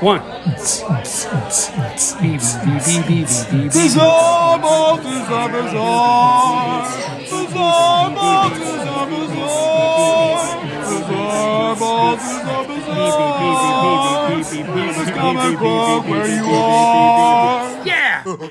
One. Where you are? Yeah.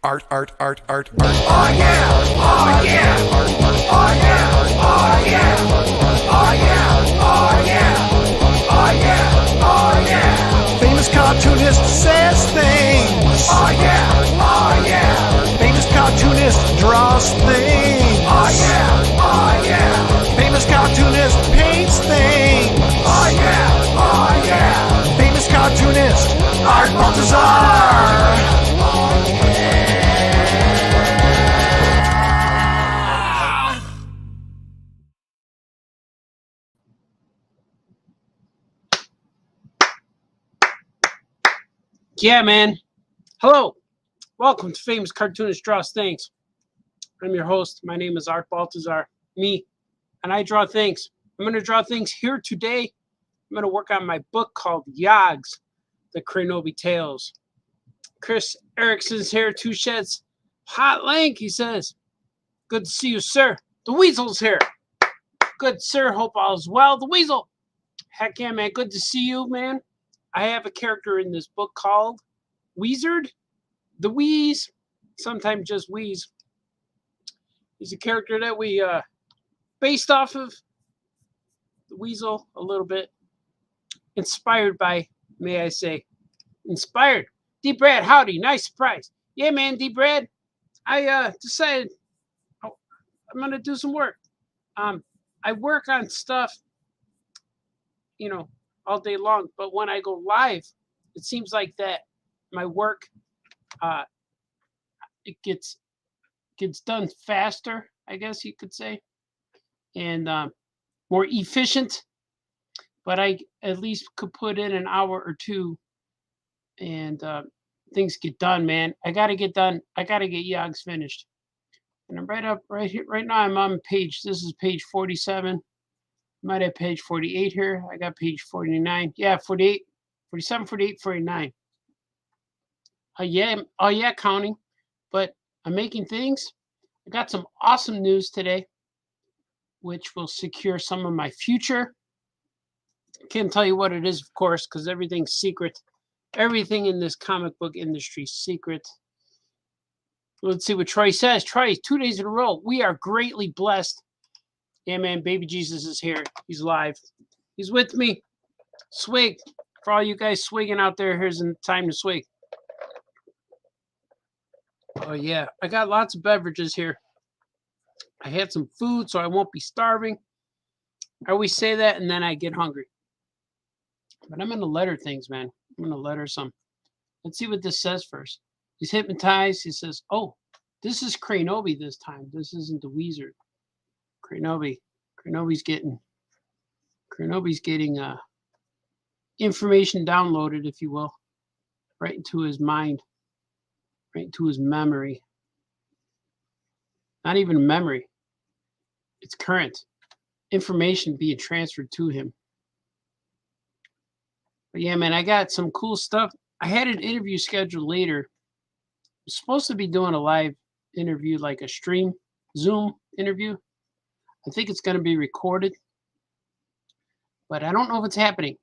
Art. Oh yeah! Oh yeah! Oh yeah! Oh yeah! Oh yeah! Oh yeah! Oh yeah! Oh yeah! Famous cartoonist says things. Oh yeah! Oh yeah! Famous cartoonist draws things. Oh yeah! Oh yeah! Famous cartoonist paints things. Oh yeah! Oh yeah! Famous cartoonist Art Baltazar. Yeah, man. Hello. Welcome to Famous Cartoonist Draws Things. I'm your host. My name is Art Baltazar. Me. And I draw things. I'm going to draw things here today. I'm going to work on my book called YAHGZ, the Craynobi Tales. Chris Erickson's here, Two Sheds. Hot Link, he says. Good to see you, sir. The Weasel's here. Good, sir. Hope all is well. The Weasel. Heck yeah, man. Good to see you, man. I have a character in this book called Weezard, the Wheeze, sometimes just Wheeze. He's a character that we based off of the Weasel a little bit. Inspired by, may I say, inspired. D-Brad, howdy, nice surprise. Yeah, man, D-Brad, I decided I'm going to do some work. I work on stuff, you know, all day long, but when I go live, it seems like that my work it gets done faster, I guess you could say, and more efficient. But I at least could put in an hour or two, and things get done, man. I gotta get done. I gotta get YAHGZ finished, and I'm right here right now. I'm on page. This is page 47. Might have page 48 here. I got page 49. Yeah, 48, 47, 48, 49. Yeah, counting. But I'm making things. I got some awesome news today, which will secure some of my future. Can't tell you what it is, of course, because everything's secret. Everything in this comic book industry is secret. Let's see what Troy says. Troy, 2 days in a row. We are greatly blessed. Yeah, man, baby Jesus is here. He's live. He's with me. Swig. For all you guys swigging out there, here's the time to swig. Oh, yeah. I got lots of beverages here. I had some food, so I won't be starving. I always say that, and then I get hungry. But I'm going to letter things, man. I'm going to letter some. Let's see what this says first. He's hypnotized. He says, oh, this is Craynobi this time. This isn't the Weezard. Craynobi. Craynobi's getting information downloaded, if you will, right into his mind, right into his memory. Not even memory. It's current information being transferred to him. But yeah, man, I got some cool stuff. I had an interview scheduled later. I'm supposed to be doing a live interview, like a stream, Zoom interview. I think it's going to be recorded, but I don't know if it's happening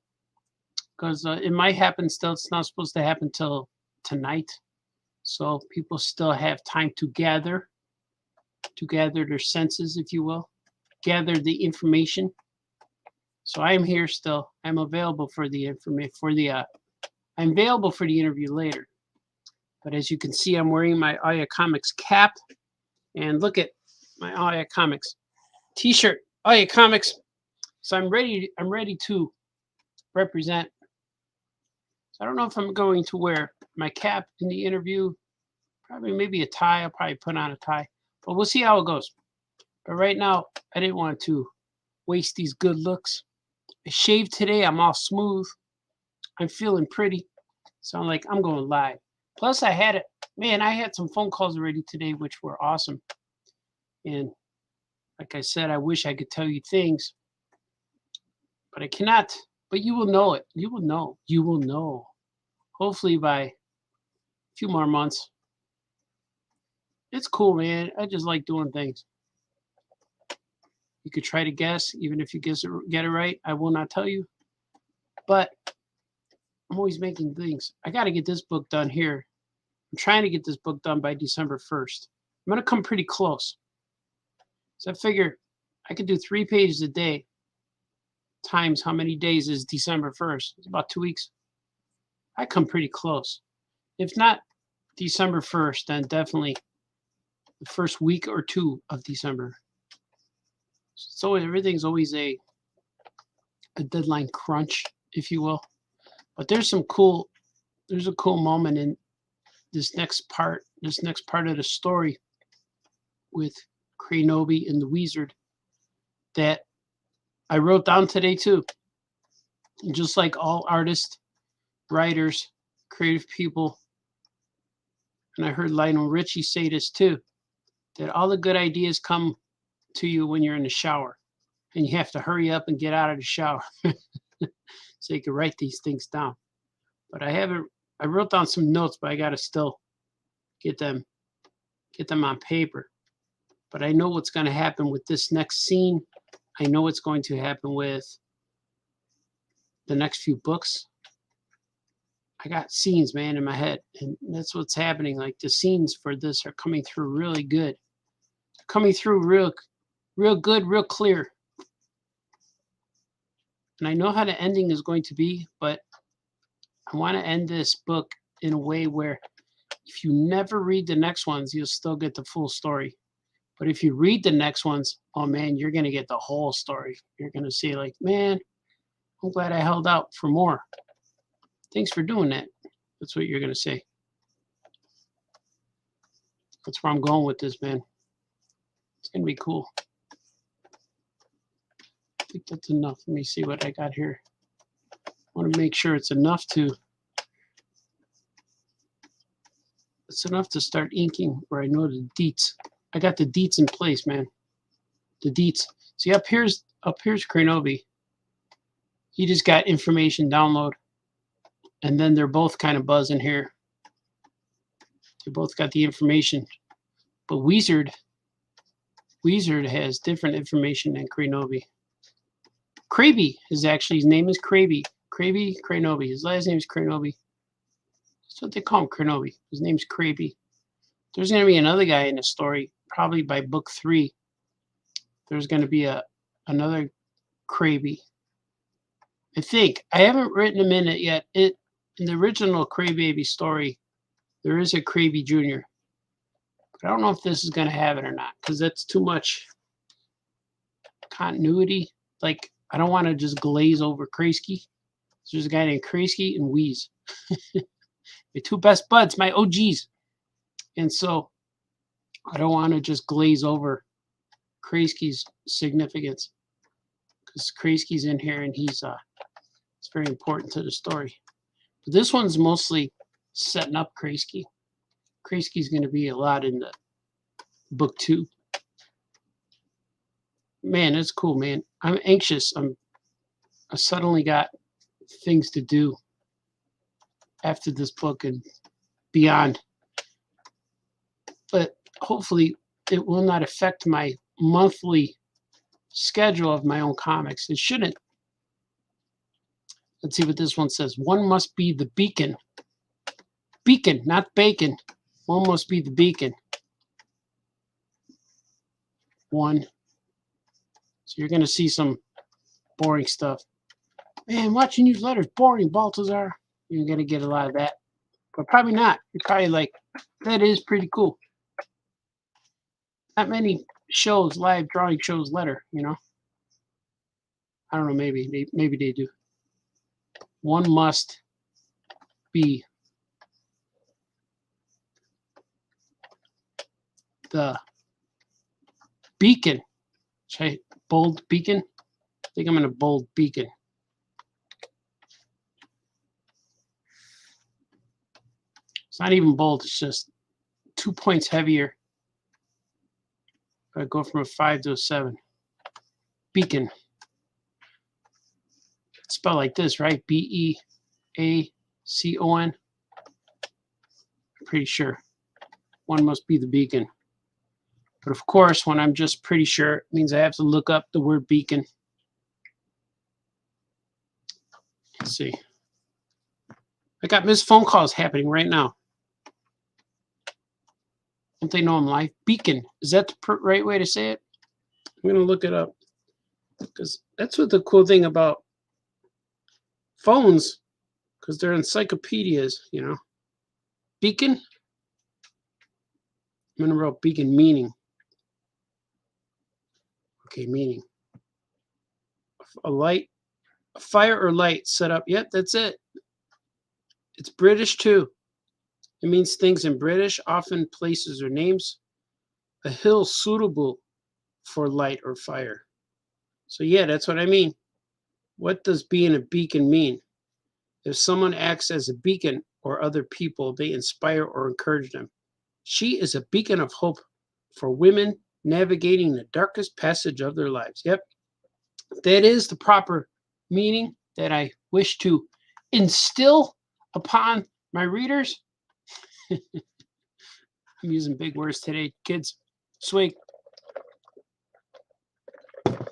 because it might happen still. It's not supposed to happen till tonight, so people still have time to gather their senses, if you will, gather the information. So I am here still. I'm available for the information. I'm available for the interview later. But as you can see, I'm wearing my Aya Comics cap, and look at my Oh Yeah Comics t-shirt. Oh Yeah Comics. So I'm ready to represent. So I don't know if I'm going to wear my cap in the interview. Probably maybe a tie. I'll probably put on a tie. But we'll see how it goes. But right now, I didn't want to waste these good looks. I shaved today. I'm all smooth. I'm feeling pretty. So I'm like, I'm going live. Plus, I had some phone calls already today, which were awesome. And like I said, I wish I could tell you things, but I cannot. But you will know it. You will know. You will know. Hopefully by a few more months. It's cool, man. I just like doing things. You could try to guess, even if you get it right. I will not tell you. But I'm always making things. I got to get this book done here. I'm trying to get this book done by December 1st. I'm going to come pretty close. So I figure I could do 3 pages a day times how many days is December 1st? It's about 2 weeks. I come pretty close. If not December 1st, then definitely the first week or 2 of December. So everything's always a deadline crunch, if you will. But there's a cool moment in this next part of the story with Craynobi and the Wizard that I wrote down today too. And just like all artists, writers, creative people, and I heard Lionel Richie say this too, that all the good ideas come to you when you're in the shower and you have to hurry up and get out of the shower so you can write these things down. But I wrote down some notes, but I got to still get them on paper. But I know what's going to happen with this next scene. I know what's going to happen with the next few books. I got scenes, man, in my head, and that's what's happening. Like the scenes for this are coming through really good. Coming through real good, real clear. And I know how the ending is going to be, but I want to end this book in a way where if you never read the next ones, you'll still get the full story. But if you read the next ones, oh man, you're going to get the whole story. You're going to see like, man, I'm glad I held out for more. Thanks for doing that. That's what you're going to say. That's where I'm going with this, man. It's going to be cool. I think that's enough. Let me see what I got here. I want to make sure it's enough to start inking where I know the deets. I got the deets in place, man. The deets. See, up here's Craynobi. He just got information download. And then they're both kind of buzzing here. They both got the information. But Wizard has different information than Craynobi. Crayby is actually, his name is Crayby. Craynobi. His last name is Craynobi. That's what they call him, Craynobi. His name's Crayby. There's going to be another guy in the story, probably by book 3. There's going to be another Crayby. I think. I haven't written him in it yet. In the original Craybaby story, there is a Crayby Jr. But I don't know if this is going to have it or not, because that's too much continuity. Like, I don't want to just glaze over Kraysky. There's a guy named Kraysky and Wheeze. My 2 best buds, my OGs. And so I don't want to just glaze over Kraysky's significance, because Kraysky's in here and it's very important to the story. But this one's mostly setting up Kraysky. Kraysky's going to be a lot in the book 2. Man, it's cool, man. I'm anxious. I suddenly got things to do after this book and beyond. But hopefully it will not affect my monthly schedule of my own comics. It shouldn't. Let's see what this one says. One must be the beacon. Beacon, not bacon. One must be the beacon. 1. So you're going to see some boring stuff. Man, watching newsletters, boring, Baltazar. You're going to get a lot of that. But probably not. You're probably like, that is pretty cool. Not many shows, live drawing shows letter, you know. I don't know, maybe they do. One must be the beacon. Should I bold beacon? I think I'm gonna bold beacon. It's not even bold, it's just 2 points heavier. I go from a 5 to a 7. Beacon. It's spelled like this, right? B-E-A-C-O-N. I'm pretty sure. One must be the beacon. But of course, when I'm just pretty sure, it means I have to look up the word beacon. Let's see. I got missed phone calls happening right now. Don't they know I'm live? Beacon. Is that the right way to say it? I'm going to look it up. Because that's what the cool thing about phones, because they're encyclopedias, you know. Beacon. I'm going to write beacon meaning. Okay, meaning. A light, a fire or light set up. Yep, that's it. It's British too. It means things in British, often places or names. A hill suitable for light or fire. So yeah, that's what I mean. What does being a beacon mean? If someone acts as a beacon or other people, they inspire or encourage them. She is a beacon of hope for women navigating the darkest passage of their lives. Yep, that is the proper meaning that I wish to instill upon my readers. I'm using big words today, kids. Swig.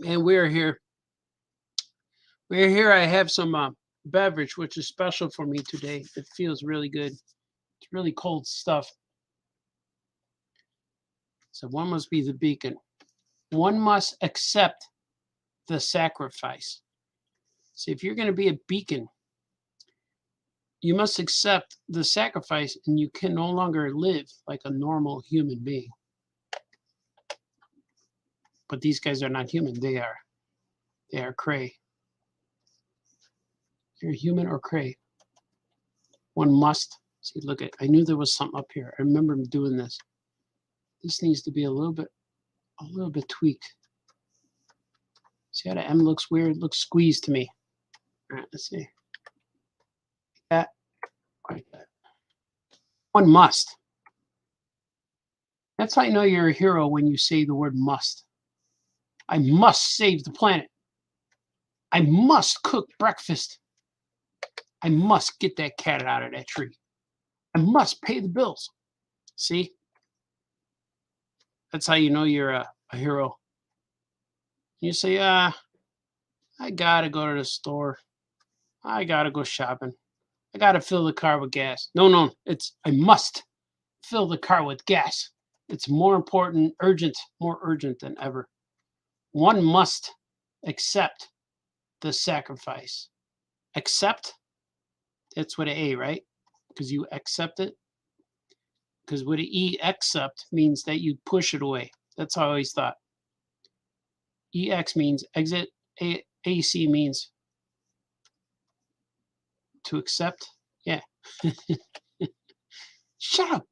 And we're here. We're here. I have some beverage, which is special for me today. It feels really good. It's really cold stuff. So one must be the beacon. One must accept the sacrifice. So if you're going to be a beacon, you must accept the sacrifice, and you can no longer live like a normal human being. But these guys are not human. They are Cray. You're human or Cray. One must. See, look at. I knew there was something up here. I remember him doing this. This needs to be a little bit tweaked. See how the M looks weird? It looks squeezed to me. All right, let's see. That, like that. One must. That's how you know you're a hero, when you say the word must. I must save the planet. I must cook breakfast. I must get that cat out of that tree. I must pay the bills. See? That's how you know you're a hero. You say, I gotta go to the store. I gotta go shopping. I gotta fill the car with gas. No, it's I must fill the car with gas. It's more important, more urgent than ever. One must accept the sacrifice. Accept, that's with an A, right? Because you accept it. Because with an E, accept means that you push it away. That's how I always thought. EX means exit. AC means to accept. Yeah. Shut up.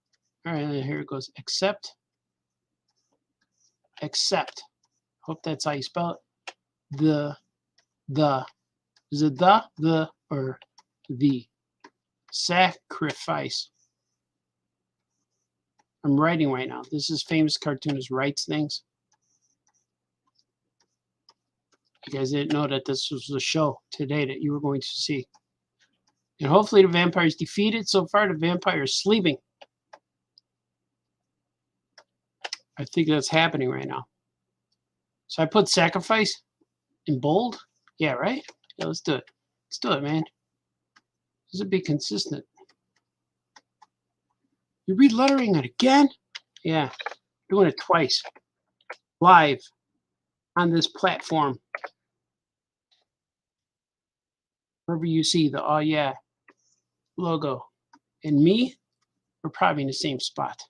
All right, and here it goes. Accept. Accept. Hope that's how you spell it. The. Is it the, or the? Sacrifice. I'm writing right now. This is Famous Cartoonist Writes Things. You guys didn't know that this was the show today that you were going to see. And hopefully the vampire is defeated. So far, the vampire is sleeping. I think that's happening right now. So I put sacrifice in bold. Yeah, right? Yeah, let's do it. Let's do it, man. This would be consistent. You re-lettering it again? Yeah, doing it twice. Live on this platform. Wherever you see the Oh Yeah logo and me, we're probably in the same spot.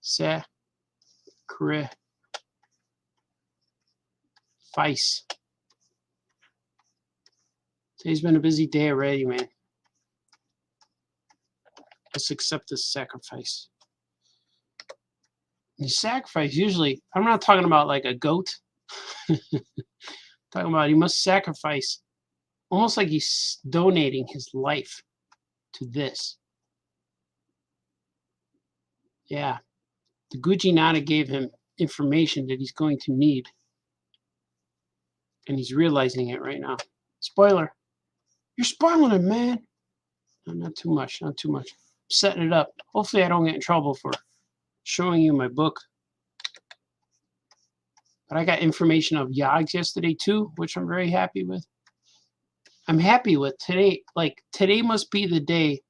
Sacrifice. Today's been a busy day already, man. Let's accept this sacrifice. The sacrifice, usually, I'm not talking about like a goat. Talking about he must sacrifice, almost like he's donating his life to this. Yeah. The Gucci Nana gave him information that he's going to need. And he's realizing it right now. Spoiler. You're spoiling it, man. No, not too much. Not too much. I'm setting it up. Hopefully I don't get in trouble for showing you my book. But I got information of YAHGZ yesterday too, which I'm very happy with. I'm happy with today. Like, today must be the day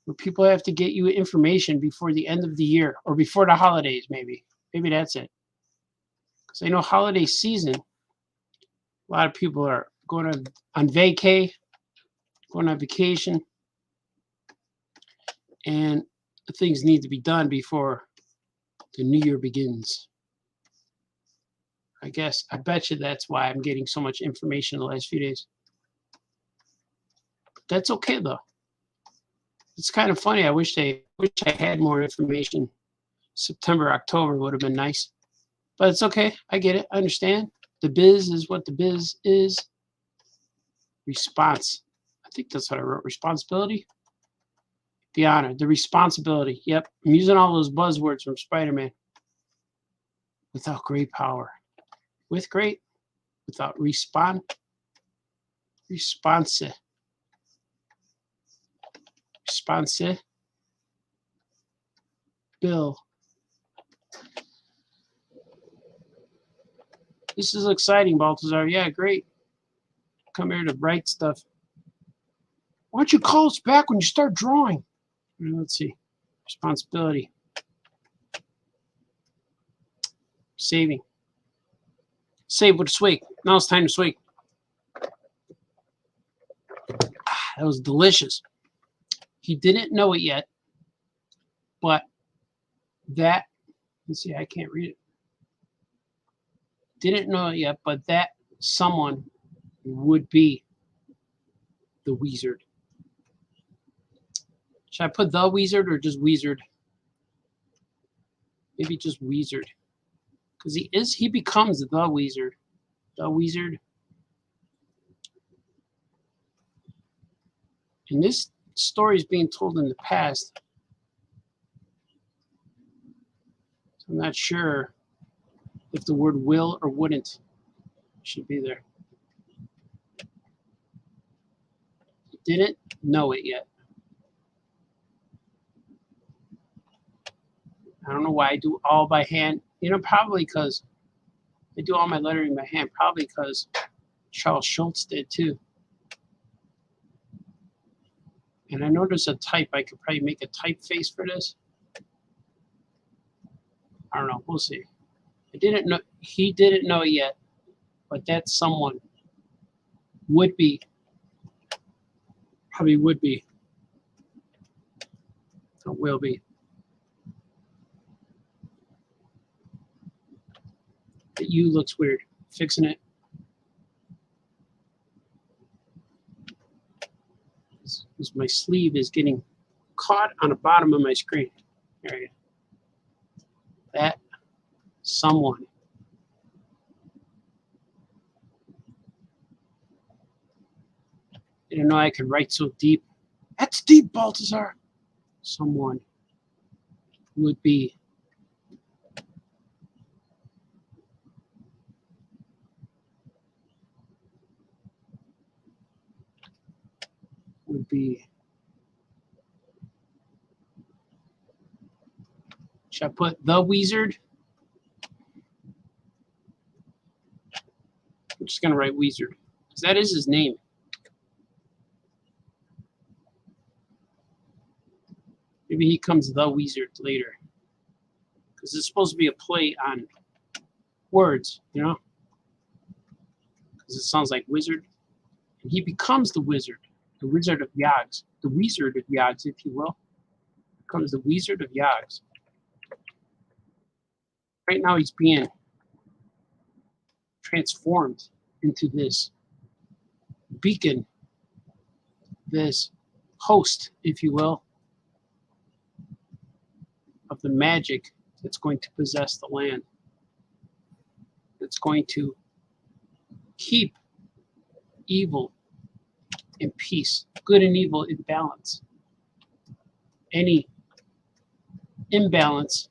where people have to get you information before the end of the year or before the holidays, maybe. Maybe that's it. Because I know holiday season, a lot of people are going on vacay, going on vacation, and things need to be done before the new year begins. I bet you that's why I'm getting so much information the last few days. But that's okay though. It's kind of funny. I wish I had more information. September, October would have been nice. But it's okay. I get it. I understand. The biz is what the biz is. Response. I think that's what I wrote. Responsibility. The honor. The responsibility. Yep. I'm using all those buzzwords from Spider-Man. Without great power. With great. Without responsive. Responsive. Bill. This is exciting, Baltazar. Yeah, great. Come here to write stuff. Why don't you call us back when you start drawing? Let's see. Responsibility. Saving. Save with a swig. Now it's time to swig. That was delicious. He didn't know it yet, but that, let's see, I can't read it. Didn't know it yet, but that someone would be the wizard. Should I put the wizard or just wizard? Maybe just wizard. Because he becomes the wizard. The wizard. And this story is being told in the past. So I'm not sure if the word will or wouldn't should be there. Didn't know it yet. I don't know why I do all by hand. You know, probably because I do all my lettering by hand. Probably because Charles Schultz did too. And I know there's a type. I could probably make a typeface for this. I don't know. We'll see. I didn't know. He didn't know yet, but that someone would be. Probably would be. Or will be. The U looks weird. Fixing it. My sleeve is getting caught on the bottom of my screen. There you go. That someone. I didn't know I could write so deep. That's deep, Baltazar. Someone would be. Would be. Should I put the wizard? I'm just going to write wizard because that is his name. Maybe he comes the wizard later because it's supposed to be a play on words, you know, because it sounds like wizard. And he becomes the wizard. The Wizard of YAHGZ, the Wizard of YAHGZ, if you will, becomes the Wizard of YAHGZ. Right now he's being transformed into this beacon, this host, if you will, of the magic that's going to possess the land. That's going to keep evil in peace, good and evil in balance. Any imbalance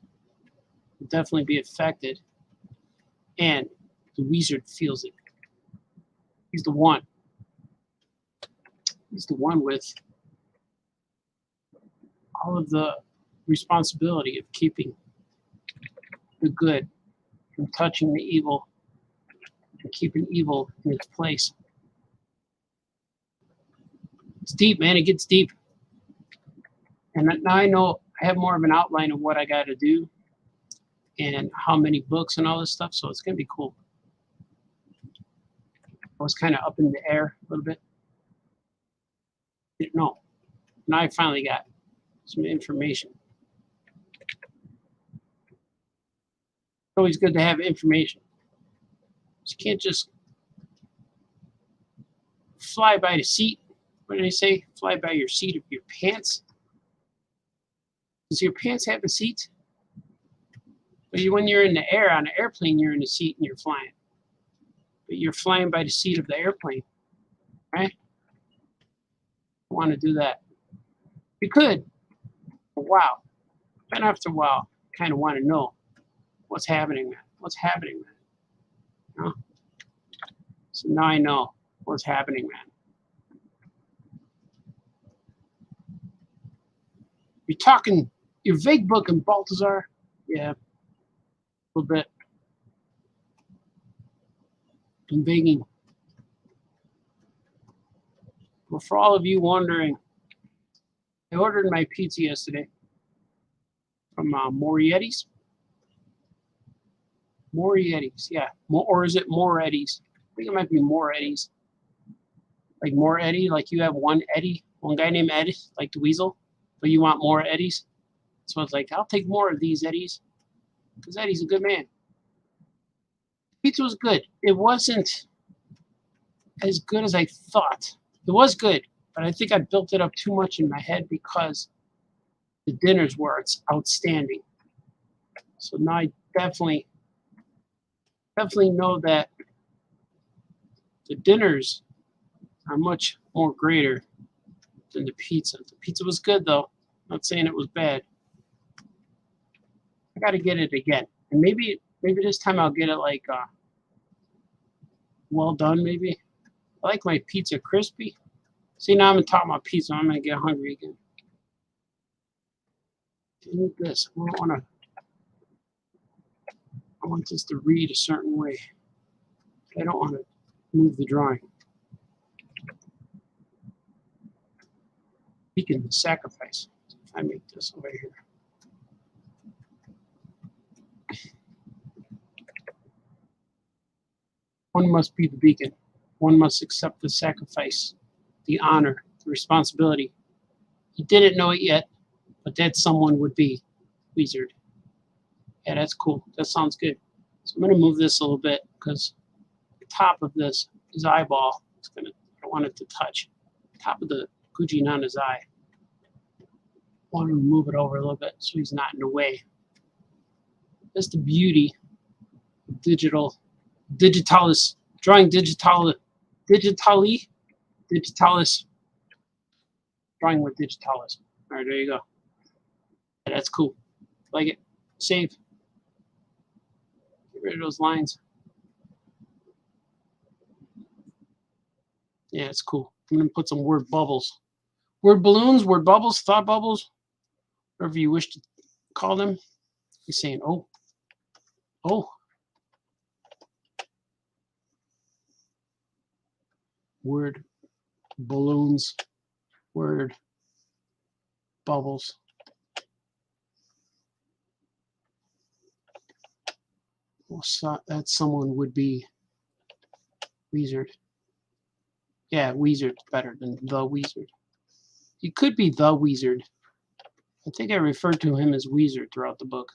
will definitely be affected, and the wizard feels it. He's the one. He's the one with all of the responsibility of keeping the good from touching the evil and keeping evil in its place. It's deep, man. It gets deep. And now I know I have more of an outline of what I got to do and how many books and all this stuff, so it's going to be cool. I was kind of up in the air a little bit. Didn't know. Now I finally got some information. It's always good to have information. You can't just fly by the seat. What do they say? Fly by your seat of your pants. Does your pants have a seat? But when you're in the air on an airplane, you're in the seat and you're flying. But you're flying by the seat of the airplane, right? I want to do that. You could. But wow. Then after a while, I kind of want to know what's happening, man. What's happening, man? You know? So now I know what's happening, man. You're talking your vague book in Balthazar? Yeah, a little bit. I'm vaguing. Well, for all of you wondering, I ordered my pizza yesterday from Morietta's. Morietta's, yeah. Or is it Moretti's? I think it might be Moretti's. Like more Eddie, like you have one Eddie, one guy named Ed, like the Weasel, but you want more Eddies. So it's like, I'll take more of these Eddies, because Eddie's a good man. Pizza was good. It wasn't as good as I thought. It was good, but I think I built it up too much in my head because the dinners were outstanding. So now I definitely know that the dinners are much more greater than the pizza. The pizza was good though. Not saying it was bad. I got to get it again, and maybe this time I'll get it like well done. Maybe I like my pizza crispy. See, now I'm talking about pizza. I'm gonna get hungry again. I need this. I want this to read a certain way. I don't want to move the drawing. Beacon the sacrifice. If I make this over here. One must be the beacon. One must accept the sacrifice, the honor, the responsibility. He didn't know it yet, but that someone would be Wizard. Yeah, that's cool. That sounds good. So I'm going to move this a little bit because the top of this, his eyeball, I don't want it to touch. Top of the Gujin on his eye. I want to move it over a little bit so he's not in the way. That's the beauty of digitalis, drawing digitalis, drawing with digitalis. All right, there you go. Yeah, that's cool. Like it. Save. Get rid of those lines. Yeah, it's cool. I'm going to put some word bubbles. Word balloons, word bubbles, thought bubbles, whatever you wish to call them. He's saying, oh. Word balloons, word bubbles. Well, so that someone would be Wizard. Yeah, Wizard's better than the Wizard. He could be the Wizard. I think I referred to him as Wizard throughout the book.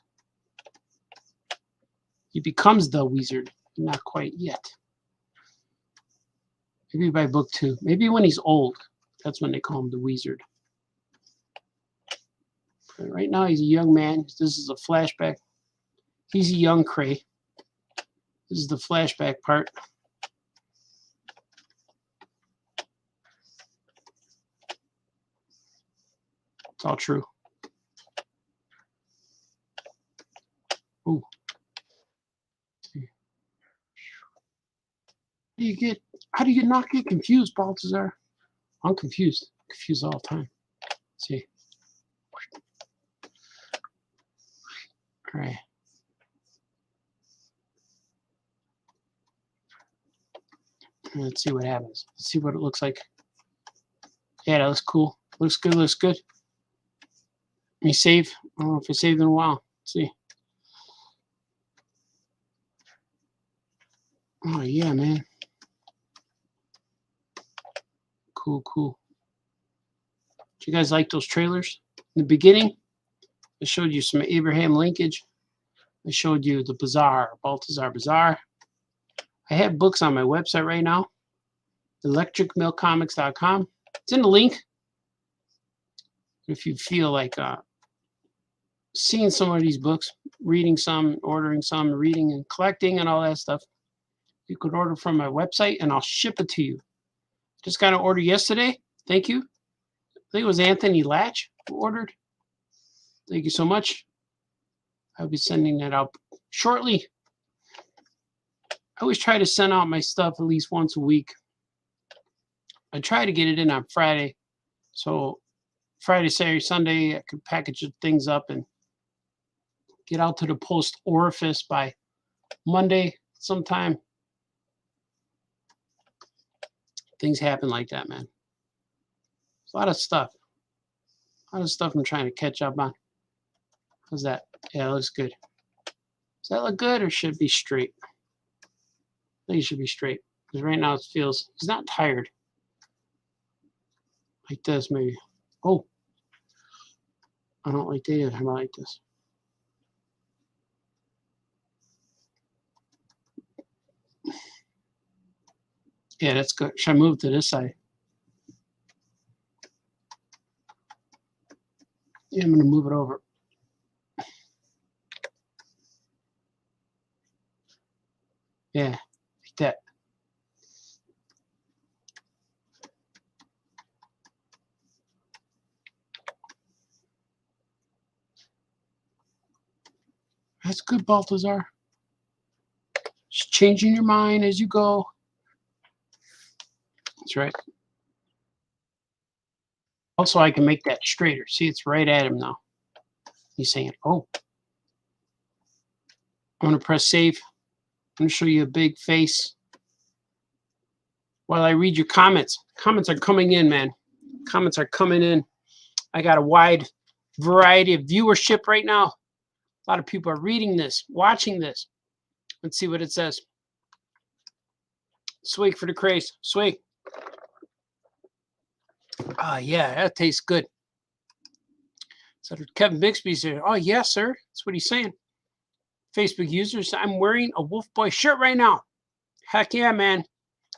He becomes the wizard. Not quite yet. Maybe by book 2. Maybe when he's old. That's when they call him the wizard. But right now he's a young man. This is a flashback. He's a young Cray. This is the flashback part. It's all true. Ooh. How do you not get confused, Balthazar? I'm confused. Confused all the time. Let's see. All right. Let's see what happens. Let's see what it looks like. Yeah, that looks cool. Looks good, looks good. Let me save. I don't know if I saved in a while. Let's see. Oh, yeah, man. Cool, cool. Do you guys like those trailers? In the beginning, I showed you some Abraham linkage. I showed you the Bazaar, Balthazar Bazaar. I have books on my website right now, electricmillcomics.com. It's in the link. If you feel like seeing some of these books, reading some, ordering some, reading and collecting and all that stuff, you could order from my website and I'll ship it to you. Just got an order yesterday. Thank you. I think it was Anthony Latch who ordered. Thank you so much. I'll be sending that out shortly. I always try to send out my stuff at least once a week. I try to get it in on Friday. So Friday, Saturday, Sunday, I could package things up and get out to the post orifice by Monday sometime. Things happen like that, man. There's a lot of stuff. A lot of stuff I'm trying to catch up on. How's that? Yeah, it looks good. Does that look good or should it be straight? I think it should be straight. Because right now it feels, he's not tired. Like this, maybe. Oh. I don't like that either. How about like this? Yeah, that's good. Should I move to this side? Yeah, I'm going to move it over. Yeah, like that. That's good, Balthazar. Just changing your mind as you go. That's right. Also, I can make that straighter. See, it's right at him now. He's saying, oh. I'm going to press save. I'm going to show you a big face. While I read your comments. Comments are coming in, man. Comments are coming in. I got a wide variety of viewership right now. A lot of people are reading this, watching this. Let's see what it says. Swig for the craze. Swig. Ah, yeah, that tastes good. So Kevin Bixby said, oh, yeah, sir. That's what he's saying. Facebook users, I'm wearing a Wolf Boy shirt right now. Heck yeah, man.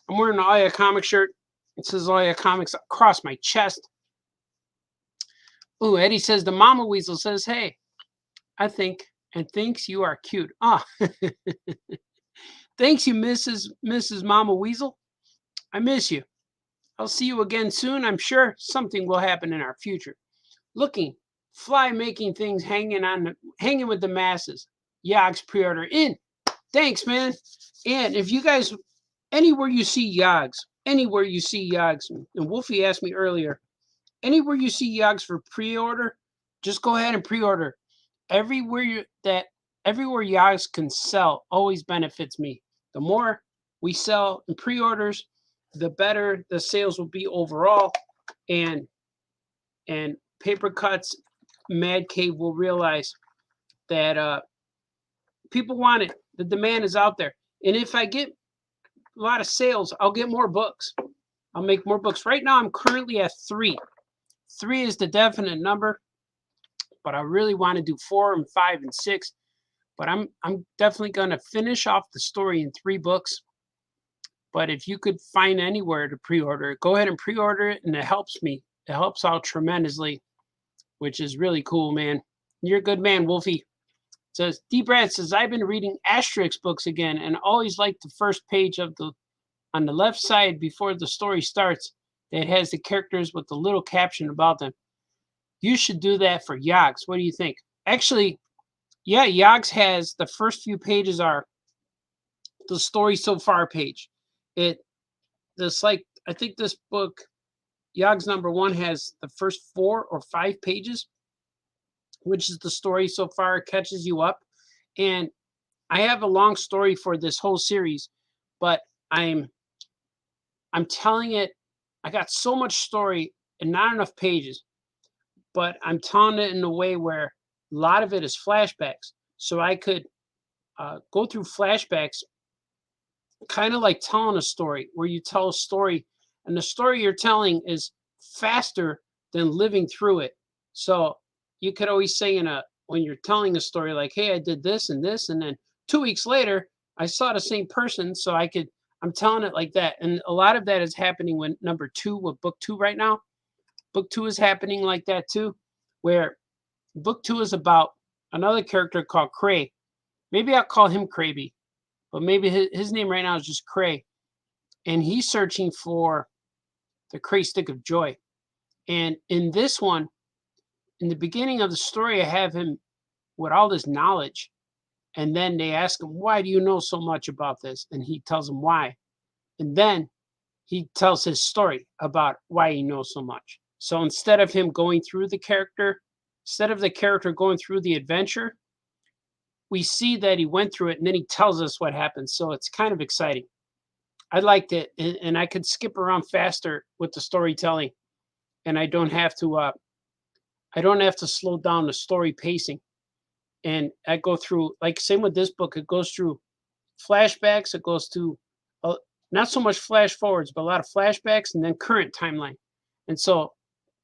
I'm wearing an Aya Comics shirt. It says Aya Comics across my chest. Ooh, Eddie says, the Mama Weasel says, hey, I think and thinks you are cute. Ah, thanks you, Mrs. Mama Weasel. I miss you. I'll see you again soon. I'm sure something will happen in our future. Looking, fly making things hanging with the masses. YAHGZ pre-order in. Thanks, man. And if you guys, anywhere you see YAHGZ, and Wolfie asked me earlier, anywhere you see YAHGZ for pre-order, just go ahead and pre-order. Everywhere YAHGZ can sell always benefits me. The more we sell in pre-orders, the better the sales will be overall. And Paper Cuts, Mad Cave will realize that people want it. The demand is out there. And if I get a lot of sales, I'll get more books. I'll make more books. Right now, I'm currently at 3. 3 is the definite number. But I really want to do 4 and 5 and 6. But I'm definitely gonna finish off the story in 3 books. But if you could find anywhere to pre-order it, go ahead and pre-order it, and it helps me. It helps out tremendously, which is really cool, man. You're a good man, Wolfie. Says D. Brad says I've been reading Asterix books again, and always like the first page of the on the left side before the story starts. That has the characters with the little caption about them. You should do that for YAHGZ. What do you think? Actually, yeah, YAHGZ has the first few pages are the story so far page. I think this book, YAHGZ #1, has the first 4 or 5 pages, which is the story so far. It catches you up. And I have a long story for this whole series, but I'm telling it, I got so much story and not enough pages, but I'm telling it in a way where a lot of it is flashbacks. So I could go through flashbacks, kind of like telling a story, where you tell a story and the story you're telling is faster than living through it. So you could always say when you're telling a story like, hey, I did this, and then 2 weeks later I saw the same person. So I'm telling it like that. And a lot of that is happening with book 2 right now. Book 2 is happening like that too, where book 2 is about another character called Cray. Maybe I'll call him Craynobi, but maybe his name right now is just Cray. And he's searching for the Cray Stick of Joy. And in this one, in the beginning of the story, I have him with all this knowledge. And then they ask him, why do you know so much about this? And he tells them why. And then he tells his story about why he knows so much. So instead of him going through the character, instead of the character going through the adventure, we see that he went through it and then he tells us what happened. So it's kind of exciting. I liked it, and I could skip around faster with the storytelling, and I don't have to slow down the story pacing. And I go through, like, same with this book, it goes through flashbacks, it goes to not so much flash forwards, but a lot of flashbacks, and then current timeline. And so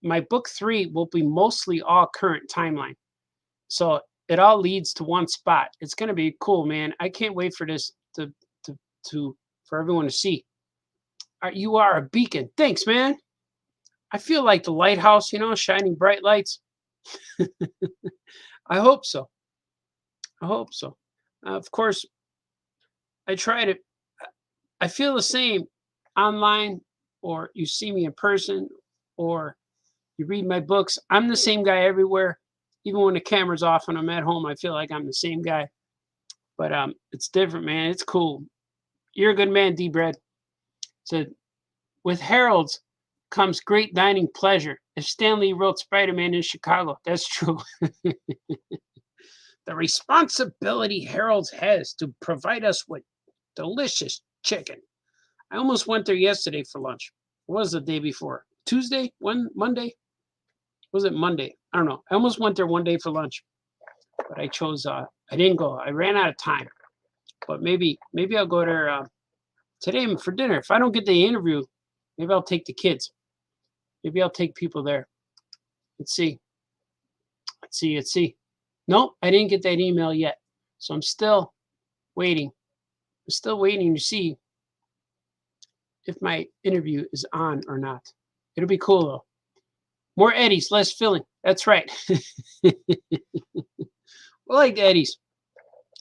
my book 3 will be mostly all current timeline. So it all leads to one spot. It's going to be cool, man. I can't wait for this for everyone to see. You are a beacon. Thanks, man. I feel like the lighthouse, shining bright lights. I hope so. Of course, I feel the same online, or you see me in person, or you read my books. I'm the same guy everywhere. Even when the camera's off and I'm at home, I feel like I'm the same guy. But it's different, man. It's cool. You're a good man, D-Bread. Said, with Harold's comes great dining pleasure. If Stan Lee wrote Spider-Man in Chicago, that's true. The responsibility Harold's has to provide us with delicious chicken. I almost went there yesterday for lunch. What was the day before? Tuesday? Monday? Was it Monday? I don't know. I almost went there one day for lunch, but I chose, I didn't go. I ran out of time. But maybe I'll go there today for dinner. If I don't get the interview, maybe I'll take the kids. Maybe I'll take people there. Let's see. Nope, I didn't get that email yet. So I'm still waiting. I'm still waiting to see if my interview is on or not. It'll be cool, though. More Eddies, less filling. That's right. I like the Eddies.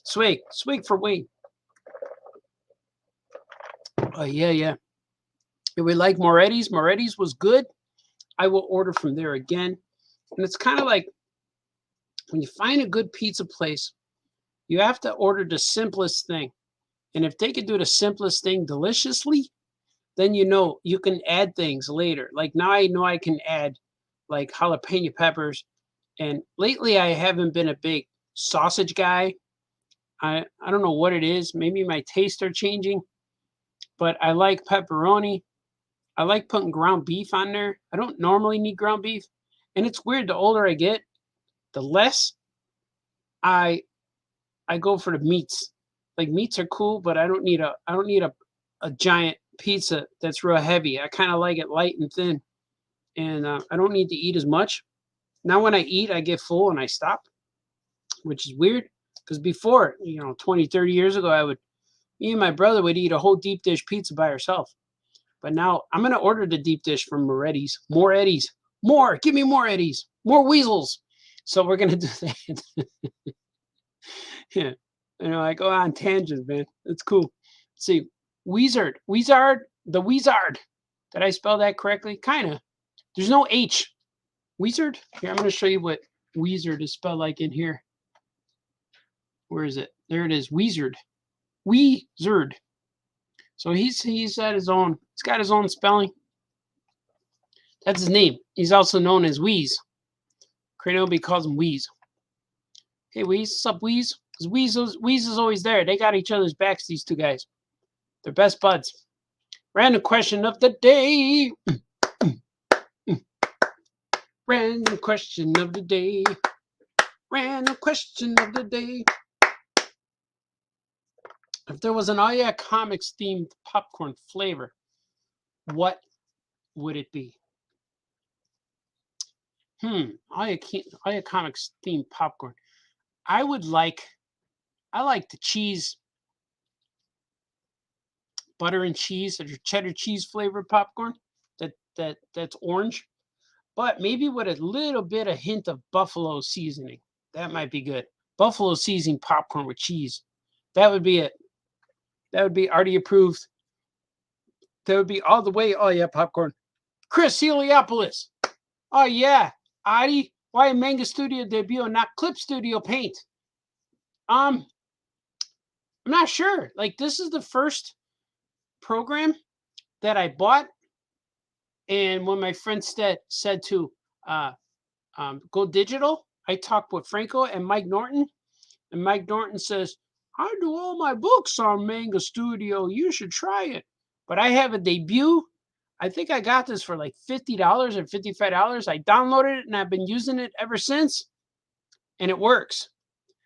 Swig for Wayne. Oh, yeah. If we like Moretti's was good, I will order from there again. And it's kind of like when you find a good pizza place, you have to order the simplest thing. And if they can do the simplest thing deliciously, then you can add things later. Like now I know I can add like jalapeno peppers. And lately I haven't been a big sausage guy. I don't know what it is. Maybe my tastes are changing. But I like pepperoni. I like putting ground beef on there. I don't normally need ground beef. And it's weird, the older I get, the less I go for the meats. Like meats are cool, but I don't need a giant pizza that's real heavy. I kind of like it light and thin. And I don't need to eat as much. Now when I eat, I get full and I stop, which is weird Because before, 20, 30 years ago, me and my brother would eat a whole deep dish pizza by ourselves. But now I'm going to order the deep dish from Moretti's. More Eddies. More. Give me more Eddies. More weasels. So we're going to do that. Yeah. I go on tangents, man. It's cool. Let's see. Weezard. The Weezard. Did I spell that correctly? Kind of. There's no H. Weezard? Here, I'm going to show you what Weezard is spelled like in here. Where is it? There it is. Weezard. Weezard. So he's at his own. He's got his own spelling. That's his name. He's also known as Wheeze. Craynobi calls him Wheeze. Hey, Wheeze. What's up, Wheeze? Because Wheeze is always there. They got each other's backs, these two guys. They're best buds. Random question of the day. Random question of the day. Random question of the day. If there was an Oh Yeah Comics themed popcorn flavor, what would it be? Oh Yeah Comics themed popcorn. I like the cheese, butter and cheese, or cheddar cheese flavored popcorn. That's orange, but maybe with a little bit of hint of buffalo seasoning. That might be good. Buffalo seasoning popcorn with cheese. That would be it. That would be already approved. That would be all the way. Oh yeah, popcorn. Chris Heliopolis. Oh yeah, Adi. Why Manga Studio debut and not Clip Studio Paint? I'm not sure. Like, this is the first program that I bought, and when my friend said to go digital, I talked with Franco and Mike Norton, and Mike Norton says, I do all my books on Manga Studio. You should try it. But I have a debut. I think I got this for like $50 or $55. I downloaded it and I've been using it ever since. And it works.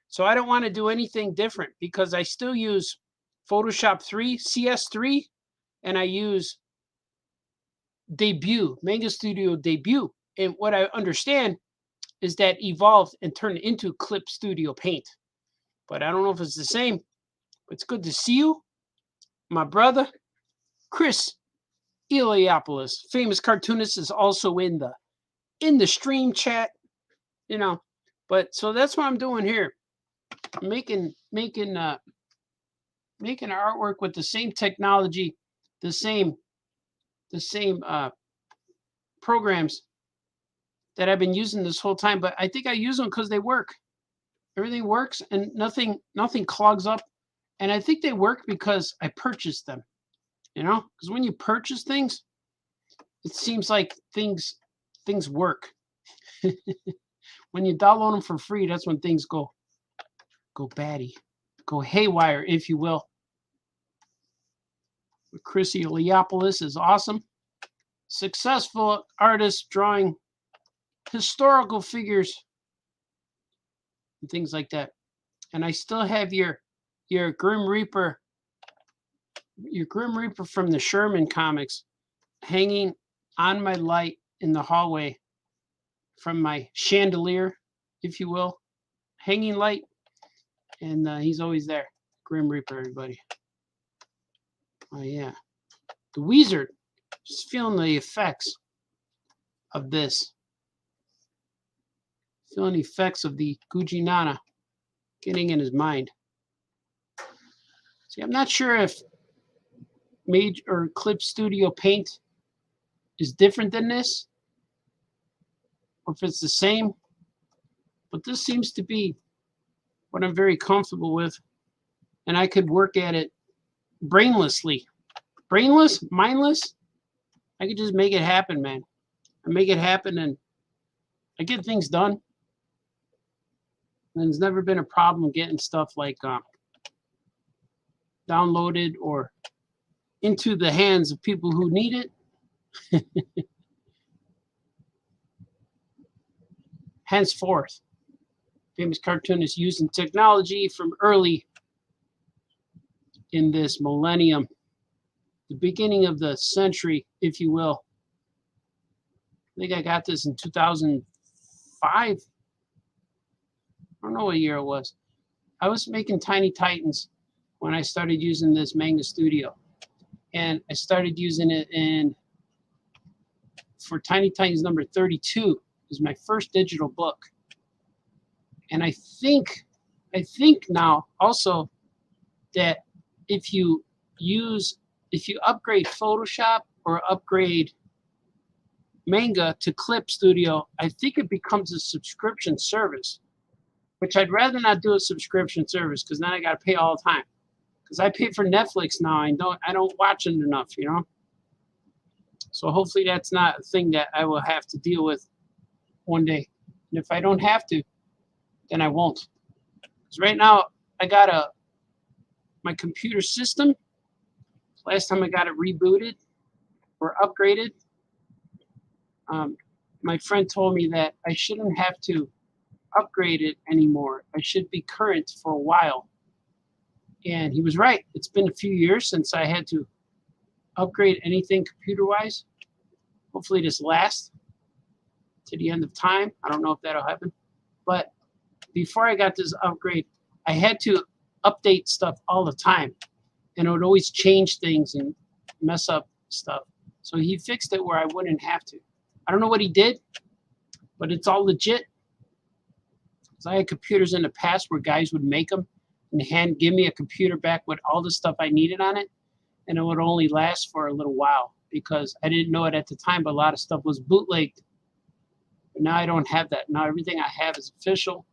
So I don't want to do anything different because I still use Photoshop 3, CS3, and I use Debut, Manga Studio Debut. And what I understand is that evolved and turned into Clip Studio Paint. But I don't know if it's the same. But it's good to see you, my brother, Chris Heliopolis, famous cartoonist, is also in the stream chat, But so that's what I'm doing here. I'm making artwork with the same technology, the same programs that I've been using this whole time. But I think I use them because they work. Everything works and nothing clogs up. And I think they work because I purchased them. Because when you purchase things, it seems like things work. When you download them for free, that's when things go batty, go haywire, if you will. Chris Heliopolis is awesome. Successful artist drawing historical figures and things like that. And I still have your Grim Reaper. Your Grim Reaper from the Sherman comics hanging on my light in the hallway from my chandelier, if you will. Hanging light. And he's always there. Grim Reaper, everybody. Oh, yeah. The Weezard. Just feeling the effects of this. Feeling the effects of the Gucci Nana getting in his mind. See, I'm not sure if Mage or Clip Studio Paint is different than this, or if it's the same, but this seems to be what I'm very comfortable with, and I could work at it brainlessly. Brainless? Mindless? I could just make it happen, man. I make it happen, and I get things done. And there's never been a problem getting stuff like downloaded or into the hands of people who need it. Henceforth, famous cartoonists using technology from early in this millennium, the beginning of the century, if you will. I think I got this in 2005. I don't know what year it was. I was making Tiny Titans when I started using this manga studio. And I started using it for Tiny Titans number 32 is my first digital book. And I think now also that if you upgrade Photoshop or upgrade manga to Clip Studio, I think it becomes a subscription service, which I'd rather not do a subscription service because then I got to pay all the time. Because I pay for Netflix now, I don't watch it enough, you know. So hopefully that's not a thing that I will have to deal with one day. And if I don't have to, then I won't. Because right now I got my computer system. Last time I got it rebooted or upgraded, my friend told me that I shouldn't have to upgrade it anymore. I should be current for a while. And he was right. It's been a few years since I had to upgrade anything computer-wise. Hopefully this lasts to the end of time. I don't know if that'll happen. But before I got this upgrade, I had to update stuff all the time. And it would always change things and mess up stuff. So he fixed it where I wouldn't have to. I don't know what he did, but it's all legit. Because I had computers in the past where guys would make them and give me a computer back with all the stuff I needed on it. And it would only last for a little while because I didn't know it at the time, but a lot of stuff was bootlegged. But now I don't have that. Now everything I have is official.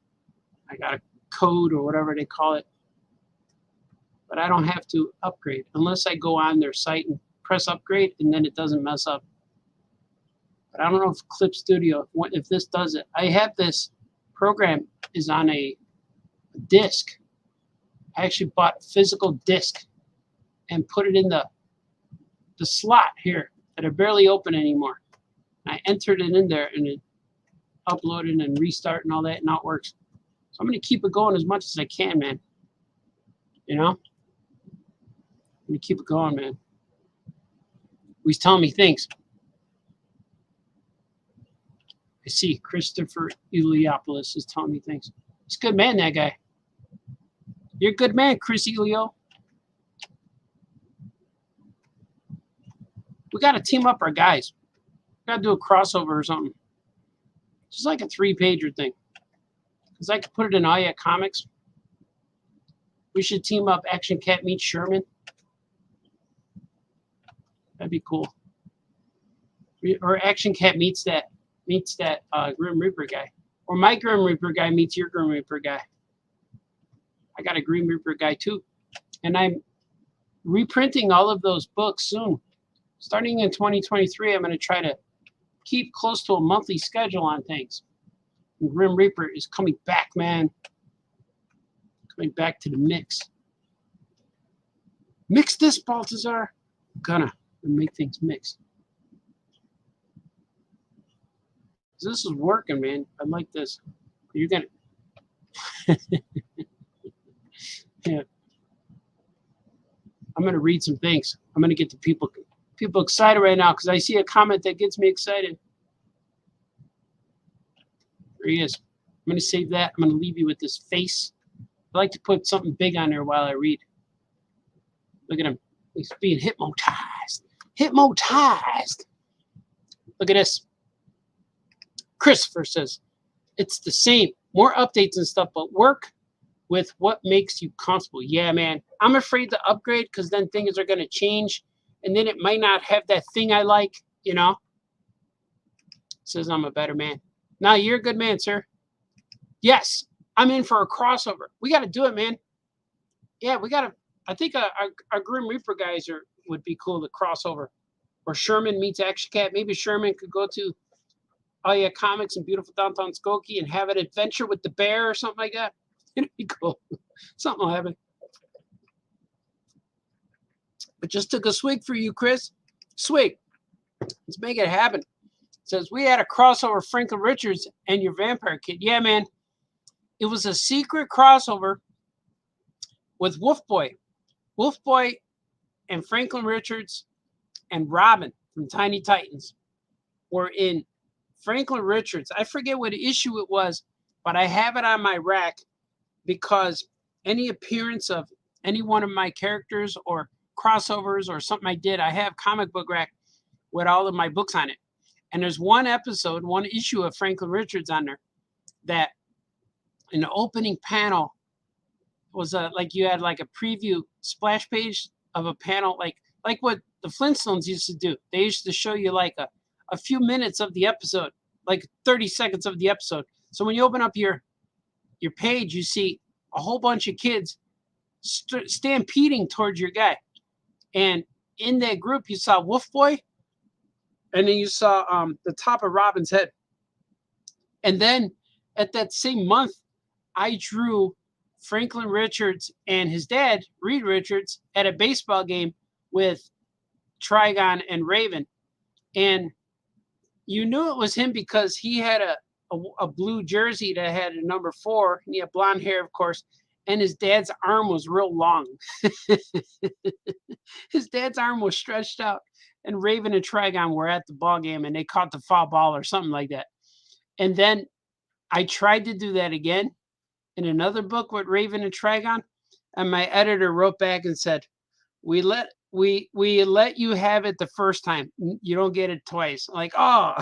I got a code or whatever they call it. But I don't have to upgrade unless I go on their site and press upgrade and then it doesn't mess up. But I don't know if Clip Studio, if this does it. I have this program is on a disc. I actually bought a physical disc and put it in the slot here that I barely open anymore. And I entered it in there and it uploaded and restart and all that, and now it works. So I'm going to keep it going as much as I can, man. You know? I'm going to keep it going, man. He's telling me things. I see Christopher Eliopoulos is telling me things. He's a good man, that guy. You're a good man, Chris Elio. We got to team up our guys. We got to do a crossover or something. Just like a 3-pager thing. Because I could put it in YAHGZ Comics. We should team up Action Cat meets Sherman. That'd be cool. Or Action Cat meets that Grim Reaper guy. Or my Grim Reaper guy meets your Grim Reaper guy. I got a Grim Reaper guy too. And I'm reprinting all of those books soon. Starting in 2023, I'm going to try to keep close to a monthly schedule on things. And Grim Reaper is coming back, man. Coming back to the mix. Mix this, Baltazar. I'm gonna make things mix. This is working, man. I like this. You're gonna. Yeah. I'm gonna read some things. I'm gonna get the people excited right now because I see a comment that gets me excited. There he is. I'm gonna save that. I'm gonna leave you with this face. I like to put something big on there while I read. Look at him. He's being hypnotized. Hypnotized. Look at this. Christopher says, it's the same. More updates and stuff, but work with what makes you comfortable. Yeah, man. I'm afraid to upgrade because then things are going to change. And then it might not have that thing I like, you know. Says I'm a better man. Now, you're a good man, sir. Yes. I'm in for a crossover. We got to do it, man. Yeah, we got to. I think our Grim Reaper guys would be cool to crossover. Or Sherman meets Action Cat. Maybe Sherman could go to YAHGZ Comics in beautiful downtown Skokie and have an adventure with the bear or something like that. It'd be cool. Something will happen. But just took a swig for you, Chris. Swig. Let's make it happen. It says, we had a crossover Franklin Richards and your Vampire Kid. Yeah, man. It was a secret crossover with Wolf Boy. Wolf Boy and Franklin Richards and Robin from Tiny Titans were in Franklin Richards. I forget what issue it was, but I have it on my rack because any appearance of any one of my characters or crossovers or something I did, I have Comic Book Rack with all of my books on it. And there's one episode, one issue of Franklin Richards on there that in the opening panel was like you had like a preview splash page of a panel, like what the Flintstones used to do. They used to show you like a few minutes of the episode, like 30 seconds of the episode. So when you open up your page, you see a whole bunch of kids stampeding towards your guy. And in that group, you saw Wolf Boy, and then you saw the top of Robin's head. And then at that same month, I drew Franklin Richards and his dad, Reed Richards, at a baseball game with Trigon and Raven. And you knew it was him because he had a blue jersey that had a number 4, and he had blonde hair, of course, and his dad's arm was real long. His dad's arm was stretched out, and Raven and Trigon were at the ball game, and they caught the foul ball or something like that. And then I tried to do that again in another book with Raven and Trigon, and my editor wrote back and said, we let you have it the first time. You don't get it twice. I'm like, oh.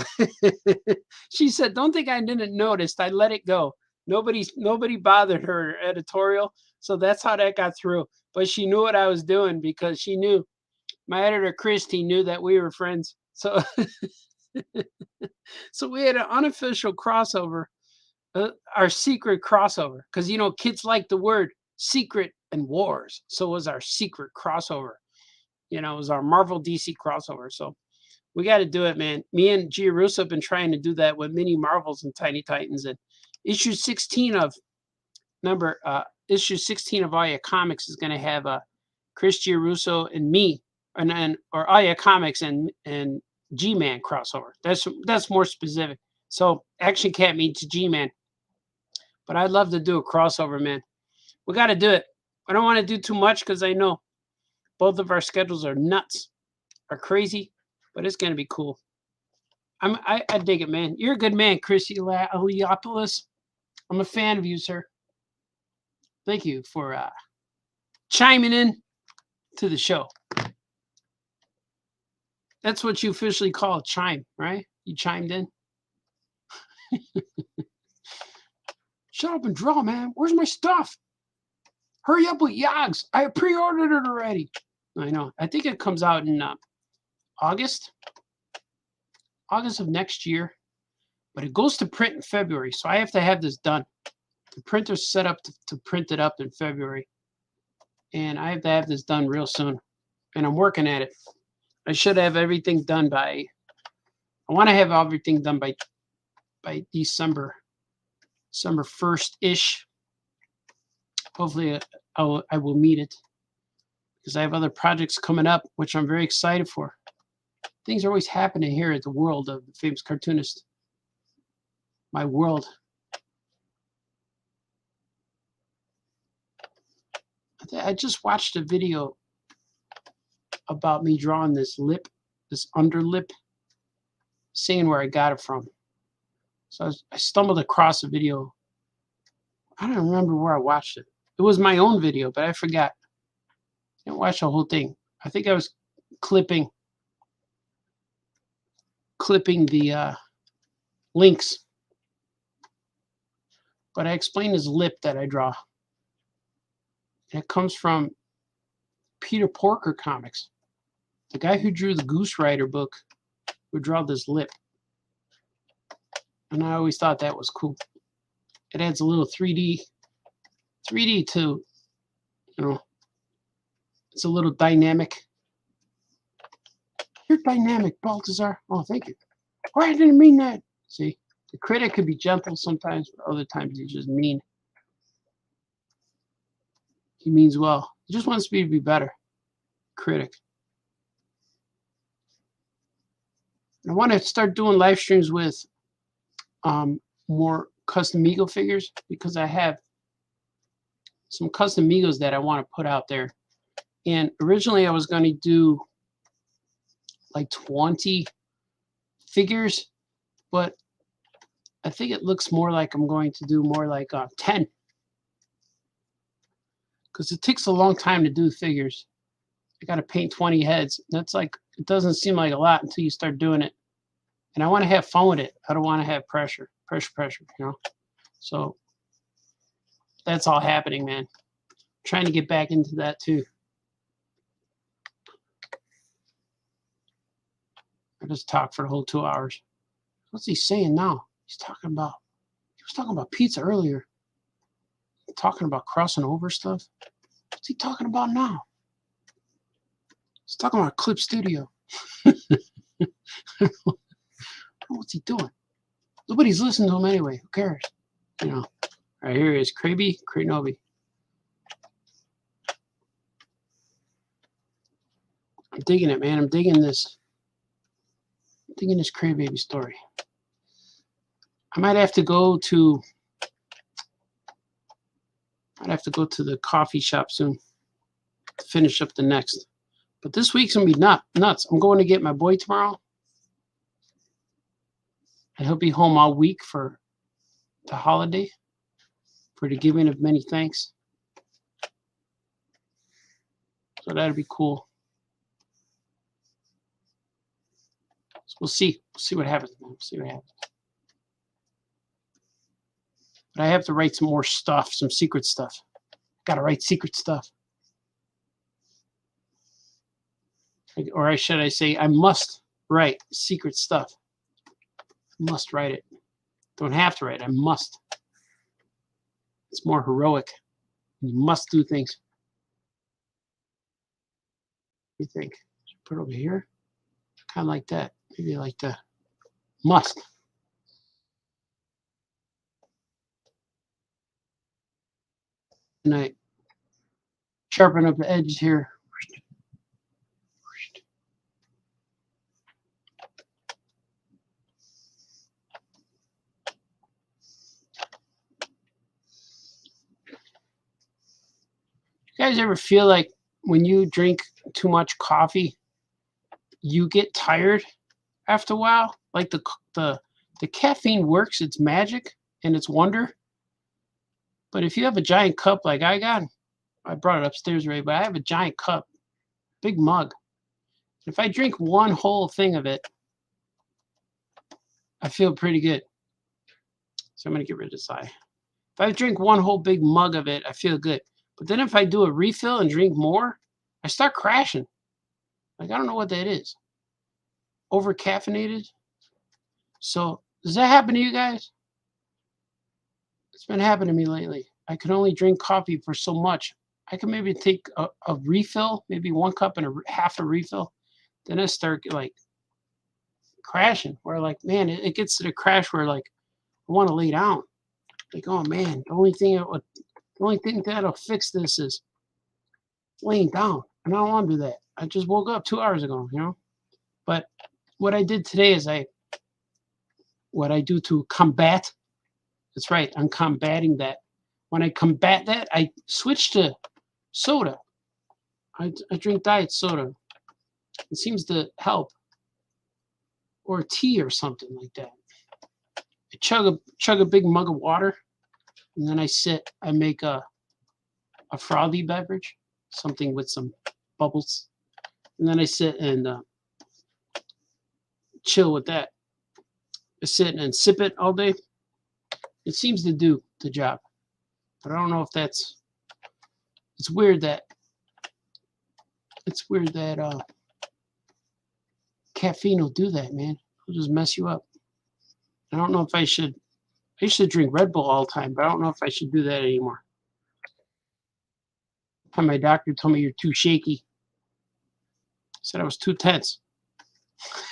She said, don't think I didn't notice. I let it go. Nobody bothered her editorial. So that's how that got through. But she knew what I was doing because she knew, my editor, Christy, knew that we were friends. So, so we had an unofficial crossover, our secret crossover. Because, kids like the word secret and wars. So it was our secret crossover. It was our Marvel DC crossover. So we got to do it, man. Me and Gia Russo have been trying to do that with Mini Marvels and Tiny Titans. And issue 16 of Aya Comics is going to have Chris Giarusso and me, or Aya Comics and G-Man crossover. That's more specific. So Action Cat meets G-Man. But I'd love to do a crossover, man. We got to do it. I don't want to do too much because I know both of our schedules are nuts, are crazy, but it's going to be cool. I dig it, man. You're a good man, Chris Eliopoulos. I'm a fan of you, sir. Thank you for chiming in to the show. That's what you officially call a chime, right? You chimed in. Shut up and draw, man. Where's my stuff? Hurry up with YAHGZ. I pre-ordered it already. I know. I think it comes out in August of next year. But it goes to print in February, so I have to have this done. The printer's set up to print it up in February. And I have to have this done real soon. And I'm working at it. I should have everything done I want to have everything done by December 1st-ish. Hopefully I will meet it. Because I have other projects coming up, which I'm very excited for. Things are always happening here at the world of the famous cartoonist. My world. I just watched a video about me drawing this underlip, seeing where I got it from. So I stumbled across a video. I don't remember where I watched it. It was my own video, but I forgot. I didn't watch the whole thing. I think I was clipping the links. But I explained this lip that I draw. And it comes from Peter Porker comics. The guy who drew the Goose Rider book would draw this lip. And I always thought that was cool. It adds a little 3D to, it's a little dynamic. You're dynamic, Baltazar. Oh, thank you. Oh, I didn't mean that. See, the critic could be gentle sometimes, but other times he's just mean. He means well. He just wants me to be better. Critic. I want to start doing live streams with more custom Mego figures because I have some custom Megos that I want to put out there. And originally I was going to do like 20 figures, but I think it looks more like I'm going to do more like 10. because it takes a long time to do figures. I got to paint 20 heads. That's like, it doesn't seem like a lot until you start doing it. And I want to have fun with it. I don't want to have pressure, you know? So that's all happening, man. Trying to get back into that too. I just talked for the whole 2 hours. What's he saying now? He was talking about pizza earlier. Talking about crossing over stuff. What's he talking about now? He's talking about Clip Studio. What's he doing? Nobody's listening to him anyway. Who cares? You know. All right, here he is. Craynobi. I'm digging it, man. I'm digging this. I'm digging this Craybaby story. I might have to go to the coffee shop soon to finish up the next. But this week's gonna be nuts. I'm going to get my boy tomorrow. And he'll be home all week for the holiday, for the giving of many thanks. So that'll be cool. So we'll see. We'll see what happens, man. We'll see what happens. But I have to write some more stuff, some secret stuff. Gotta write secret stuff. Or should I say, I must write secret stuff. Must write it. Don't have to write it. I must. It's more heroic. You must do things. What do you think? Should I put it over here? Kind of like that. Maybe like that. Must. And I sharpen up the edges here. You guys ever feel like when you drink too much coffee, you get tired after a while? Like the caffeine works its magic and its wonder. But if you have a giant cup like I got, I brought it upstairs already, but I have a giant cup, big mug. If I drink one whole thing of it, I feel pretty good. So I'm going to get rid of this eye. If I drink one whole big mug of it, I feel good. But then if I do a refill and drink more, I start crashing. Like, I don't know what that is. Over caffeinated. So does that happen to you guys? It's been happening to me lately. I can only drink coffee for so much. I can maybe take a refill, maybe 1 cup and half a refill. Then I start like crashing where like, man, it gets to the crash where like I want to lay down. Like, oh man, the only thing that'll fix this is laying down. And I don't want to do that. I just woke up 2 hours ago, you know? But what I did today is what I do to combat. That's right, I'm combating that. When I combat that, I switch to soda. I drink diet soda. It seems to help. Or tea or something like that. I chug a big mug of water, and then I make a frothy beverage, something with some bubbles. And then I sit and chill with that. I sit and sip it all day. It seems to do the job. But I don't know if it's weird that caffeine will do that, man. It'll just mess you up. I don't know if I used to drink Red Bull all the time, but I don't know if I should do that anymore. My doctor told me you're too shaky. I said I was too tense.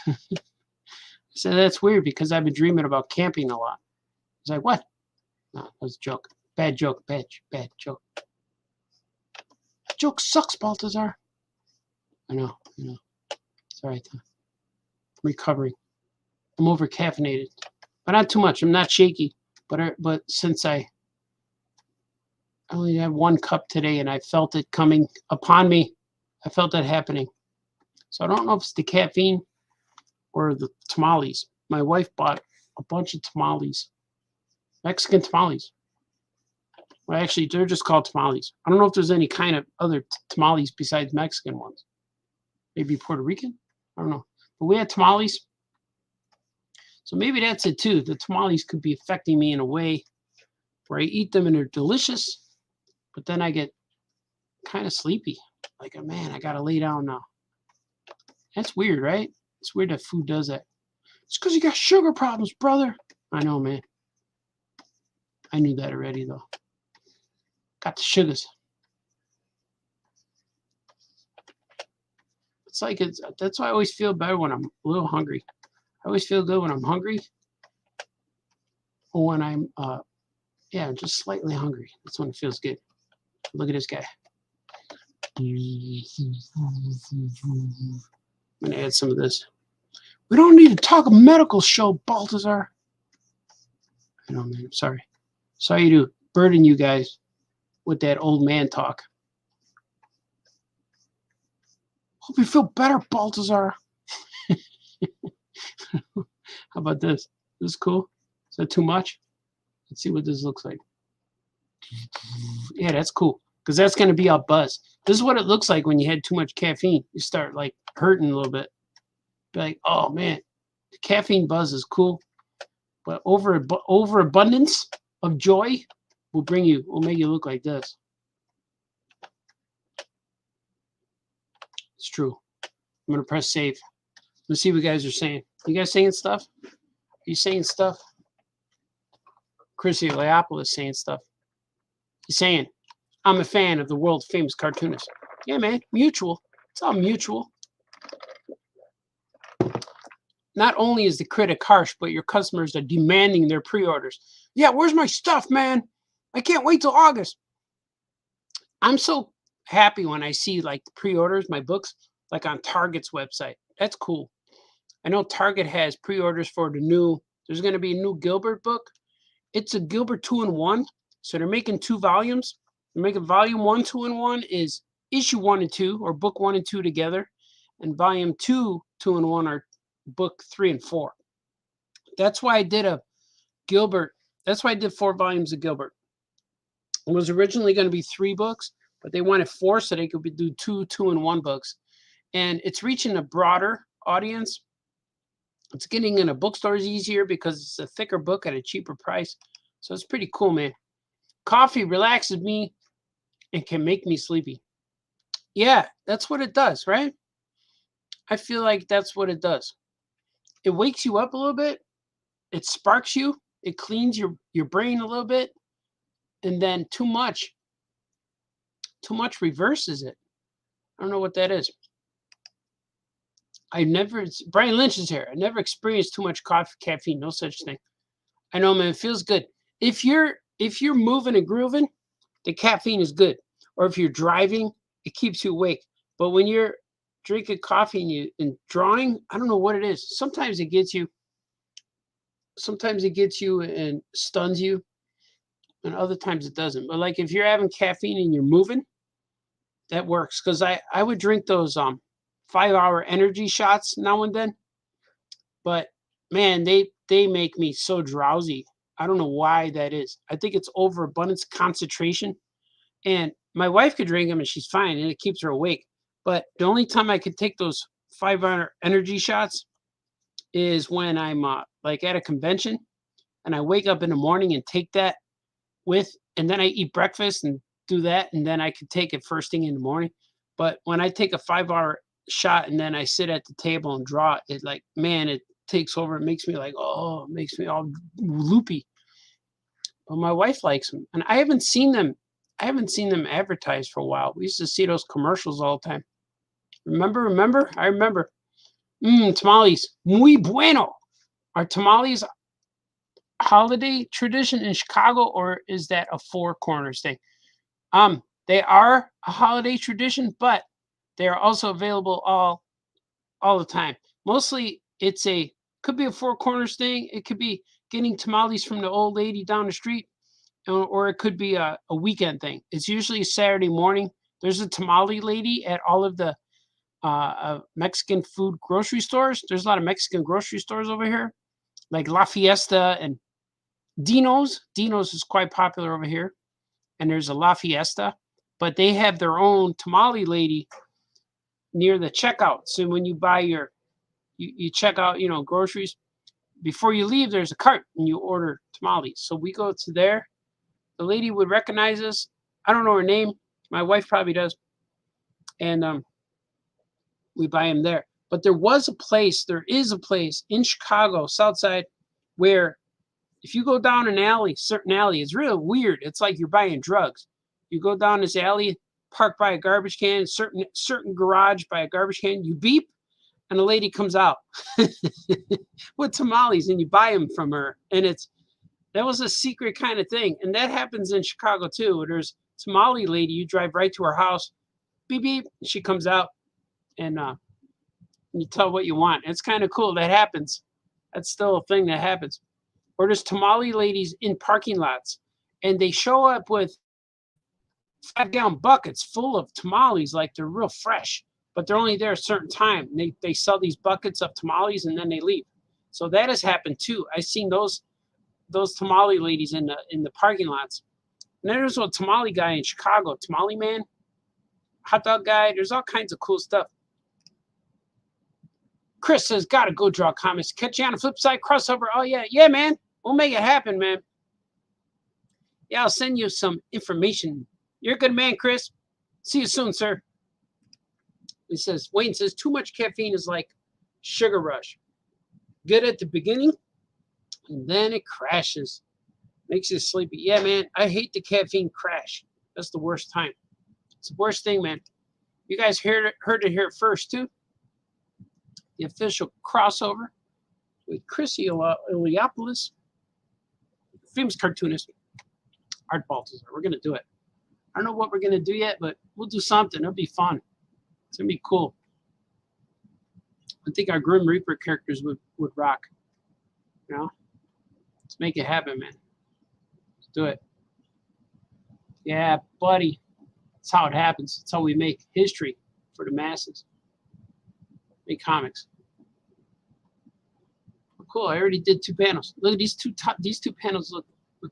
I said, that's weird because I've been dreaming about camping a lot. He's like, what? No, that was a joke. Bad joke. Bad joke. Joke sucks, Baltazar. I know. It's all right, though. I'm recovering. I'm over caffeinated. But not too much. I'm not shaky. But since I only had 1 cup today and I felt it coming upon me, I felt that happening. So I don't know if it's the caffeine or the tamales. My wife bought a bunch of tamales. Mexican tamales. Well, actually, they're just called tamales. I don't know if there's any kind of other tamales besides Mexican ones. Maybe Puerto Rican? I don't know. But we had tamales. So maybe that's it too. The tamales could be affecting me in a way where I eat them and they're delicious, but then I get kind of sleepy. Like, oh, man, I got to lay down now. That's weird, right? It's weird that food does that. It's because you got sugar problems, brother. I know, man. I knew that already, though. Got the sugars. It's like that's why I always feel better when I'm a little hungry. I always feel good when I'm hungry, or when I'm just slightly hungry. That's when it feels good. Look at this guy. I'm gonna add some of this. We don't need to talk a medical show, Baltazar. I know, man. I'm sorry. Sorry to burden you guys with that old man talk. Hope you feel better, Baltazar. How about this? This is cool. Is that too much? Let's see what this looks like. Yeah, that's cool. Because that's going to be our buzz. This is what it looks like when you had too much caffeine. You start like hurting a little bit. Be like, oh man, the caffeine buzz is cool. But overabundance of joy will make you look like this. It's true. I'm going to press save. Let's see what you guys are saying. You guys saying stuff? Are you saying stuff? Chrissy Leopolis saying stuff. He's saying, I'm a fan of the world famous cartoonist. Yeah, man, mutual. It's all mutual. Not only is the critic harsh, but your customers are demanding their pre-orders. Yeah, where's my stuff, man? I can't wait till August. I'm so happy when I see like the pre-orders, my books, like on Target's website. That's cool. I know Target has pre-orders for there's going to be a new Gilbert book. It's a Gilbert 2-in-1. So they're making 2 volumes. They're making volume 1, 2-in-1 is issue 1 and 2, or book 1 and 2 together. And volume 2, 2-in-1 are book 3 and 4. That's why I did a Gilbert. That's why I did 4 volumes of Gilbert. It was originally going to be 3 books, but they wanted 4 so they could do 2 2-in-1 books. And it's reaching a broader audience. It's getting into bookstores easier because it's a thicker book at a cheaper price. So it's pretty cool, man. Coffee relaxes me and can make me sleepy. Yeah, that's what it does, right? I feel like that's what it does. It wakes you up a little bit. It sparks you. It cleans your brain a little bit. And then too much reverses it. I don't know what that is. Brian Lynch is here. I never experienced too much caffeine. No such thing. I know, man. It feels good. If you're moving and grooving, the caffeine is good. Or if you're driving, it keeps you awake. But when you're drinking coffee and drawing, I don't know what it is. Sometimes it gets you. Sometimes it gets you and stuns you, and other times it doesn't. But like if you're having caffeine and you're moving, that works. Because I would drink those 5-hour energy shots now and then, but man, they make me so drowsy. I don't know why that is. I think it's overabundance, concentration. And my wife could drink them and she's fine and it keeps her awake. But the only time I could take those 5-hour energy shots is when I'm like at a convention and I wake up in the morning and take that and then I eat breakfast and do that. And then I could take it first thing in the morning. But when I take a 5-hour shot and then I sit at the table and draw it, like, man, it takes over. It makes me like, it makes me all loopy. But my wife likes them, and I haven't seen them advertised for a while. We used to see those commercials all the time. Remember? I remember. Tamales, muy bueno. Are tamales holiday tradition in Chicago, or is that a Four Corners thing? They are a holiday tradition, but they are also available all the time. Mostly could be a Four Corners thing. It could be getting tamales from the old lady down the street, or it could be a weekend thing. It's usually a Saturday morning. There's a tamale lady at all of the Mexican food grocery stores. There's a lot of Mexican grocery stores over here, like La Fiesta and Dino's. Dino's is quite popular over here. and there's a La Fiesta, but they have their own tamale lady near the checkout. So when you buy you check out, groceries, before you leave, there's a cart and you order tamales. So we go to there. The lady would recognize us. I don't know her name. My wife probably does. And we buy them there. But there is a place in Chicago, South Side, where if you go down an alley, certain alley, it's real weird. It's like you're buying drugs. You go down this alley, park by a garbage can, certain garage by a garbage can, you beep, and a lady comes out with tamales, and you buy them from her. And that was a secret kind of thing. And that happens in Chicago too. There's tamale lady, you drive right to her house, beep, beep, she comes out, and you tell what you want. It's kind of cool. That happens. That's still a thing that happens. Or there's tamale ladies in parking lots, and they show up with 5-gallon buckets full of tamales, like they're real fresh, but they're only there a certain time. They sell these buckets of tamales and then they leave. So that has happened too. I've seen those tamale ladies in the parking lots. And then there's a tamale guy in Chicago, tamale man, hot dog guy. There's all kinds of cool stuff. Chris says, gotta go draw comics. Catch you on the flip side, crossover. Oh yeah, man. We'll make it happen, man. Yeah, I'll send you some information. You're a good man, Chris. See you soon, sir. He says, Wayne says, too much caffeine is like sugar rush. Good at the beginning, and then it crashes. Makes you sleepy. Yeah, man, I hate the caffeine crash. That's the worst time. It's the worst thing, man. You guys heard it here first, too. The official crossover with Chris Iliopoulos, famous cartoonist, Art Balthazar. We're going to do it. I don't know what we're going to do yet, but we'll do something. It'll be fun. It's going to be cool. I think our Grim Reaper characters would rock. Let's make it happen, man. Let's do it. Yeah, buddy. That's how it happens. That's how we make history for the masses. Make comics. Oh, cool. I already did 2 panels. Look at these two panels look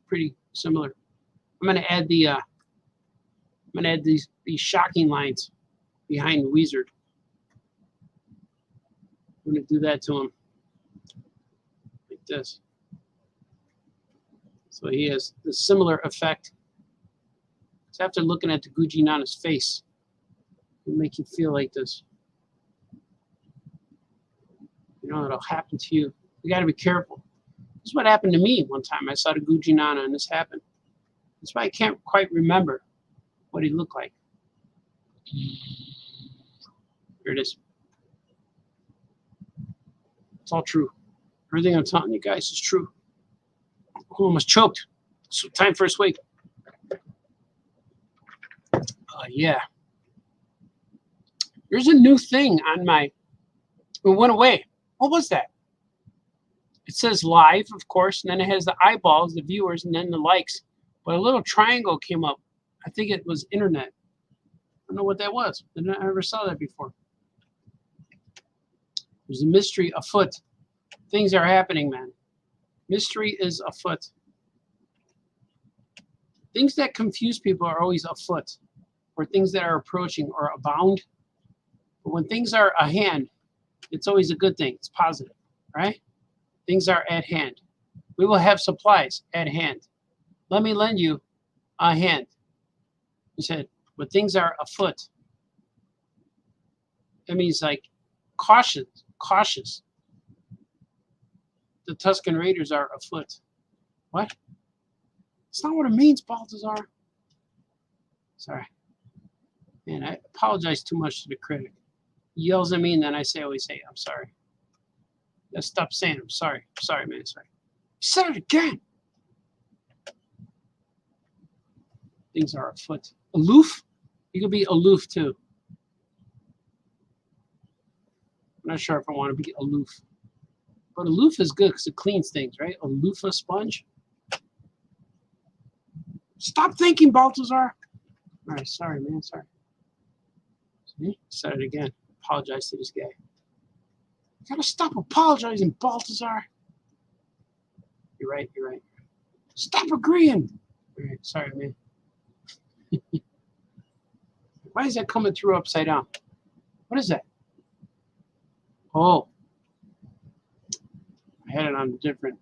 pretty similar. I'm gonna add these shocking lines behind the wizard. I'm gonna do that to him like this. So he has the similar effect. It's after looking at the Gujin on his face, it'll make you feel like this. It'll happen to you. You got to be careful. This is what happened to me one time. I saw the Gujinana and this happened. That's why I can't quite remember what he looked like. Here it is. It's all true. Everything I'm telling you guys is true. I almost choked. So time for a swig. Yeah. There's a new thing on my... It went away. What was that? It says live, of course, and then it has the eyeballs, the viewers, and then the likes. But a little triangle came up. I think it was internet. I don't know what that was. I never saw that before. There's a mystery afoot. Things are happening, man. Mystery is afoot. Things that confuse people are always afoot, or things that are approaching or abound. But when things are a hand, it's always a good thing. It's positive, right? Things are at hand. We will have supplies at hand. Let me lend you a hand. He said, but things are afoot. That means like cautious. The Tuscan Raiders are afoot. What? That's not what it means, Balthazar. Sorry. Man, I apologize too much to the critic. He yells at me and then I always say, I'm sorry. Let's stop saying I'm sorry. I'm sorry, man. Sorry. You said it again. Things are afoot. Aloof? You could be aloof too. I'm not sure if I want to be aloof. But aloof is good because it cleans things, right? A loofah sponge. Stop thinking, Balthazar. All right, sorry, man. Sorry. See? Said it again. Apologize to this guy. You gotta stop apologizing, Balthazar. You're right. Stop agreeing. All right, sorry, man. Why is that coming through upside down? What is that? Oh. I had it on a different.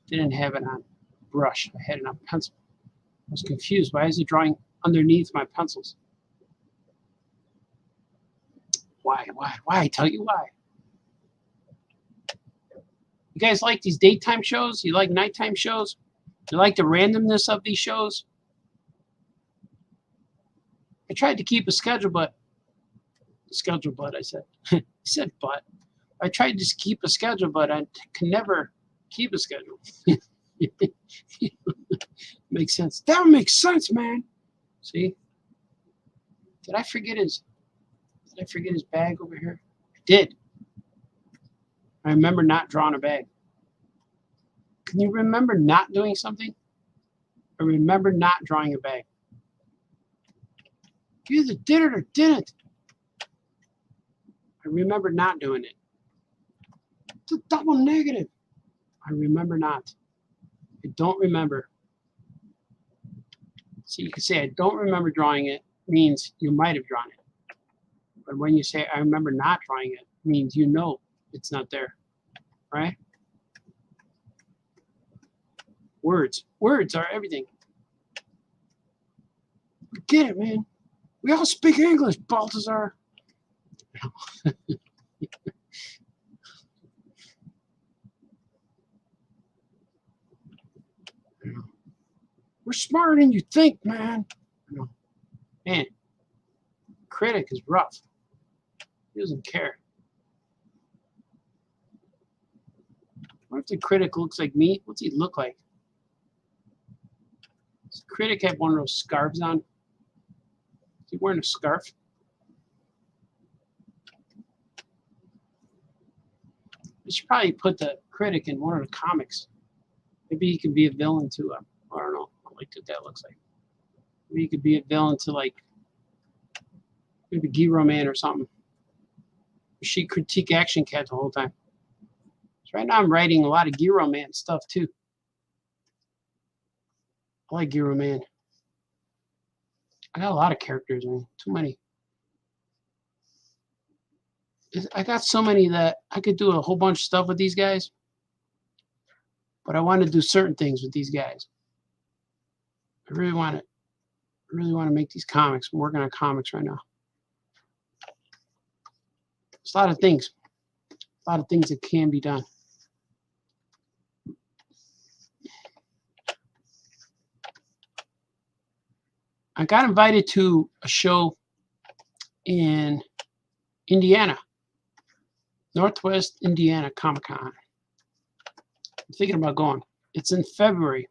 Didn't have it on brush. I had it on pencil. I was confused. Why is it drawing underneath my pencils? Why? I tell you why. You guys like these daytime shows? You like nighttime shows? You like the randomness of these shows? I tried to keep a schedule, but I said. I said but. I tried to keep a schedule, but I can never keep a schedule. Makes sense. That makes sense, man. See? Did I forget his bag over here? I did. I remember not drawing a bag. Can you remember not doing something? I remember not drawing a bag. You either did it or didn't. I remember not doing it. It's a double negative. I remember not. I don't remember. So you can say I don't remember drawing it means you might have drawn it. But when you say I remember not drawing it means you know it's not there. Right? Words. Words are everything. Get it, man. We all speak English, Balthazar. We're smarter than you think, man. Man, critic is rough. He doesn't care. What if the critic looks like me? What's he look like? Does the critic have one of those scarves on? Is he wearing a scarf? I should probably put the critic in one of the comics. Maybe he could be a villain to I don't know. I like what that looks like. Maybe he could be a villain to like maybe Giro Man or something. She critique Action Cat the whole time. So right now I'm writing a lot of Giro Man stuff too. I like Giro Man. I got a lot of characters, man. Too many. I got so many that I could do a whole bunch of stuff with these guys. But I want to do certain things with these guys. I really want to make these comics. I'm working on comics right now. There's a lot of things. A lot of things that can be done. I got invited to a show in Indiana, Northwest Indiana Comic-Con. I'm thinking about going. It's in February.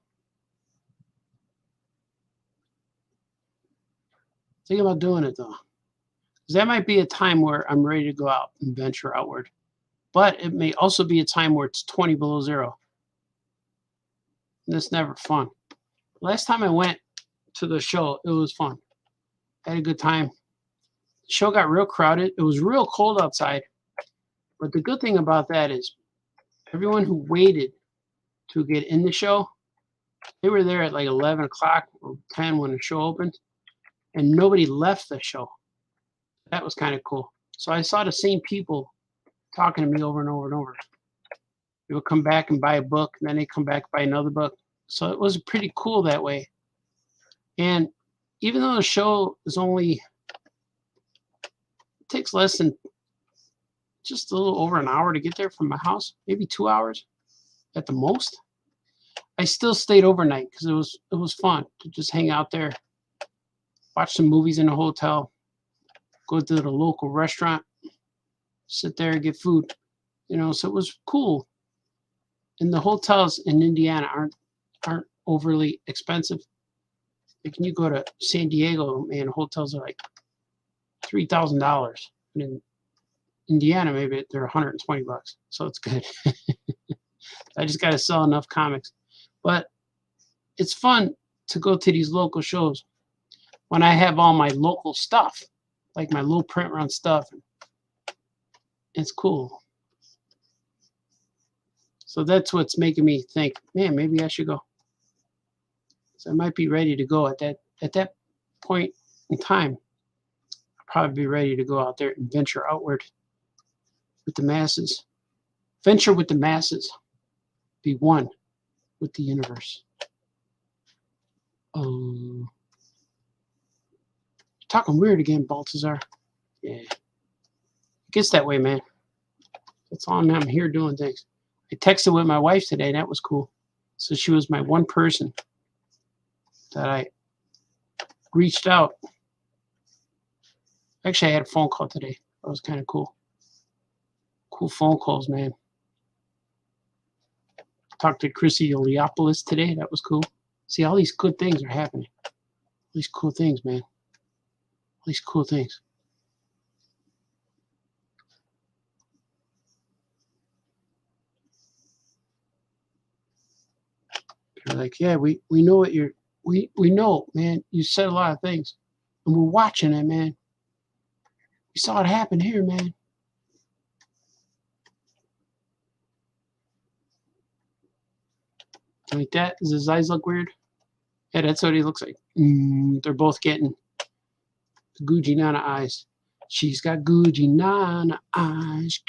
Thinking about doing it though. Because that might be a time where I'm ready to go out and venture outward. But it may also be a time where it's 20 below zero. And that's never fun. Last time I went to the show, it was fun. I had a good time. The show got real crowded. It was real cold outside. But the good thing about that is everyone who waited to get in the show, they were there at like 11 o'clock or 10 when the show opened. And nobody left the show. That was kind of cool. So I saw the same people talking to me over and over and over. They would come back and buy a book, and then they come back and buy another book. So it was pretty cool that way. And even though the show is only, it takes less than just a little over an hour to get there from my house, maybe 2 hours at the most, I still stayed overnight because it was fun to just hang out there, watch some movies in a hotel, go to the local restaurant, sit there and get food, so it was cool. And the hotels in Indiana aren't overly expensive. Like when you go to San Diego, man, hotels are like $3,000. And in Indiana, maybe they're $120. So it's good. I just got to sell enough comics. But it's fun to go to these local shows when I have all my local stuff, like my low print run stuff. It's cool. So that's what's making me think, man, maybe I should go. So I might be ready to go at that point in time, I'll probably be ready to go out there and venture outward with the masses. Venture with the masses. Be one with the universe. Talking weird again, Baltazar. Yeah. It gets that way, man. That's all I'm here doing things. I texted with my wife today, and that was cool. So she was my one person that I reached out. Actually, I had a phone call today. That was kind of cool. Cool phone calls, man. Talked to Chrissy Oleopoulos today. That was cool. See, all these good things are happening. All these cool things, man. All these cool things. They're like, yeah, we know what you're, we know, man. You said a lot of things, and we're watching it, man. We saw it happen here, man. Like that? Does his eyes look weird? Yeah, that's what he looks like. They're both getting Gucci Nana eyes. She's got Gucci Nana eyes.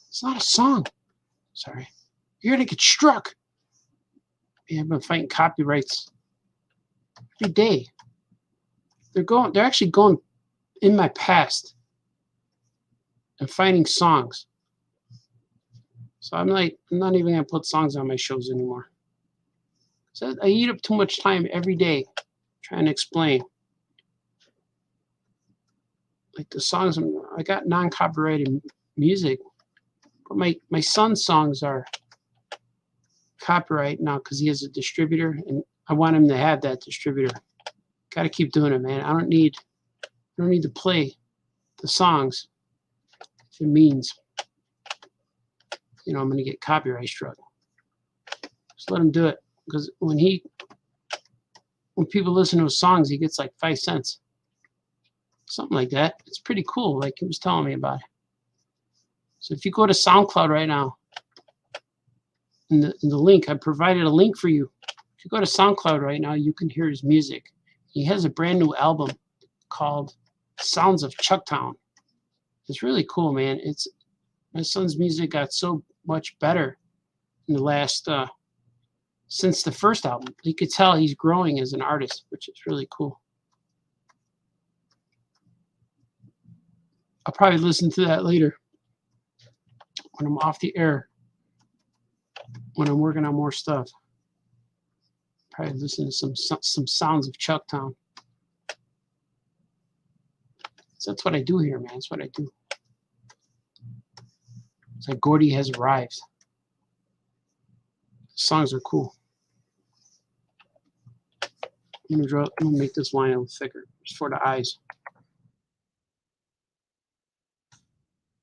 It's not a song. Sorry. You're gonna get struck. Yeah, I've been fighting copyrights every day. They're actually going in my past and finding songs. So I'm not even gonna put songs on my shows anymore. So I eat up too much time every day trying to explain. Like the songs, I got non-copyrighted music, but my son's songs are copyright now because he has a distributor, and I want him to have that distributor. Got to keep doing it, man. I don't need to play the songs if it means, you know, I'm going to get copyright struck. Just let him do it, because when people listen to his songs, he gets like 5 cents, something like that. It's pretty cool, like he was telling me about it. So if you go to SoundCloud right now, in the link, I provided a link for you. If you go to SoundCloud right now, you can hear his music. He has a brand new album called Sounds of Chucktown. It's really cool, man. My son's music got so much better in the last since the first album. You could tell he's growing as an artist, which is really cool. I'll probably listen to that later when I'm off the air, when I'm working on more stuff. Probably listen to some Sounds of Chucktown. So that's what I do here, man. That's what I do. It's like Gordy has arrived. The songs are cool. I'm gonna make this line a little thicker, just for the eyes.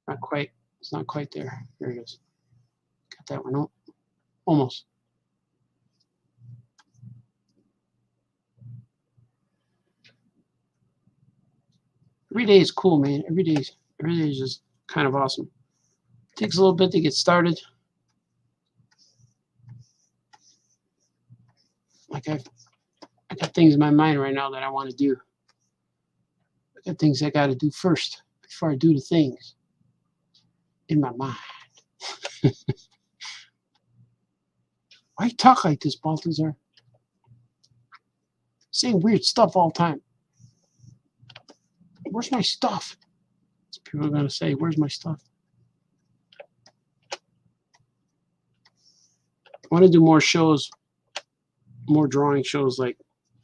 Not quite. It's not quite there. There it is. Got that one. Oh, almost. Every day is cool, man. Every day is just kind of awesome. It takes a little bit to get started. Like I got things in my mind right now that I want to do. I got things I got to do first before I do the things in my mind. Why you talk like this, Baltazar? Saying weird stuff all the time. Where's my stuff? People are going to say, where's my stuff? I want to do more shows, more drawing shows, like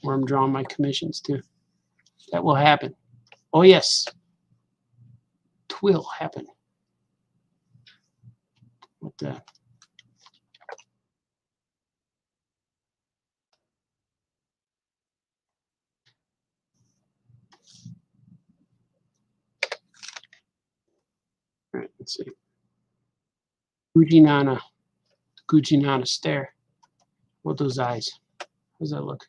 where I'm drawing my commissions too. That will happen. Oh yes, it will happen. What the? All right, let's see. Gucci Nana stare. What those eyes? How's that look?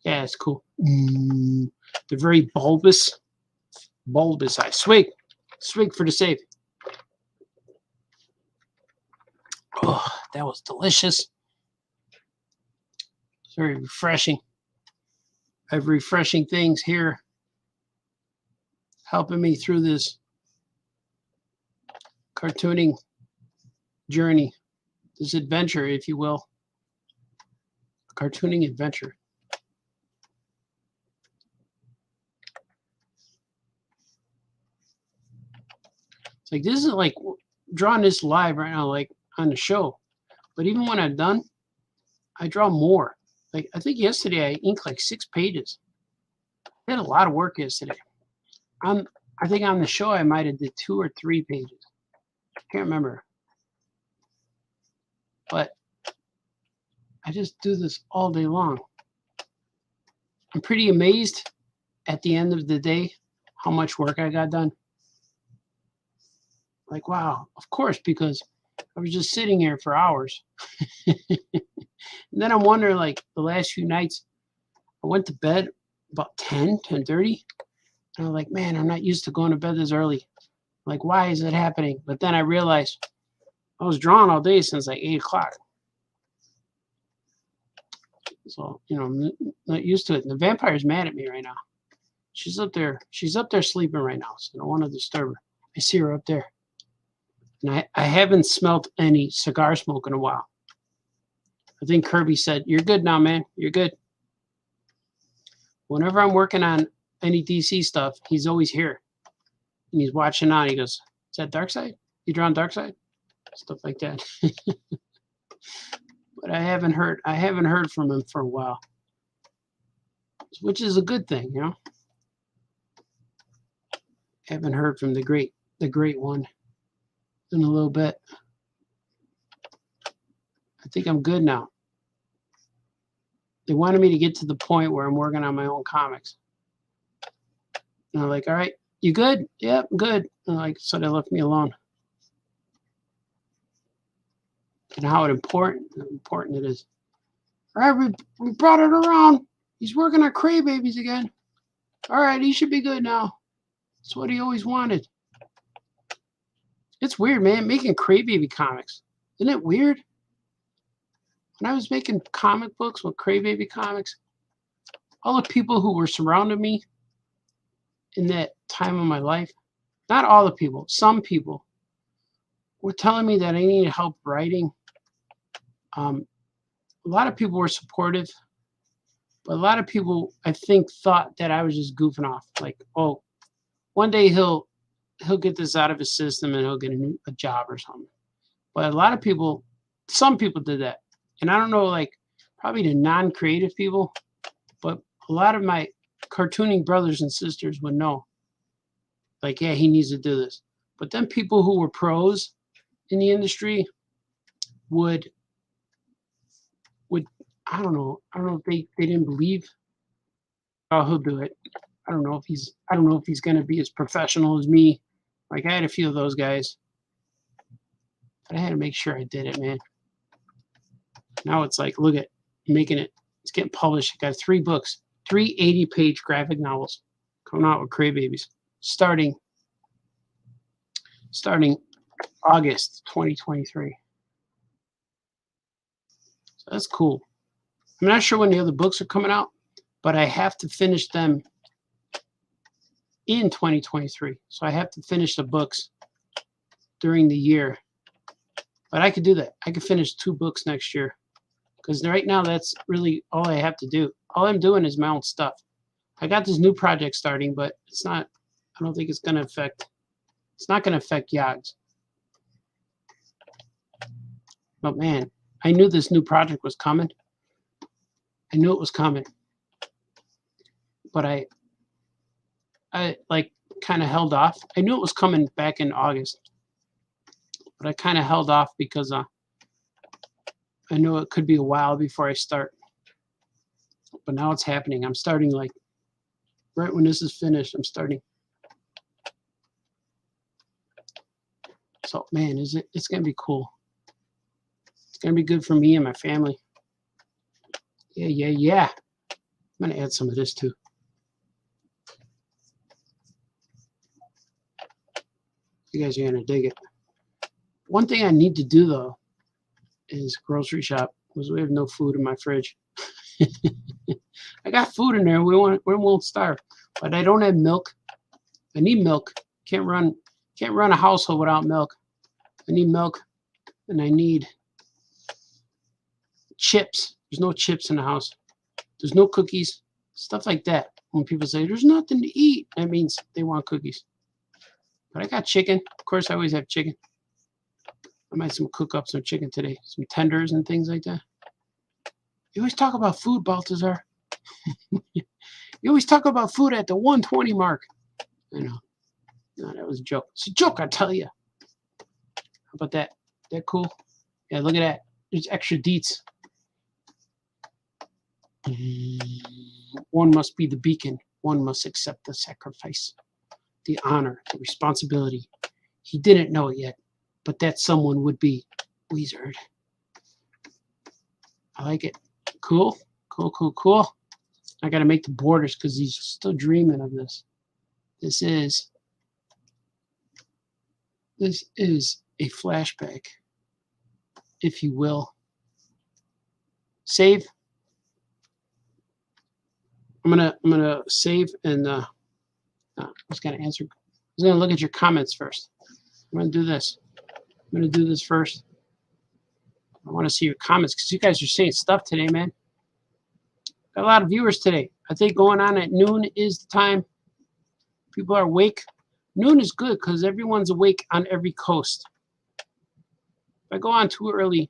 Yeah, it's cool. They're very bulbous eyes. Swig for the save. Oh, that was delicious. very refreshing. I have refreshing things here helping me through this cartooning journey, this adventure, if you will. Cartooning adventure. It's like, this is like drawing this live right now, like on the show. But even when I'm done, I draw more. Like, I think yesterday I inked like 6 pages. I had a lot of work yesterday. I think on the show I might have did 2 or 3 pages. I can't remember. But I just do this all day long. I'm pretty amazed at the end of the day how much work I got done. Like, wow, of course, because I was just sitting here for hours. And then I'm wondering, like, the last few nights, I went to bed about 10:30. And I'm like, man, I'm not used to going to bed this early. Like, why is it happening? But then I realized I was drawing all day since like 8 o'clock. So, you know, I'm not used to it. And the vampire's mad at me right now. She's up there sleeping right now, so I don't want to disturb her. I see her up there. And I haven't smelled any cigar smoke in a while. I think Kirby said, "You're good now, man. You're good." Whenever I'm working on any DC stuff, he's always here. And he's watching on. He goes, "Is that Darkseid? You drawing Darkseid?" Stuff like that. But I haven't heard from him for a while. Which is a good thing, you know. I haven't heard from the great one in a little bit. I think I'm good now. They wanted me to get to the point where I'm working on my own comics. And I'm like, all right, you good? Yeah, I'm good. And like, so they left me alone. And how important it is. All right, we brought it around. He's working on Craybabies again. All right, he should be good now. That's what he always wanted. It's weird, man, making Craybaby comics. Isn't it weird? When I was making comic books with Craybaby comics, all the people who were surrounding me in that time of my life, not all the people, some people were telling me that I needed help writing. A lot of people were supportive, but a lot of people, I think, thought that I was just goofing off. Like, oh, one day he'll get this out of his system and he'll get a job or something. But a lot of people, some people did that. And I don't know, like, probably the non-creative people, but a lot of my cartooning brothers and sisters would know. Like, yeah, he needs to do this. But then people who were pros in the industry would I don't know if they didn't believe, oh, he'll do it. I don't know if he's gonna be as professional as me. Like, I had a few of those guys. But I had to make sure I did it, man. Now it's like, look at making it. It's getting published. I got 3 books, 3 80-page graphic novels coming out with Craybabies, starting August 2023. So that's cool. I'm not sure when the other books are coming out, but I have to finish them in 2023. So I have to finish the books during the year. But I could do that. I could finish 2 books next year. Because right now, that's really all I have to do. All I'm doing is my own stuff. I got this new project starting, but it's not, I don't think it's going to affect YAHGZ. But man, I knew this new project was coming. I knew it was coming. But I like kind of held off. I knew it was coming back in August. But I kind of held off because I knew it could be a while before I start. But now it's happening. I'm starting like right when this is finished, I'm starting. So man, it's gonna be cool. It's gonna be good for me and my family. Yeah. I'm gonna add some of this too. You guys are gonna dig it. One thing I need to do though is grocery shop because we have no food in my fridge. I got food in there. We won't starve. But I don't have milk. I need milk. Can't run a household without milk. I need milk, and I need chips. There's no chips in the house. There's no cookies. Stuff like that. When people say there's nothing to eat, that means they want cookies. But I got chicken. Of course, I always have chicken. I might cook up some chicken today, some tenders and things like that. You always talk about food, Baltazar. You always talk about food at the 120 mark. I know. No, that was a joke. It's a joke, I tell you. How about that? That cool? Yeah, look at that. There's extra deets. One must be the beacon. One must accept the sacrifice, the honor, the responsibility. He didn't know it yet, but that someone would be Wizard. I like it. Cool, cool, cool, cool. I got to make the borders because he's still dreaming of this. This is a flashback, if you will. Save. I'm gonna save and I was gonna answer. I was gonna look at your comments first. I'm gonna do this. I'm gonna do this first. I want to see your comments because you guys are saying stuff today, man. Got a lot of viewers today. I think going on at noon is the time. People are awake. Noon is good because everyone's awake on every coast. If I go on too early,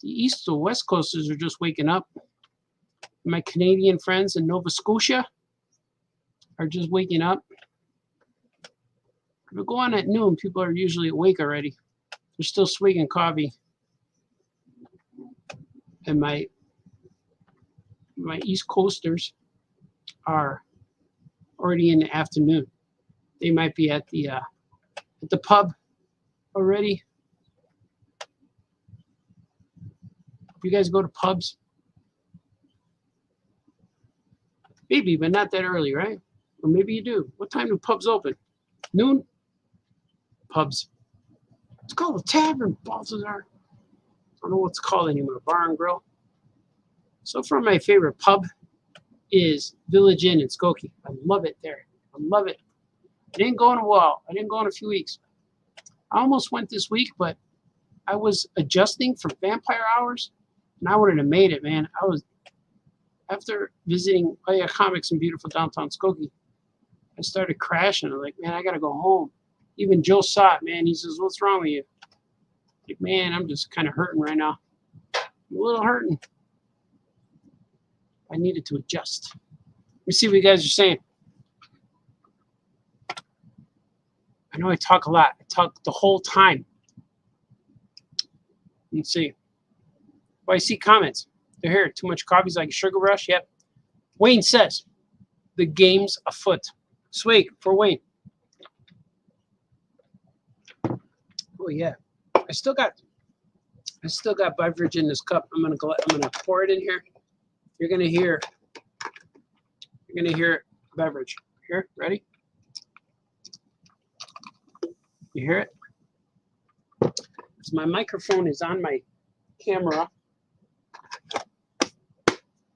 the East or West Coasters are just waking up. My Canadian friends in Nova Scotia are just waking up. If I go on at noon, people are usually awake already. They're still swigging coffee. And my East Coasters are already in the afternoon. They might be at the pub already. You guys go to pubs? Maybe, but not that early, right? Or maybe you do. What time do pubs open? Noon? Pubs. It's called a tavern, Baltazar. I don't know what it's called anymore. Bar and grill. So far, my favorite pub is Village Inn in Skokie. I love it there. I love it. I didn't go in a while. I didn't go in a few weeks. I almost went this week, but I was adjusting for vampire hours, and I wouldn't have made it, man. After visiting YAHGZ in beautiful downtown Skokie, I started crashing. I'm like, man, I got to go home. Even Joe saw it, man. He says, what's wrong with you? Like, man, I'm just kind of hurting right now. I'm a little hurting. I needed to adjust. Let me see what you guys are saying. I know I talk a lot. I talk the whole time. Let's see. Oh, I see comments. They're here. Too much coffee's like a sugar rush. Yep. Wayne says, the game's afoot. Swig for Wayne. Oh yeah. I still got beverage in this cup. I'm gonna pour it in here. You're gonna hear beverage. Here, ready? You hear it? Because my microphone is on my camera.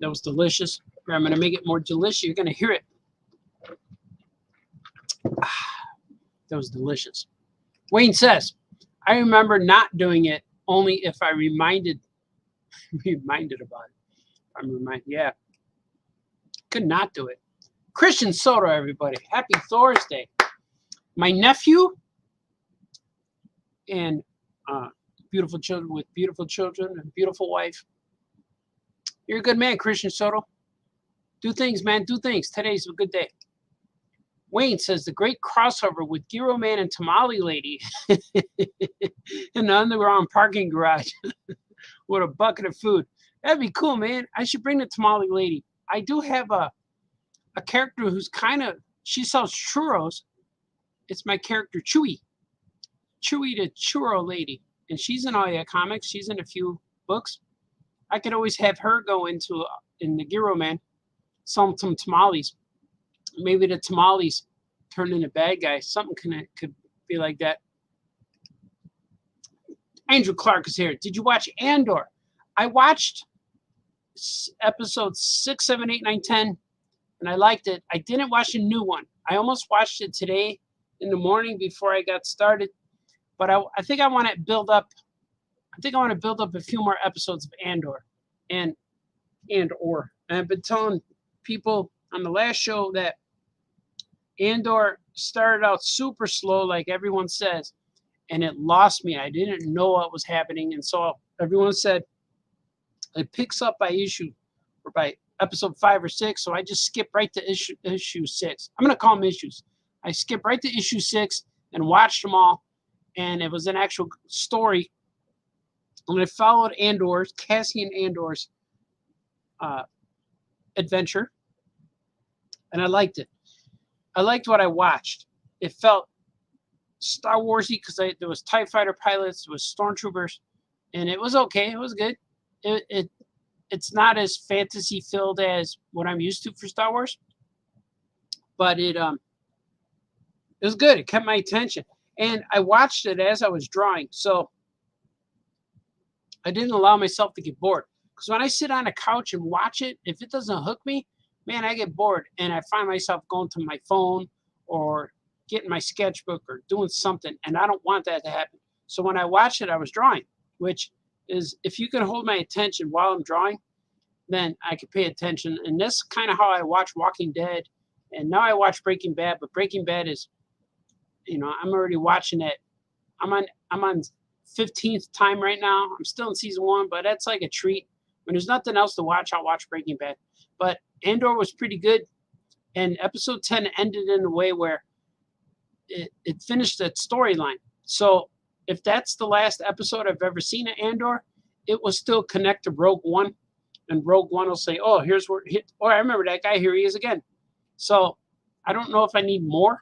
That was delicious. Here, I'm gonna make it more delicious. You're gonna hear it. That was delicious. Wayne says, I remember not doing it only if I reminded about it. I'm reminded, yeah. Could not do it. Christian Soto, everybody. Happy Thursday. My nephew and beautiful children with beautiful children and beautiful wife. You're a good man, Christian Soto. Do things, man. Do things. Today's a good day. Wayne says the great crossover with Giro Man and Tamale Lady in the underground parking garage with a bucket of food. That'd be cool, man. I should bring the Tamale Lady. I do have a character who's she sells churros. It's my character, Chewy. Chewy the Churro Lady. And she's in all your comics. She's in a few books. I could always have her go in the Giro Man, sell some tamales. Maybe the tamales turn into bad guys. Something could be like that. Andrew Clark is here. Did you watch Andor? I watched episodes 6, 7, 8, 9, 10, and I liked it. I didn't watch a new one. I almost watched it today in the morning before I got started, but I think I want to build up. I think I want to build up a few more episodes of Andor, and I've been telling people on the last show that Andor started out super slow, like everyone says, and it lost me. I didn't know what was happening, and so everyone said it picks up by issue or by episode 5 or 6. So I just skipped right to issue 6. I'm gonna call them issues. I skipped right to issue 6 and watched them all, and it was an actual story. And I followed Cassian Andor's adventure, and I liked it. I liked what I watched. It felt Star Warsy because there was TIE fighter pilots, there was stormtroopers, and it was okay. It was good. It's not as fantasy filled as what I'm used to for Star Wars, but it was good. It kept my attention, and I watched it as I was drawing, so I didn't allow myself to get bored. Because when I sit on a couch and watch it, if it doesn't hook me, man, I get bored, and I find myself going to my phone or getting my sketchbook or doing something, and I don't want that to happen. So when I watched it, I was drawing, which is, if you can hold my attention while I'm drawing, then I can pay attention. And that's kind of how I watch Walking Dead, and now I watch Breaking Bad. But Breaking Bad is, I'm already watching it. I'm on 15th time right now. I'm still in season 1, but that's like a treat. When there's nothing else to watch, I'll watch Breaking Bad. But Andor was pretty good, and episode 10 ended in a way where it finished that storyline. So if that's the last episode I've ever seen of Andor, it will still connect to Rogue One, and Rogue One will say, oh, here's where, I remember that guy, here he is again. So I don't know if I need more,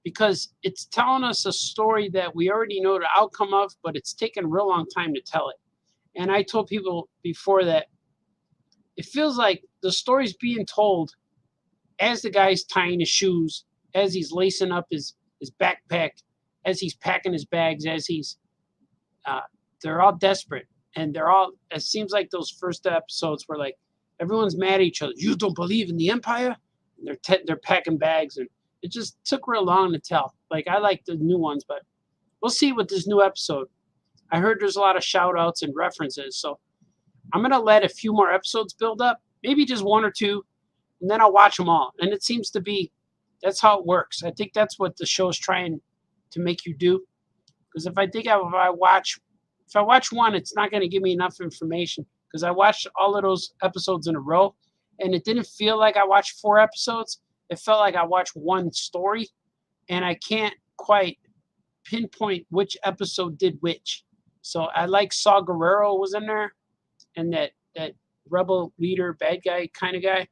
because it's telling us a story that we already know the outcome of, but it's taken a real long time to tell it. And I told people before that it feels like the story's being told as the guy's tying his shoes, as he's lacing up his backpack, as he's packing his bags, as he's they're all desperate, and it seems like those first episodes were like everyone's mad at each other. You don't believe in the Empire? And they're packing bags, and it just took real long to tell. Like, I like the new ones, but we'll see with this new episode. I heard there's a lot of shout outs and references, so I'm gonna let a few more episodes build up, maybe just 1 or 2, and then I'll watch them all. And it seems to be that's how it works. I think that's what the show's trying to make you do. Because if I watch one, it's not going to give me enough information. Because I watched all of those episodes in a row, and it didn't feel like I watched 4 episodes. It felt like I watched one story, and I can't quite pinpoint which episode did which. So I like Saw Gerrera was in there, and that rebel leader, bad guy kind of guy.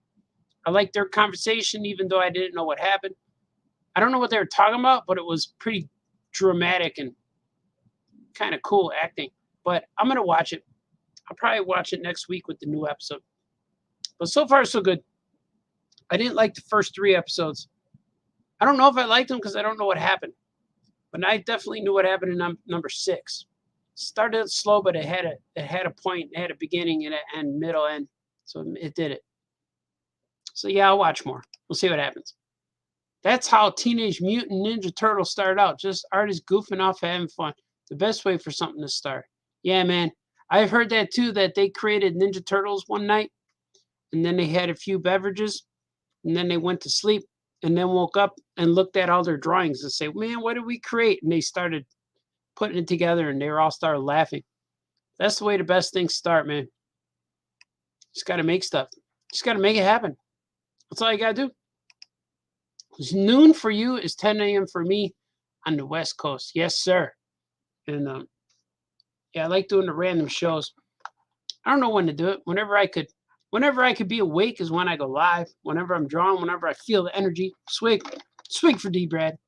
I liked their conversation, even though I didn't know what happened. I don't know what they were talking about, but it was pretty dramatic and kind of cool acting. But I'm going to watch it. I'll probably watch it next week with the new episode. But so far, so good. I didn't like the first 3 episodes. I don't know if I liked them because I don't know what happened. But I definitely knew what happened in number 6. Started slow, but it had a point, it had a beginning and an end, middle, end. So it did it. So yeah, I'll watch more. We'll see what happens. That's how Teenage Mutant Ninja Turtles started out. Just artists goofing off, having fun. The best way for something to start. Yeah, man. I've heard that too, that they created Ninja Turtles one night, and then they had a few beverages, and then they went to sleep, and then woke up and looked at all their drawings and say, man, what did we create? And they started putting it together, and they all started laughing. That's the way the best things start, man. Just got to make stuff. Just got to make it happen. That's all you got to do. It's noon for you is 10 a.m. for me on the West Coast. Yes, sir. And yeah, I like doing the random shows. I don't know when to do it. Whenever I could be awake is when I go live. Whenever I'm drawn, whenever I feel the energy. Swig for D, Brad.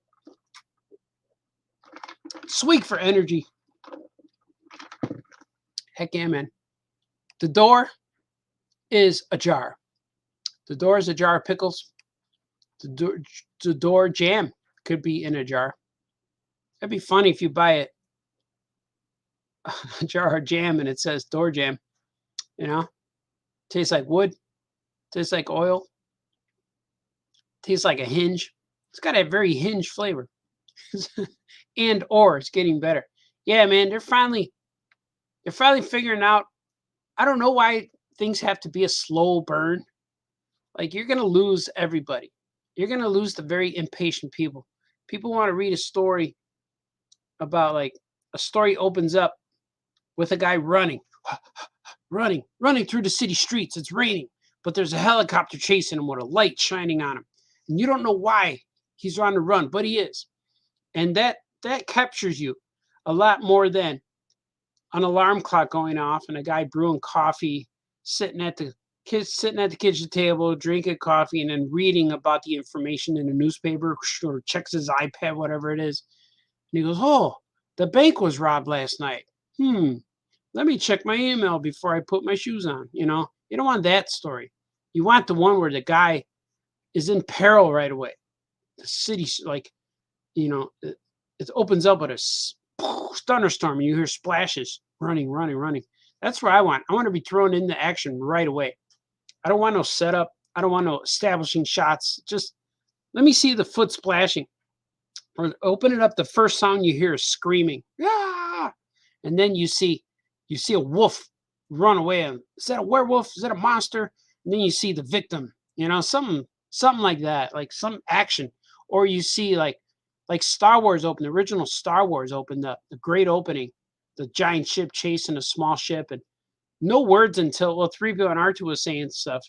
Swig for energy. Heck yeah, man. The door is ajar. The door is a jar of pickles. The door jam could be in a jar. That'd be funny if you buy a jar of jam and it says door jam. You know, Tastes like wood. Tastes like oil. Tastes like a hinge. It's got a very hinge flavor. And or it's getting better. Yeah, man, they're finally figuring out. I don't know why things have to be a slow burn. Like you're gonna lose everybody. You're gonna lose the very impatient people. People want to read a story about like a story opens up with a guy running, running through the city streets. It's raining, but there's a helicopter chasing him with a light shining on him. And you don't know why he's on the run, but he is. And that captures you a lot more than an alarm clock going off and a guy brewing coffee, sitting at the kitchen table, drinking coffee, and then reading about the information in the newspaper or checks his iPad, whatever it is. And he goes, "Oh, the bank was robbed last night. Let me check my email before I put my shoes on." You know, you don't want that story. You want the one where the guy is in peril right away. The city's like, you know, it opens up with a thunderstorm and you hear splashes, running. That's where I want. I want to be thrown into action right away. I don't want no setup. I don't want no establishing shots. Just let me see the foot splashing. Or open it up. The first sound you hear is screaming. Ah! And then you see a wolf run away. Is that a werewolf? Is that a monster? And then you see the victim. You know, something like that, like some action. Or you see like Star Wars opened, the original Star Wars opened up, the great opening, the giant ship chasing a small ship, and no words until 3PO and R2 was saying stuff.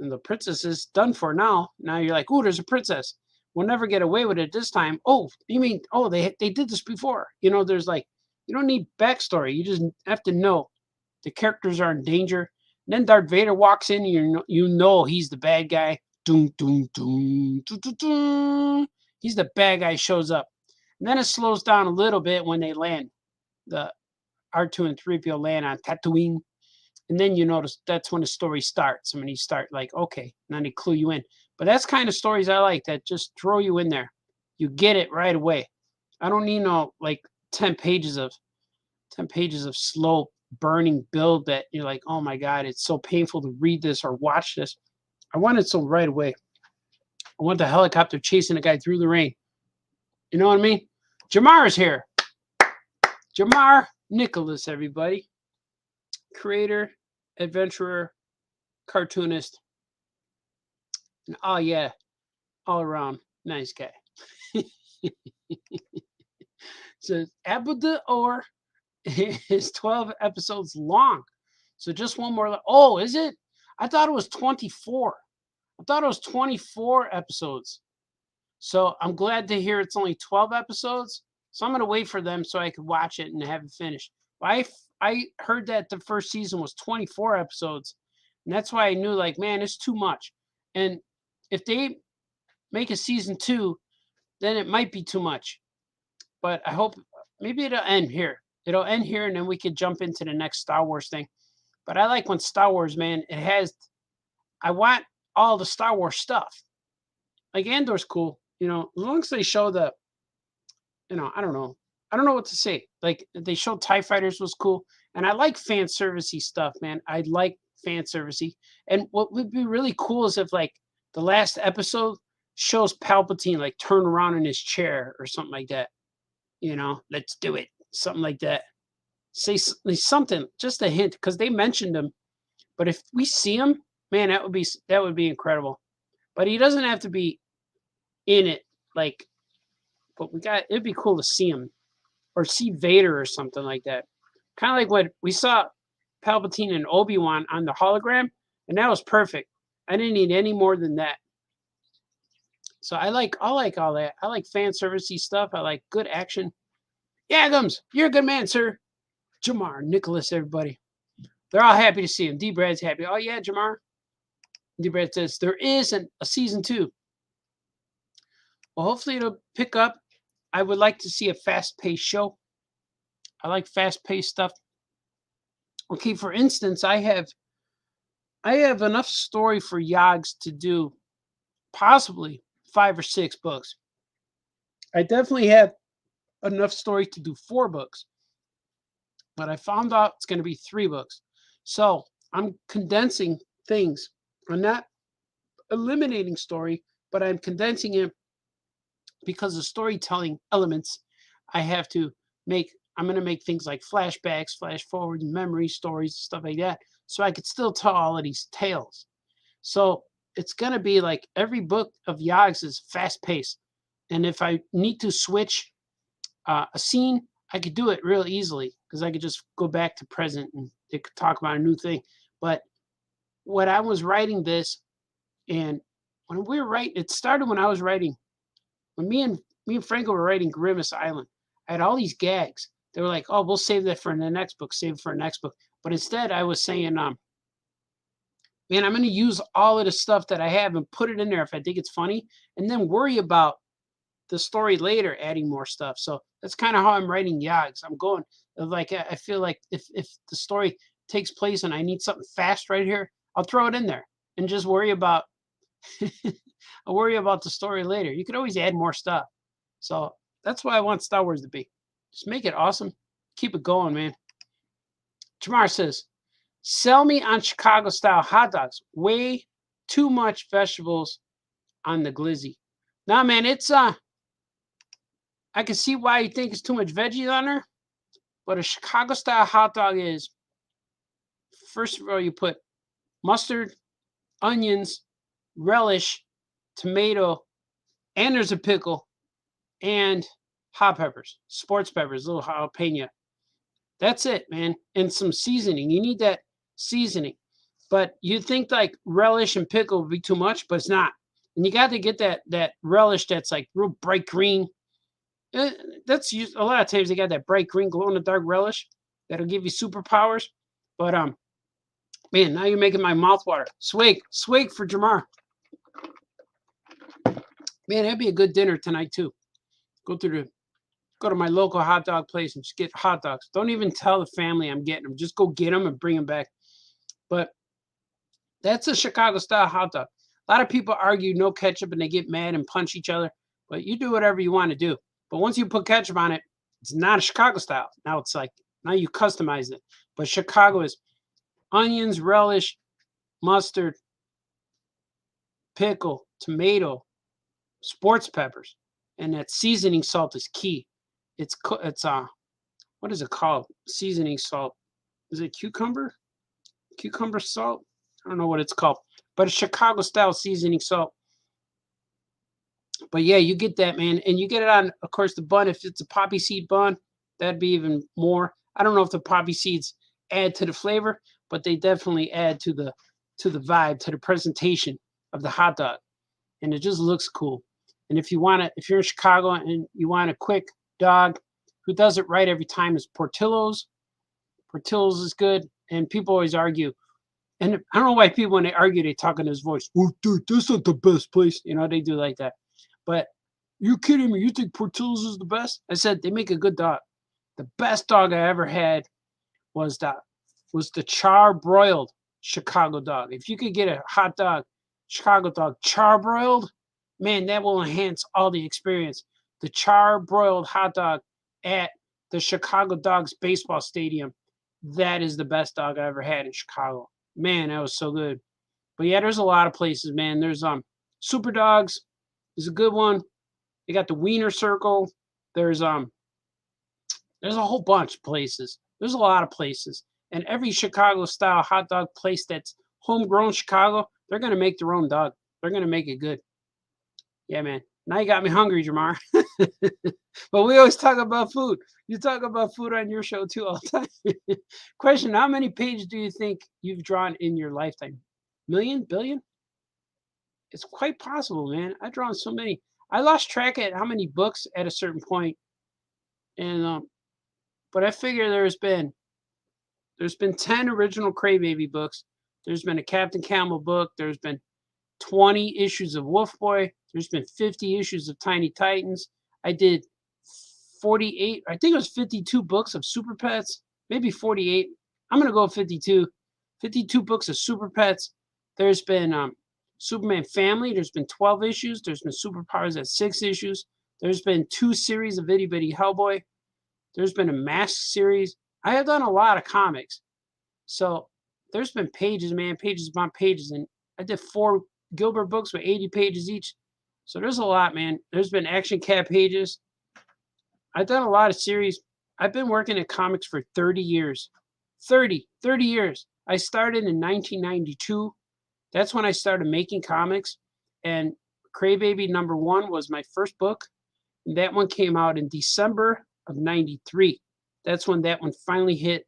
And the princess is done for now. Now you're like, "Ooh, there's a princess. We'll never get away with it this time." Oh, you mean, oh, they did this before. You know, there's like, you don't need backstory. You just have to know the characters are in danger. And then Darth Vader walks in, and you know he's the bad guy. Doom, doom, doom, doom, doom, doom. He's the bad guy, shows up. And then it slows down a little bit when they land. The R2 and 3PO land on Tatooine. And then you notice that's when the story starts. And when you start like, okay, and then they clue you in. But that's kind of stories I like, that just throw you in there. You get it right away. I don't need no like 10 pages of slow burning build that you're like, "Oh my God, it's so painful to read this or watch this." I want it so right away. I want the helicopter chasing a guy through the rain. You know what I mean? Jamar is here. Jamar Nicholas, everybody. Creator, adventurer, cartoonist. And oh yeah, all around nice guy. So Abu Or is 12 episodes long. So just one more. Oh, is it? I thought it was 24. I thought it was 24 episodes. So I'm glad to hear it's only 12 episodes. So I'm going to wait for them so I could watch it and have it finished. But I heard that the first season was 24 episodes. And that's why I knew, like, man, it's too much. And if they make a season 2, then it might be too much. But I hope maybe it'll end here. It'll end here, and then we could jump into the next Star Wars thing. But I like when Star Wars, man, I want all the Star Wars stuff. Like Andor's cool, you know, as long as they show I don't know. I don't know what to say. Like they showed TIE Fighters was cool. And I like fan servicey stuff, man. I like fan servicey. And what would be really cool is if like the last episode shows Palpatine like turn around in his chair or something like that. You know, let's do it. Something like that. Say something, just a hint, because they mentioned him. But if we see him, man, that would be incredible. But he doesn't have to be in it, like. But it'd be cool to see him, or see Vader or something like that. Kind of like what we saw Palpatine and Obi-Wan on the hologram, and that was perfect. I didn't need any more than that. So I like all that. I like fan servicey stuff. I like good action. YAHGZ, you're a good man, sir. Jamar Nicholas, everybody. They're all happy to see him. D-Brad's happy. Oh, yeah, Jamar. D-Brad says, there is a season 2. Well, hopefully it'll pick up. I would like to see a fast-paced show. I like fast-paced stuff. Okay, for instance, I have enough story for YAHGZ to do possibly 5 or 6 books. I definitely have enough story to do 4 books. But I found out it's going to be 3 books. So I'm condensing things. I'm not eliminating story, but I'm condensing it because the storytelling elements I have to make. I'm going to make things like flashbacks, flash forwards, memory stories, stuff like that, so I could still tell all of these tales. So it's going to be like every book of YAHGZ is fast paced. And if I need to switch a scene, I could do it real easily because I could just go back to present and they could talk about a new thing. But when I was writing this, and when we were writing, it started when I was writing, when me and Franco were writing Grimace Island. I had all these gags. They were like, "Oh, we'll save that for the next book. Save it for the next book." But instead, I was saying, "Man, I'm going to use all of the stuff that I have and put it in there if I think it's funny, and then worry about the story later, adding more stuff." So that's kind of how I'm writing YAHGZ. I'm going like I feel like if the story takes place and I need something fast right here, I'll throw it in there and just worry about I'll worry about the story later. You could always add more stuff. So that's why I want Star Wars to be. Just make it awesome. Keep it going, man. Jamar says, "Sell me on Chicago style hot dogs. Way too much vegetables on the glizzy." Nah, man, it's I can see why you think it's too much veggies on there, but a Chicago style hot dog is, first of all, you put mustard, onions, relish, tomato, and there's a pickle, and hot peppers, sports peppers, little jalapeno. That's it, man. And some seasoning. You need that seasoning. But you think like relish and pickle would be too much, but it's not. And you got to get that relish that's like real bright green. That's used a lot of times. They got that bright green, glow in the dark relish that'll give you superpowers. But man, now you're making my mouth water. Swig for Jamar. Man, that'd be a good dinner tonight too. Go to my local hot dog place and just get hot dogs. Don't even tell the family I'm getting them. Just go get them and bring them back. But that's a Chicago style hot dog. A lot of people argue no ketchup and they get mad and punch each other. But you do whatever you want to do. But once you put ketchup on it, it's not a Chicago style. Now it's like, now you customize it. But Chicago is onions, relish, mustard, pickle, tomato, sports peppers. And that seasoning salt is key. It's what is it called? Seasoning salt. Is it cucumber? Cucumber salt? I don't know what it's called. But it's Chicago style seasoning salt. But yeah, you get that, man. And you get it on, of course, the bun. If it's a poppy seed bun, that'd be even more. I don't know if the poppy seeds add to the flavor, but they definitely add to the vibe, to the presentation of the hot dog. And it just looks cool. And if you're in Chicago and you want a quick dog, who does it right every time is Portillo's. Portillo's is good. And people always argue. And I don't know why people, when they argue, they talk in this voice. "Oh, dude, that's not the best place." You know, they do like that. But you kidding me? You think Portillo's is the best? I said, they make a good dog. The best dog I ever had was the char-broiled Chicago dog. If you could get a hot dog, Chicago dog, char-broiled, man, that will enhance all the experience. The char-broiled hot dog at the Chicago Dogs baseball stadium, that is the best dog I ever had in Chicago. Man, that was so good. But yeah, there's a lot of places, man. There's Super Dogs is a good one. They got the Wiener Circle. There's a whole bunch of places. There's a lot of places. And every Chicago style hot dog place that's homegrown Chicago, they're gonna make their own dog. They're gonna make it good. Yeah, man. Now you got me hungry, Jamar. But we always talk about food. You talk about food on your show too all the time. Question: how many pages do you think you've drawn in your lifetime? Million? Billion? It's quite possible, man. I've drawn so many. I lost track at how many books at a certain point. And but I figure there's been 10 original Craybaby books. There's been a Captain Camel book. There's been 20 issues of Wolf Boy. There's been 50 issues of Tiny Titans. I did 48, I think it was 52 books of Super Pets, maybe 48. I'm going to go 52. 52 books of Super Pets. There's been Superman Family. There's been 12 issues. There's been Superpowers at 6 issues. There's been 2 series of Itty Bitty Hellboy. There's been a Mask series. I have done a lot of comics. So there's been pages, man, pages upon pages, and I did 4 Gilbert books with 80 pages each. So there's a lot, man. There's been Action Cat pages. I've done a lot of series. I've been working in comics for 30 years. 30 years. I started in 1992. That's when I started making comics. And Craybaby #1 was my first book. And that one came out in December of 93. That's when that one finally hit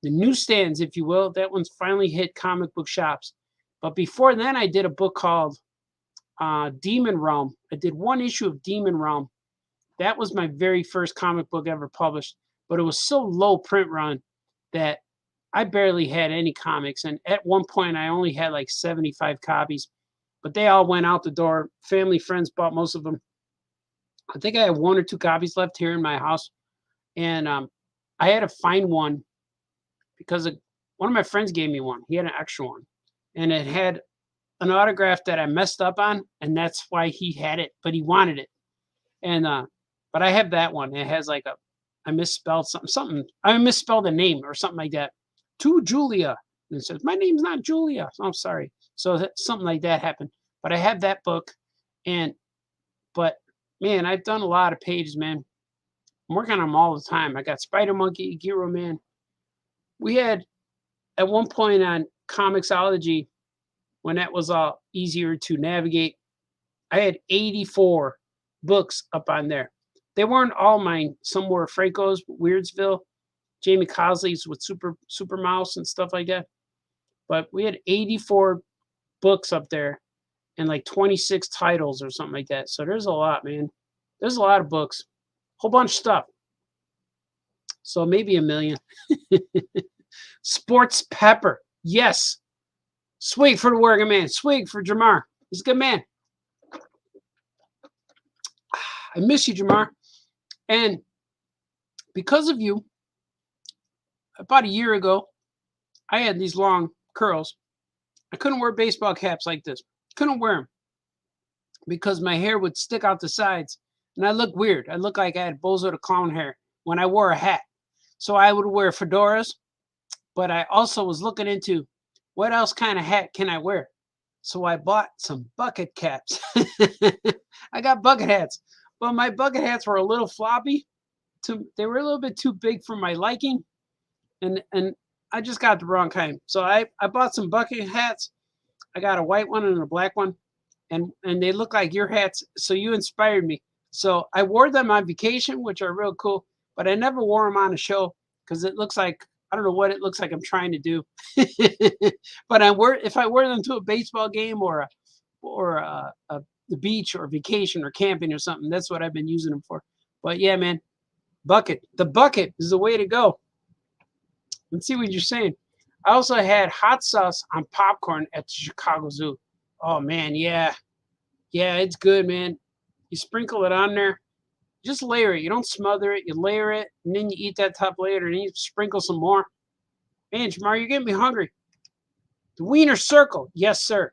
the newsstands, if you will. That one's finally hit comic book shops. But before then, I did a book called Demon Realm. I did 1 issue of Demon Realm. That was my very first comic book ever published. But it was so low print run that I barely had any comics. And at one point, I only had like 75 copies. But they all went out the door. Family, friends bought most of them. I think I have 1 or 2 copies left here in my house. And I had to find one because one of my friends gave me one. He had an extra one. And it had an autograph that I messed up on. And that's why he had it. But he wanted it. And but I have that one. It has like I misspelled something. I misspelled a name or something like that. To Julia. And it says, my name's not Julia. So I'm sorry. So something like that happened. But I have that book. But man, I've done a lot of pages, man. I'm working on them all the time. I got Spider Monkey, Giro Man. We had at one point on Comixology, when that was all easier to navigate, I had 84 books up on there. They weren't all mine. Some were Franco's, Weirdsville, Jamie Cosley's with Super Mouse and stuff like that. But we had 84 books up there and like 26 titles or something like that. So there's a lot, man. There's a lot of books. Whole bunch of stuff. So maybe 1 million. Sports Pepper. Yes. Swig for the working man. Swig for Jamar. He's a good man. I miss you, Jamar. And because of you, about a year ago, I had these long curls. I couldn't wear baseball caps like this. Couldn't wear them because my hair would stick out the sides. And I looked weird. I looked like I had Bozo the Clown hair when I wore a hat. So I would wear fedoras. But I also was looking into what else kind of hat can I wear. So I bought some bucket caps. I got bucket hats. But my bucket hats were a little floppy. They were a little bit too big for my liking. And I just got the wrong kind. So I bought some bucket hats. I got a white one and a black one. And they look like your hats. So you inspired me. So I wore them on vacation, which are real cool. But I never wore them on a show because it looks like, I don't know what it looks like I'm trying to do. But if I wear them to a baseball game or the beach or vacation or camping or something, that's what I've been using them for. But yeah, man, the bucket is the way to go. Let's see what you're saying. I also had hot sauce on popcorn at the Chicago Zoo. Oh man, yeah, it's good, man. You sprinkle it on there. Just layer it. You don't smother it. You layer it, and then you eat that top layer, and then you sprinkle some more. Man, Jamar, you're getting me hungry. The Wiener Circle. Yes, sir.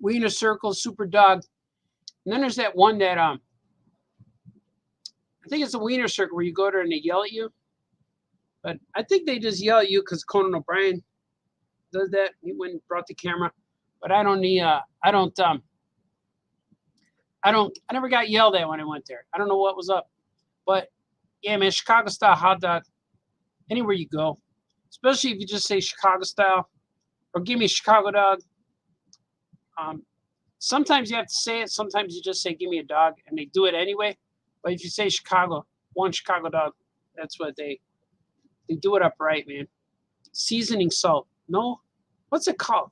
Wiener Circle, Super Dog. And then there's that one that, I think it's the Wiener Circle where you go there and they yell at you. But I think they just yell at you because Conan O'Brien does that. He went and brought the camera. But I never got yelled at when I went there. I don't know what was up. But yeah, man, Chicago style hot dog, anywhere you go, especially if you just say Chicago style or give me a Chicago dog. Sometimes you have to say it. Sometimes you just say, give me a dog, and they do it anyway. But if you say Chicago, one Chicago dog, that's what they do it up right, man. Seasoning salt. No, what's it called?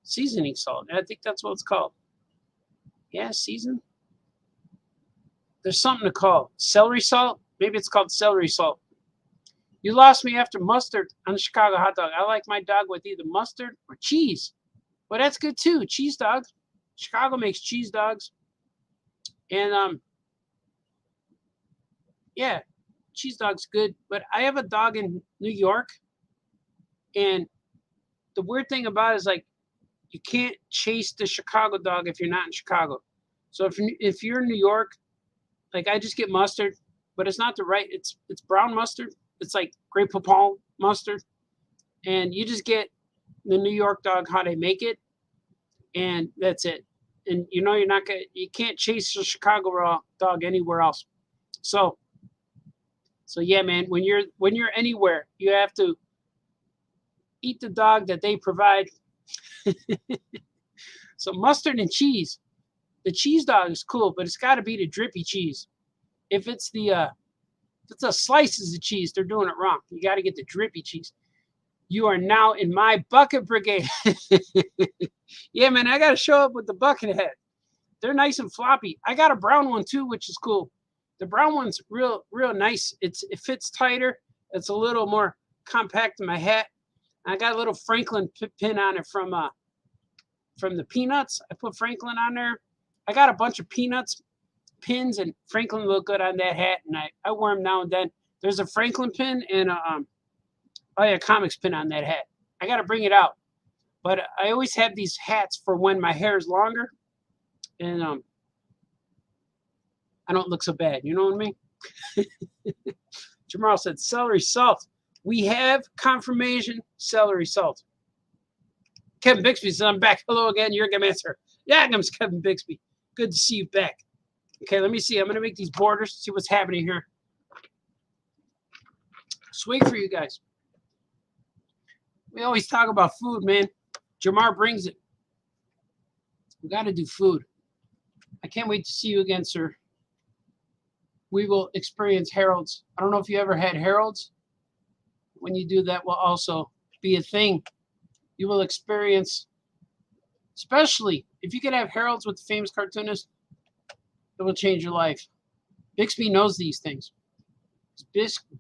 Seasoning salt. I think that's what it's called. Yeah, season. There's something to call celery salt. Maybe it's called celery salt. You lost me after mustard on the Chicago hot dog. I like my dog with either mustard or cheese. Well, that's good too. Cheese dog. Chicago makes cheese dogs. And yeah, cheese dog's good. But I have a dog in New York. And the weird thing about it is like you can't chase the Chicago dog if you're not in Chicago. So if you're in New York, like I just get mustard, but it's not the right. It's brown mustard. It's like Grey Poupon mustard. and you just get the New York dog how they make it, and that's it. And you know you can't chase a Chicago raw dog anywhere else. So yeah, man, when you're anywhere, you have to eat the dog that they provide. So mustard and cheese. The cheese dog is cool, but it's got to be the drippy cheese. If it's the slices of cheese, they're doing it wrong. You got to get the drippy cheese. You are now in my bucket brigade. Yeah, man, I got to show up with the bucket head. They're nice and floppy. I got a brown one too, which is cool. The brown one's real nice. It fits tighter. It's a little more compact in my hat. I got a little Franklin pin on it from the Peanuts. I put Franklin on there. I got a bunch of Peanuts pins, and Franklin look good on that hat, and I wear them now and then. There's a Franklin pin and a comics pin on that hat. I got to bring it out. But I always have these hats for when my hair is longer, and I don't look so bad. You know what I mean? Jamal said celery salt. We have confirmation celery salt. Kevin Bixby says, I'm back. Hello again. You're a answer. Yeah, I'm Kevin Bixby. Good to see you back. Okay, let me see. I'm going to make these borders, see what's happening here. Just wait for you guys. We always talk about food, man. Jamar brings it. We got to do food. I can't wait to see you again, sir. We will experience Harold's. I don't know if you ever had Harold's. When you do, that will also be a thing. You will experience, especially if you could have Harold's with the famous cartoonist, it will change your life. Bixby knows these things.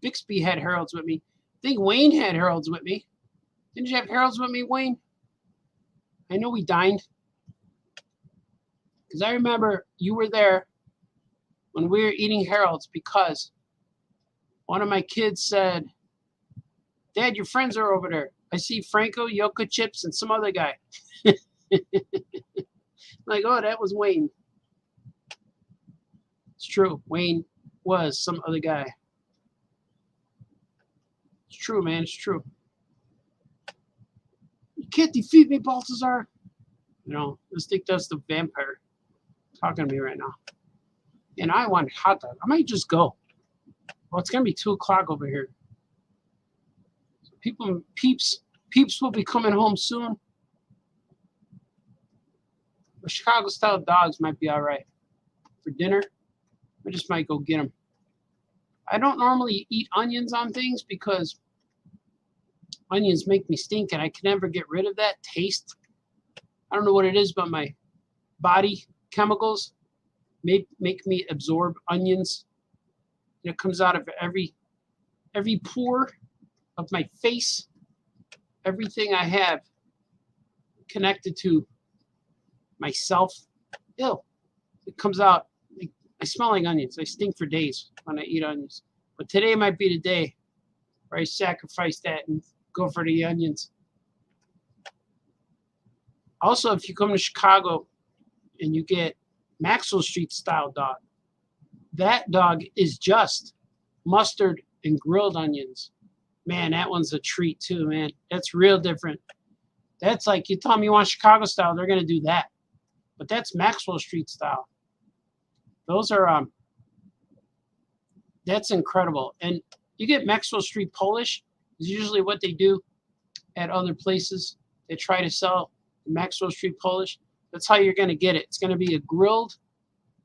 Bixby had Harold's with me. I think Wayne had Harold's with me. Didn't you have Harold's with me, Wayne? I know we dined. Because I remember you were there when we were eating Harold's, because one of my kids said, Dad, your friends are over there. I see Franco, Yoka Chips, and some other guy. Like, oh, that was Wayne. It's true. Wayne was some other guy. It's true, man. It's true. You can't defeat me, Baltazar. You know, let's think that's the vampire talking to me right now. And I want hot dog. I might just go. Well, it's going to be 2 o'clock over here. Peeps will be coming home soon. But Chicago-style dogs might be all right for dinner. I just might go get them. I don't normally eat onions on things because onions make me stink, and I can never get rid of that taste. I don't know what it is, but my body chemicals make me absorb onions. And it comes out of every pore of my face, everything I have connected to myself. Ew. It comes out. I smell like onions. I stink for days when I eat onions. But today might be the day where I sacrifice that and go for the onions. Also, if you come to Chicago and you get Maxwell Street style dog, that dog is just mustard and grilled onions. Man, that one's a treat too, man. That's real different. That's like, you tell them you want Chicago style, they're going to do that. But that's Maxwell Street style. Those are, that's incredible. And you get Maxwell Street Polish, is usually what they do at other places. They try to sell Maxwell Street Polish. That's how you're going to get it. It's going to be a grilled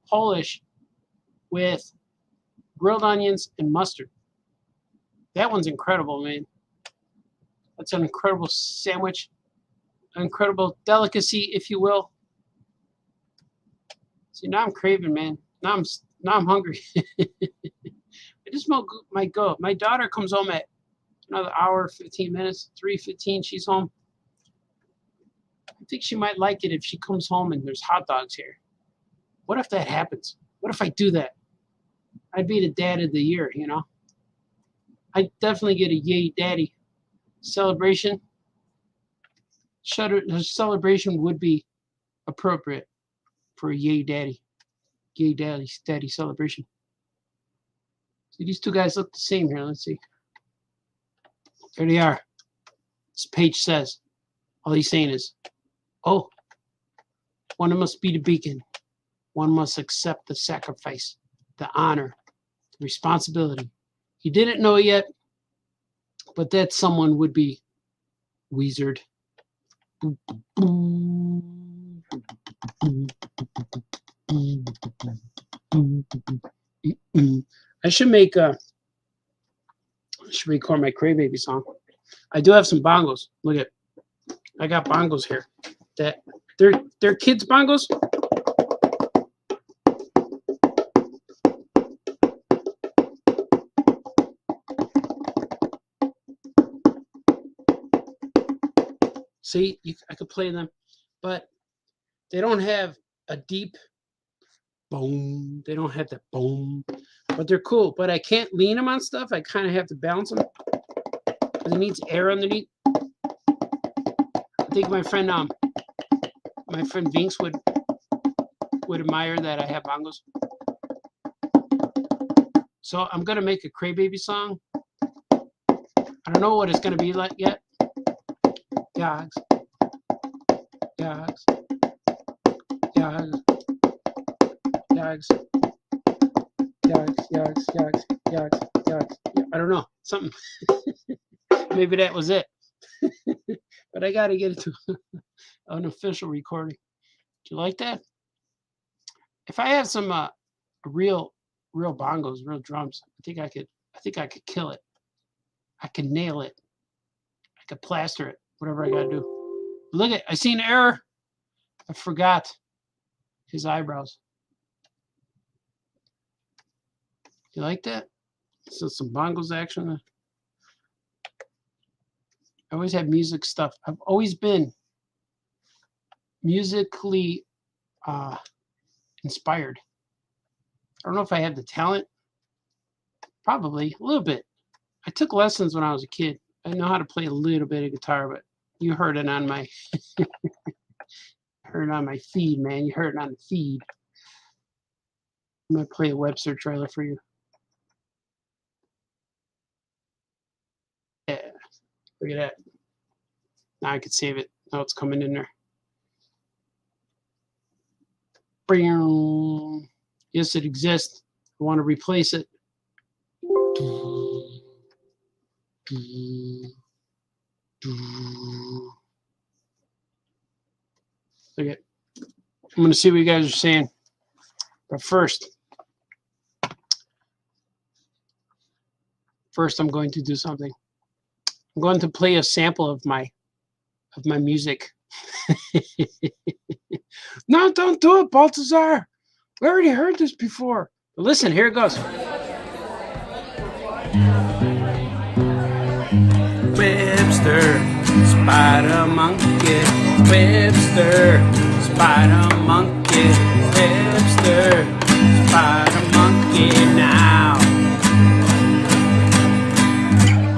Polish with grilled onions and mustard. That one's incredible, man. That's an incredible sandwich, an incredible delicacy, if you will. See, now I'm craving, man. Now I'm hungry. I just might go. My daughter comes home at another hour, 15 minutes, 3:15. She's home. I think she might like it if she comes home and there's hot dogs here. What if that happens? What if I do that? I'd be the dad of the year, you know? I'd definitely get a Yay Daddy celebration. The celebration would be appropriate for a Yay Daddy. Yay Daddy celebration. See, these two guys look the same here. Let's see. There they are. This page says, all he's saying is, oh, one must be the beacon. One must accept the sacrifice, the honor, the responsibility. He didn't know it yet, but that someone would be Wizard. I should record my Craybaby song. I do have some bongos. Look at, I got bongos here. That they're kids bongos. See, I could play them, but they don't have a deep boom. They don't have that boom, but they're cool. But I can't lean them on stuff. I kind of have to balance them because it needs air underneath. I think my friend Vince would admire that I have bongos. So I'm gonna make a Craybaby song. I don't know what it's gonna be like yet. YAHGZ, YAHGZ, YAHGZ, YAHGZ, YAHGZ, YAHGZ, YAHGZ, YAHGZ, YAHGZ. I don't know, something. Maybe that was it. But I gotta get it to an official recording. Do you like that? If I have some real bongos, real drums, I think I could kill it. I could nail it. I could plaster it. Whatever I gotta do. Look at, I seen an error. I forgot his eyebrows. You like that? So some bongos action. I always have music stuff. I've always been musically inspired. I don't know if I have the talent. Probably a little bit. I took lessons when I was a kid. I know how to play a little bit of guitar, but you heard it on my feed, man. You heard it on the feed. I'm gonna play a Webster trailer for you. Yeah, look at that. Now I can save it. Now it's coming in there. Yes, it exists. I want to replace it. Look at, I'm going to see what you guys are saying. But first I'm going to do something. I'm going to play a sample of my music. No, don't do it, Baltazar. We already heard this before. But listen, here it goes. Webster, spider monkey. Webster, spider monkey. Webster, spider monkey now.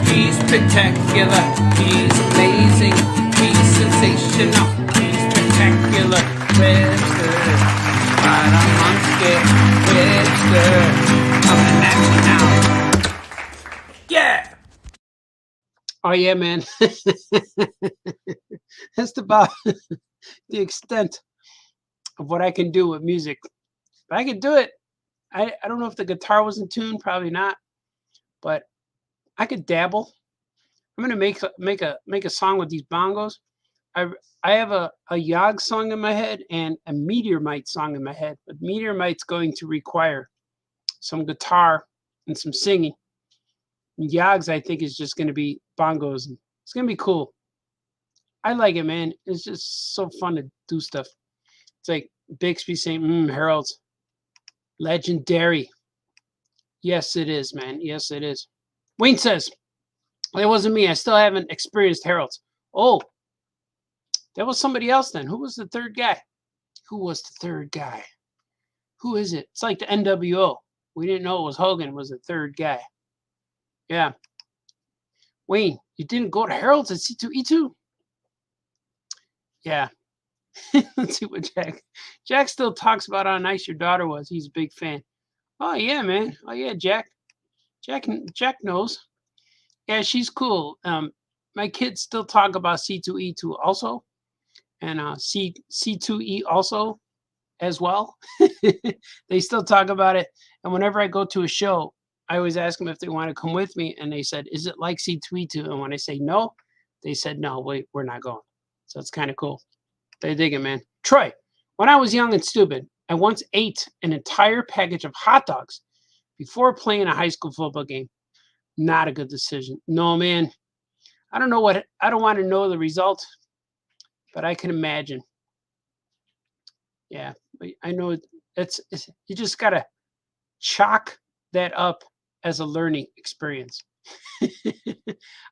He's spectacular. He's amazing. He's sensational. He's spectacular. Webster, spider monkey. Webster, coming at you now. Yeah. Oh yeah, man. That's about the extent of what I can do with music. But I can do it. I don't know if the guitar was in tune, probably not. But I could dabble. I'm gonna make a song with these bongos. I have a YAHGZ song in my head and a Meteorite song in my head. But Meteorite's going to require some guitar and some singing. YAHGZ, I think, is just going to be bongos. It's going to be cool. I like it, man. It's just so fun to do stuff. It's like Bixby saying, Harold's legendary. Yes, it is, man. Yes, it is. Wayne says, it wasn't me. I still haven't experienced Harold's. Oh, that was somebody else then. Who was the third guy? Who was the third guy? Who is it? It's like the NWO. We didn't know it was Hogan was the third guy. Yeah. Wayne, you didn't go to Harold's at C2E2? Yeah. Let's see what Jack still talks about how nice your daughter was. He's a big fan. Oh, yeah, man. Oh, yeah, Jack knows. Yeah, she's cool. my kids still talk about C2E2 also, and C2E also as well. They still talk about it. And whenever I go to a show, I always ask them if they want to come with me. And they said, is it like C2E2? And when I say no, they said, no, wait, we're not going. So it's kind of cool. They dig it, man. Troy, when I was young and stupid, I once ate an entire package of hot dogs before playing a high school football game. Not a good decision. No, man. I don't want to know the result, but I can imagine. Yeah, I know it's you just got to chalk that up as a learning experience.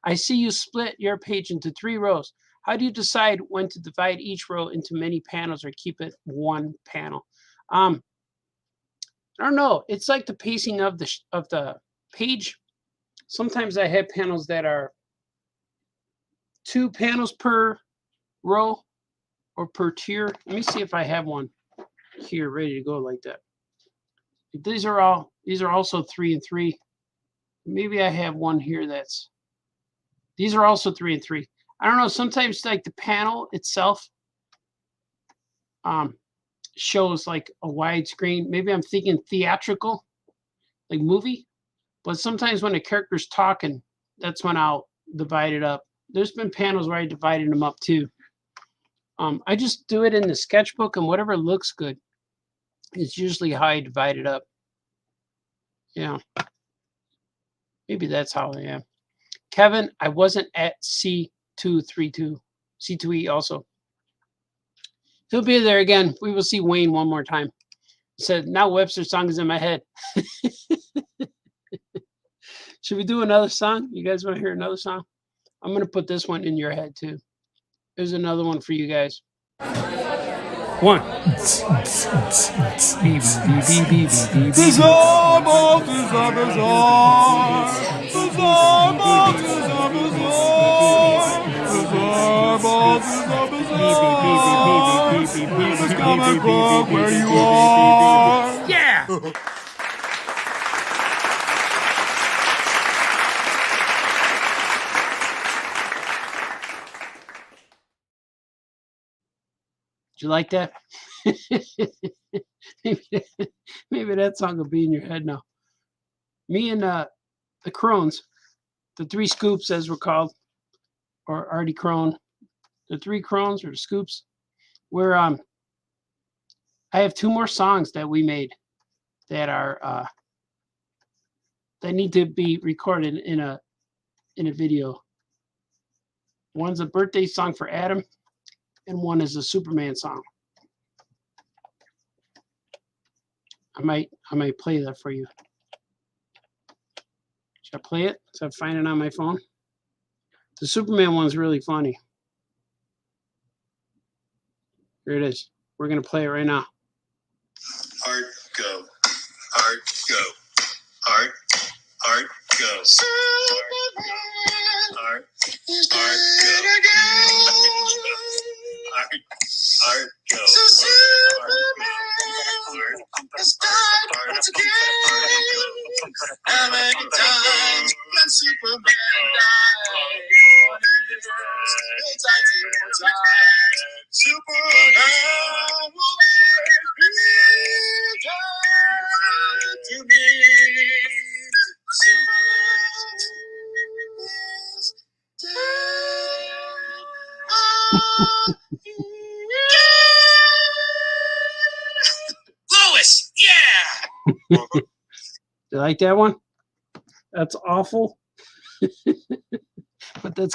I see you split your page into 3 rows. How do you decide when to divide each row into many panels or keep it one panel? I don't know. It's like the pacing of the page. Sometimes I have panels that are 2 panels per row or per tier. Let me see if I have one here ready to go like that. These are also 3 and 3. Maybe I have one here these are also 3 and 3. I don't know. Sometimes like the panel itself shows like a widescreen. Maybe I'm thinking theatrical, like movie. But sometimes when a character's talking, that's when I'll divide it up. There's been panels where I divided them up too. I just do it in the sketchbook, and whatever looks good is usually how I divide it up. Yeah. Maybe that's how I am. Kevin, I wasn't at C232. C2E also. He'll be there again. We will see Wayne one more time. He said, now Webster's song is in my head. Should we do another song? You guys want to hear another song? I'm going to put this one in your head too. There's another one for you guys. 1. Where you are? Yeah. Do you like that? maybe that song will be in your head now. Me and the Crones, the 3 scoops as we're called, or Artie Crone, the 3 Crones or the scoops. Where I have 2 more songs that we made that are that need to be recorded in a video. One's a birthday song for Adam, and one is a Superman song. I might play that for you. Should I play it? So I find it on my phone. The Superman one's really funny. Here it is. We're gonna play it right now. Art go. Art go. Art go. Superman. Art go. Art go. So Superman is back once again. How many times can Superman die? Superman will always be dead to me. Superman is dead. Lois, yeah. You like that one? That's awful. But that's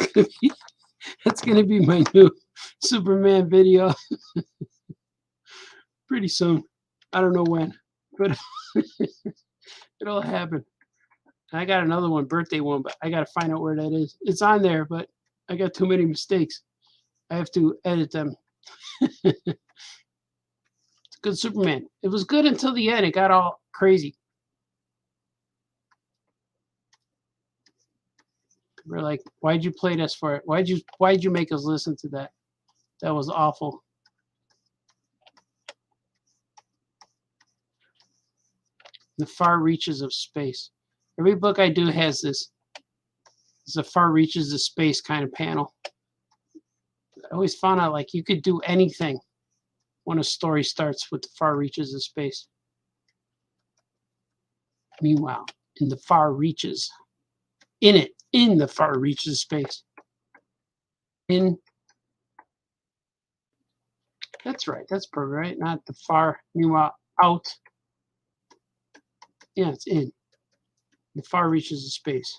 gonna be my new Superman video pretty soon. I don't know when, but it'll happen. I got another one, birthday one, but I gotta find out where that is. It's on there, but I got too many mistakes. I have to edit them. It's a good Superman. It was good until the end. It got all crazy. We're like, why'd you play this for it? Why'd you make us listen to that? That was awful. The far reaches of space. Every book I do has this It's a far reaches of space kind of panel. I always found out like you could do anything when a story starts with the far reaches of space. Meanwhile, in the far reaches, in the far reaches of space. That's right, that's perfect, right? Not the far, meanwhile, out. Yeah, it's in the far reaches of space.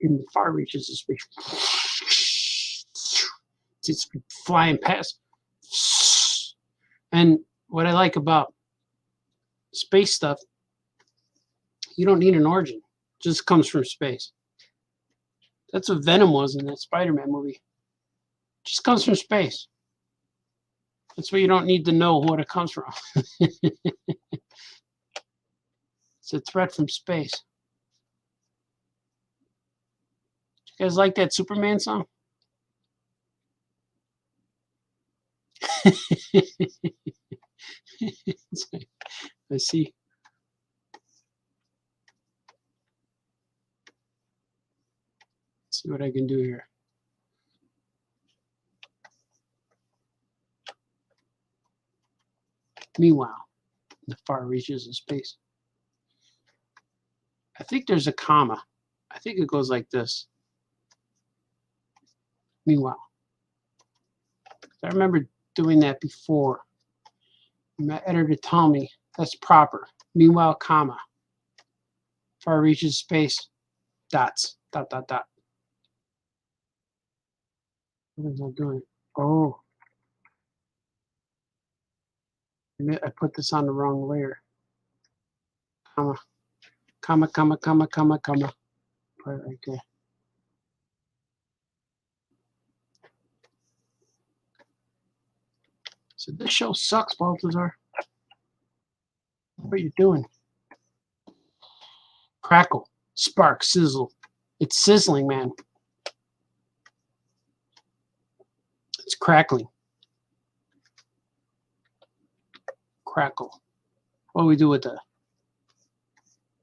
In the far reaches of space. It's flying past. And what I like about space stuff, you don't need an origin. It just comes from space. That's what Venom was in that Spider-Man movie. It just comes from space. That's why you don't need to know what it comes from. It's a threat from space. You guys like that Superman song? Let's see. Let's see what I can do here. Meanwhile, in the far reaches of space. I think there's a comma. I think it goes like this. Meanwhile. I remember doing that before. My editor told me that's proper. Meanwhile, comma. Far reaches of space. Dots. Dot, dot, dot. What is I doing? Oh. I put this on the wrong layer. Comma. Comma, comma, comma, comma, comma. Put it right there. So this show sucks, Balthazar. What are you doing? Crackle, spark, sizzle. It's sizzling, man. It's crackling. Crackle. What do we do with the?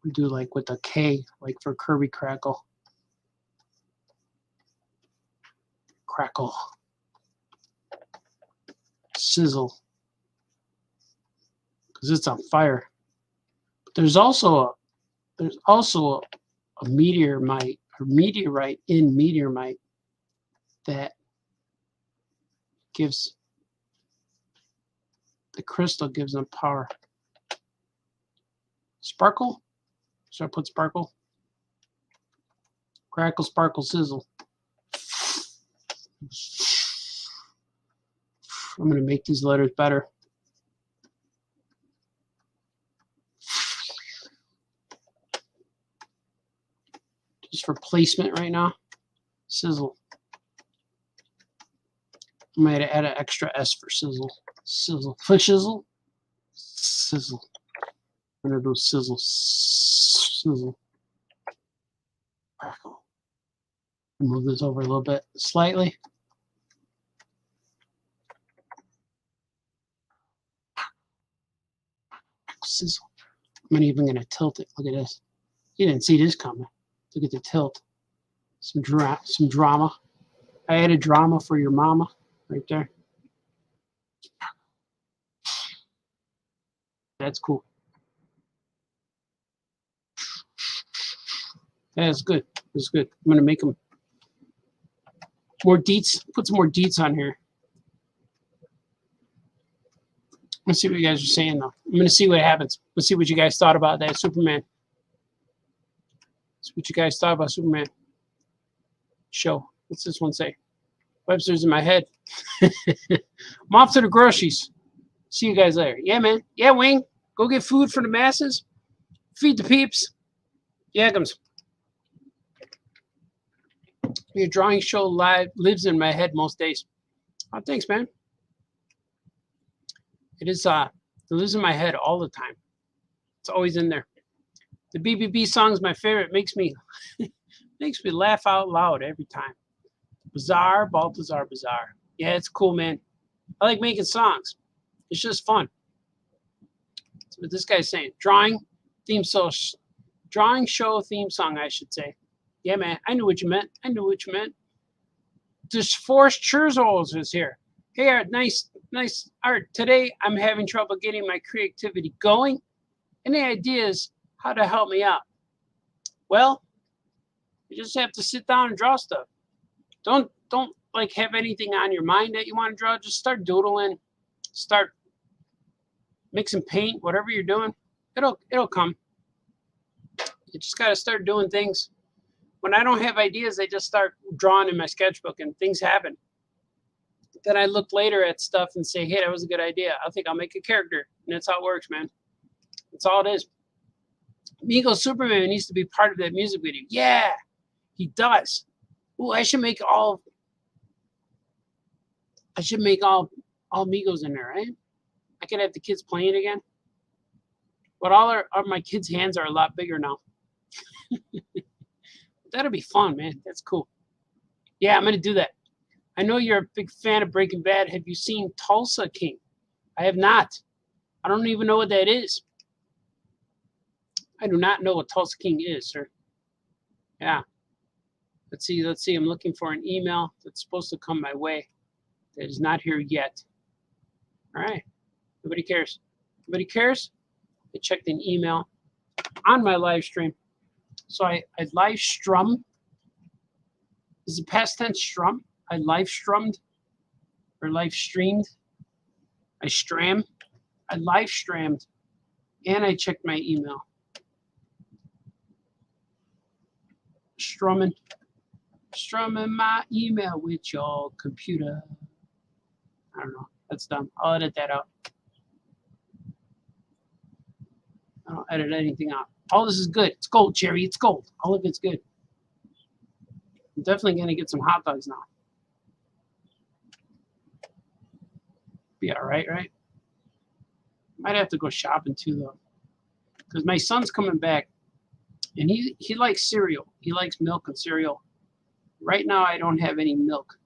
We do like with the K, like for Kirby Crackle. Crackle. Sizzle. Because it's on fire. But there's also a meteorite or meteorite in meteorite that gives the crystal gives them power. Sparkle? Should I put sparkle? Crackle, sparkle, sizzle. I'm going to make these letters better. Just for placement right now. Sizzle. I might add an extra S for sizzle. Sizzle. For shizzle. Sizzle. I'm going to do sizzle. Sizzle. Crackle. Move this over a little bit. Slightly. Sizzle. I'm not even going to tilt it. Look at this. You didn't see this coming. Look at the tilt. Some drama. I added drama for your mama right there. That's cool. That's good. That's good. I'm going to make them more deets. Put some more deets on here. Let's see what you guys are saying, though. I'm going to see what happens. Let's see what you guys thought about that Superman. Let's see what you guys thought about Superman. Show. What's this one say? Webster's in my head. I'm off to the groceries. See you guys later. Yeah, man. Yeah, Wing. Go get food for the masses. Feed the peeps. YAHGZ. Your drawing show lives in my head most days. Oh, thanks, man. It lives in my head all the time. It's always in there. The BBB song is my favorite. It makes me laugh out loud every time. Bizarre, Balthazar, bizarre. Yeah, it's cool, man. I like making songs. It's just fun. That's what this guy's saying. Drawing, theme Drawing show theme song, I should say. Yeah, man. I knew what you meant. I knew what you meant. This Forrest Churzos is here. Hey, Art. Nice Art. Today, I'm having trouble getting my creativity going. Any ideas how to help me out? Well, you just have to sit down and draw stuff. Don't like have anything on your mind that you want to draw. Just start doodling. Start mixing paint, whatever you're doing. It'll come. You just got to start doing things. When I don't have ideas, I just start drawing in my sketchbook and things happen. Then I look later at stuff and say, hey, that was a good idea. I think I'll make a character. And that's how it works, man. That's all it is. Mego Superman needs to be part of that music video. Yeah, he does. Ooh, I should make all Migos in there, right? I could have the kids playing again. But all my kids' hands are a lot bigger now. That'll be fun, man. That's cool. Yeah, I'm going to do that. I know you're a big fan of Breaking Bad. Have you seen Tulsa King? I have not. I don't even know what that is. I do not know what Tulsa King is, sir. Yeah. Let's see. I'm looking for an email that's supposed to come my way that is not here yet. All right. Nobody cares. Nobody cares? I checked an email on my live stream. So I live strum. Is it past tense strum? I live strummed or live streamed. I live streamed and I checked my email. Strumming my email with your computer. I don't know. That's dumb. I'll edit that out. I don't edit anything out. All this is good. It's gold, Jerry. It's gold. All of it's good. I'm definitely going to get some hot dogs now. Be all right, right? Might have to go shopping too, though. Because my son's coming back. And he likes cereal. He likes milk and cereal. Right now, I don't have any milk.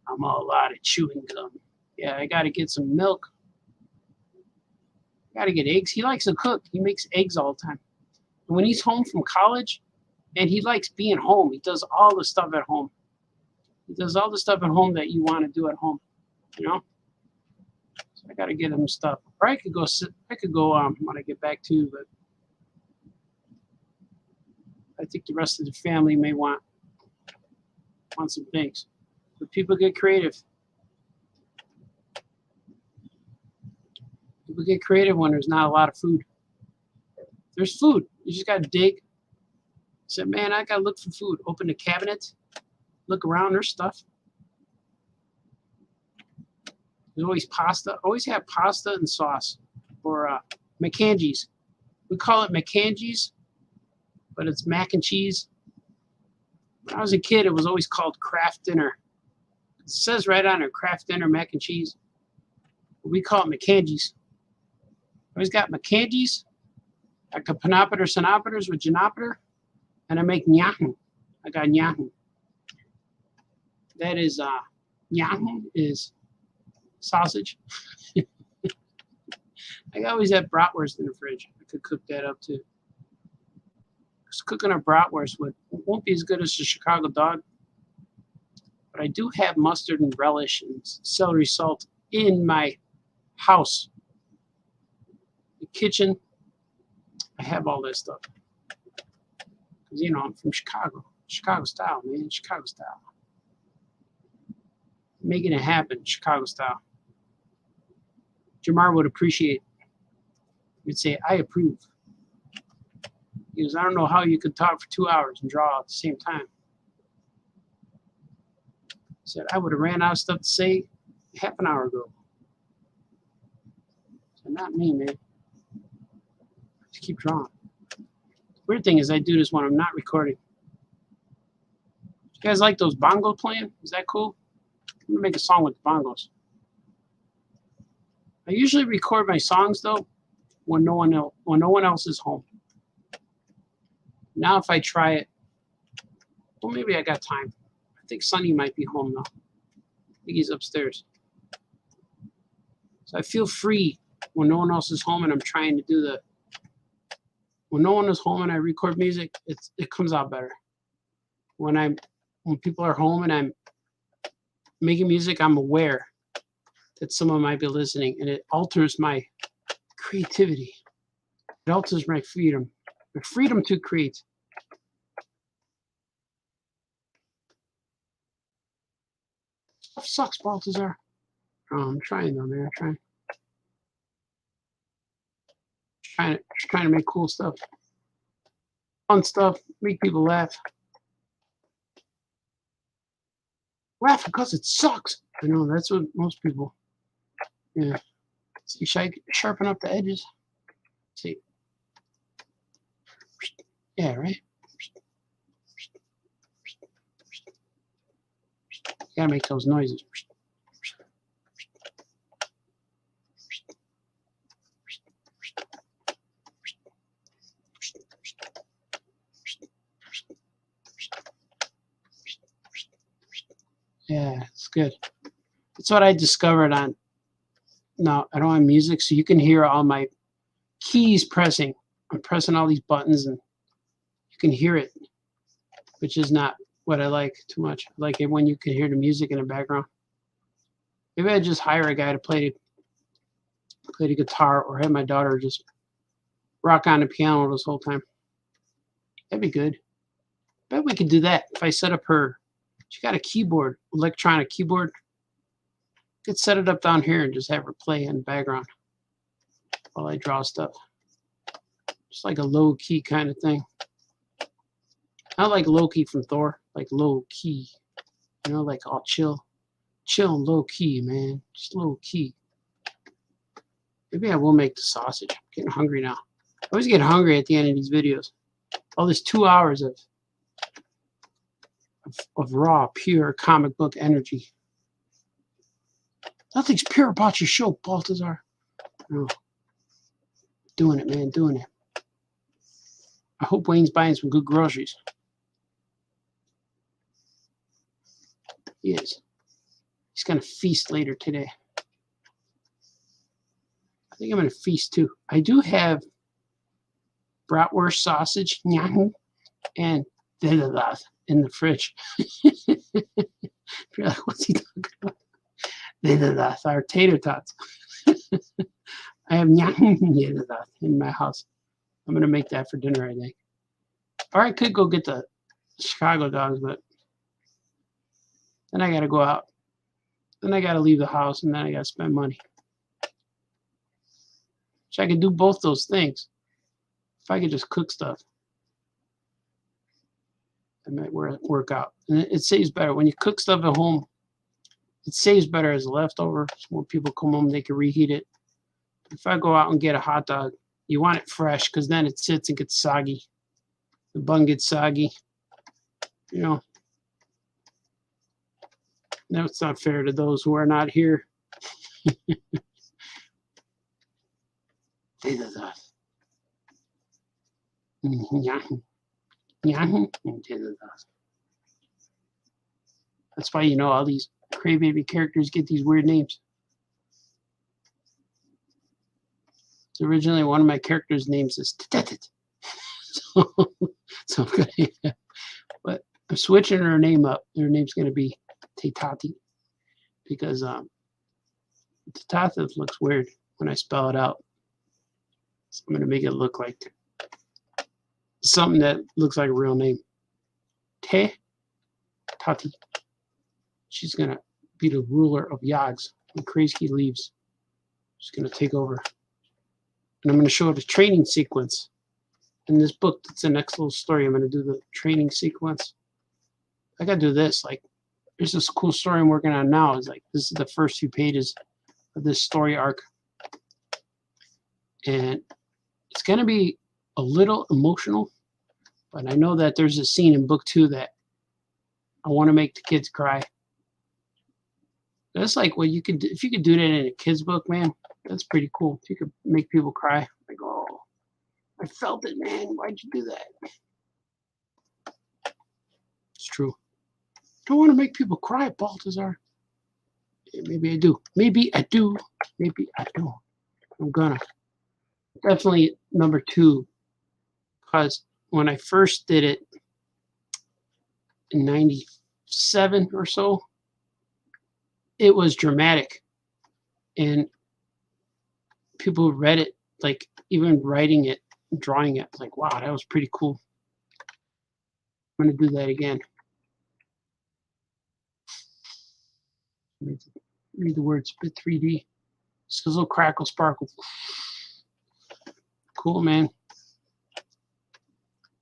I'm all out of chewing gum. Yeah, I got to get some milk. Got to get eggs. He likes to cook. He makes eggs all the time. And when he's home from college, and he likes being home, he does all the stuff at home. He does all the stuff at home that you want to do at home, you know? So I got to get him stuff. Or I could go when I get back too, but I think the rest of the family may want some things. But people get creative. People get creative when there's not a lot of food. There's food. You just got to dig. Say, man, I got to look for food. Open the cabinet. Look around. There's stuff. There's always pasta. Always have pasta and sauce. Or McAngie's. We call it McAngie's, but it's mac and cheese. When I was a kid, it was always called Kraft Dinner. It says right on it, Kraft Dinner mac and cheese. But we call it McAngie's. Always got McAngie's. I got panopter synopters with genopter. And I make nyahu. I got nyahu. That is, nyahu is sausage. I always have bratwurst in the fridge. I could cook that up too. Because cooking a bratwurst won't be as good as the Chicago dog. But I do have mustard and relish and celery salt in my house. The kitchen, I have all that stuff. Because, you know, I'm from Chicago. Chicago style, man. Chicago style. Making it happen, Chicago style. Jamar would appreciate. He'd say, I approve. He goes, I don't know how you could talk for 2 hours and draw at the same time. I said, I would have ran out of stuff to say half an hour ago. So not me, man. Just keep drawing. Weird thing is I do this when I'm not recording. You guys like those bongos playing? Is that cool? I'm gonna make a song with the bongos. I usually record my songs though when no one else is home. Now if I try it, well maybe I got time. I think Sonny might be home now. I think he's upstairs. So I feel free when no one else is home and I'm trying to do the when no one is home and I record music, it comes out better. When people are home and I'm making music, I'm aware that someone might be listening, and it alters my creativity. It alters my freedom to create. Stuff sucks, Baltazar. Oh, I'm trying though, man. I'm trying to make cool stuff, fun stuff, make people laugh. Laugh because it sucks. I know that's what most people. Yeah. See, should I sharpen up the edges? See. Yeah, right. You gotta make those noises. Yeah, it's good. That's what I discovered on. No, I don't have music, so you can hear all my keys pressing. I'm pressing all these buttons, and you can hear it, which is not what I like too much. I like it when you can hear the music in the background. Maybe I just hire a guy to play the guitar, or have my daughter just rock on the piano this whole time. That'd be good. Bet we could do that if I set up her. She got a keyboard, electronic keyboard. Could set it up down here and just have her play in the background while I draw stuff. Just like a low key kind of thing. Not like Loki from Thor, like low key. You know, like all chill and low key, man. Just low key. Maybe I will make the sausage. I'm getting hungry now. I always get hungry at the end of these videos. All this 2 hours of raw, pure comic book energy. Nothing's pure about your show, Baltazar. No. Doing it, man, doing it. I hope Wayne's buying some good groceries. He is. He's going to feast later today. I think I'm going to feast too. I do have bratwurst sausage and in the fridge. You're like, what's he talking about? Our tater tots. I have in my house. I'm going to make that for dinner, I think. Or I could go get the Chicago dogs, but then I got to go out. Then I got to leave the house, and then I got to spend money. So I could do both those things. If I could just cook stuff, it might work out. And it saves better. When you cook stuff at home, it saves better as a leftover. So when people come home, they can reheat it. If I go out and get a hot dog, you want it fresh, because then it sits and gets soggy. The bun gets soggy. You know. No, it's not fair to those who are not here. That's why, you know, all these Craybaby characters get these weird names. So originally, one of my characters' names is Tetet. So I'm gonna, but I'm switching her name up. Her name's gonna be Tetati, because Tetati looks weird when I spell it out. So I'm gonna make it look like something that looks like a real name. Tati. She's gonna be the ruler of YAHGZ when Crazy leaves. She's gonna take over. And I'm going to show the training sequence. In this book, that's the next little story. I'm going to do the training sequence. I got to do this. Like, there's this cool story I'm working on now. It's like, this is the first few pages of this story arc. And it's going to be a little emotional. But I know that there's a scene in book 2 that I want to make the kids cry. That's like what you could do. If you could do that in a kid's book, man, that's pretty cool. If you could make people cry. Like, oh, I felt it, man. Why'd you do that? It's true. I don't want to make people cry, Baltazar. Yeah, maybe I do. Maybe I do. Maybe I don't. I'm gonna. Definitely number 2 because when I first did it in 97 or so, it was dramatic. And people who read it, like even writing it, drawing it, like, wow, that was pretty cool. I'm going to do that again. Read the words, bit 3D. Sizzle, crackle, sparkle. Cool, man.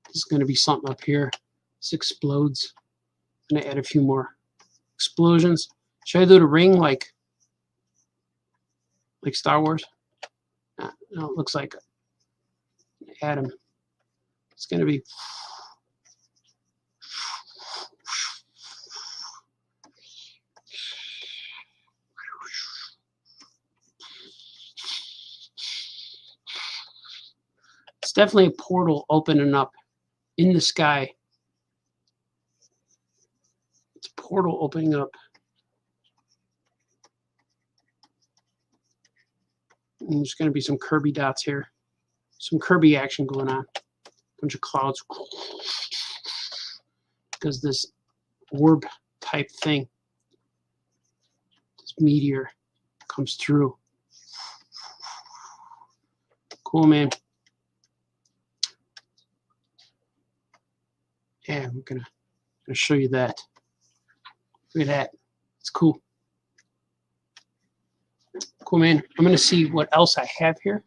This is going to be something up here. This explodes. I'm going to add a few more explosions. Should I do the ring like Star Wars? No, it looks like add them. It's going to be it's definitely a portal opening up in the sky. It's a portal opening up. And there's going to be some Kirby dots here. Some Kirby action going on. Bunch of clouds. Because this orb type thing, this meteor comes through. Cool, man. Yeah, I'm gonna show you that. Look at that. It's cool. Cool, man. I'm going to see what else I have here.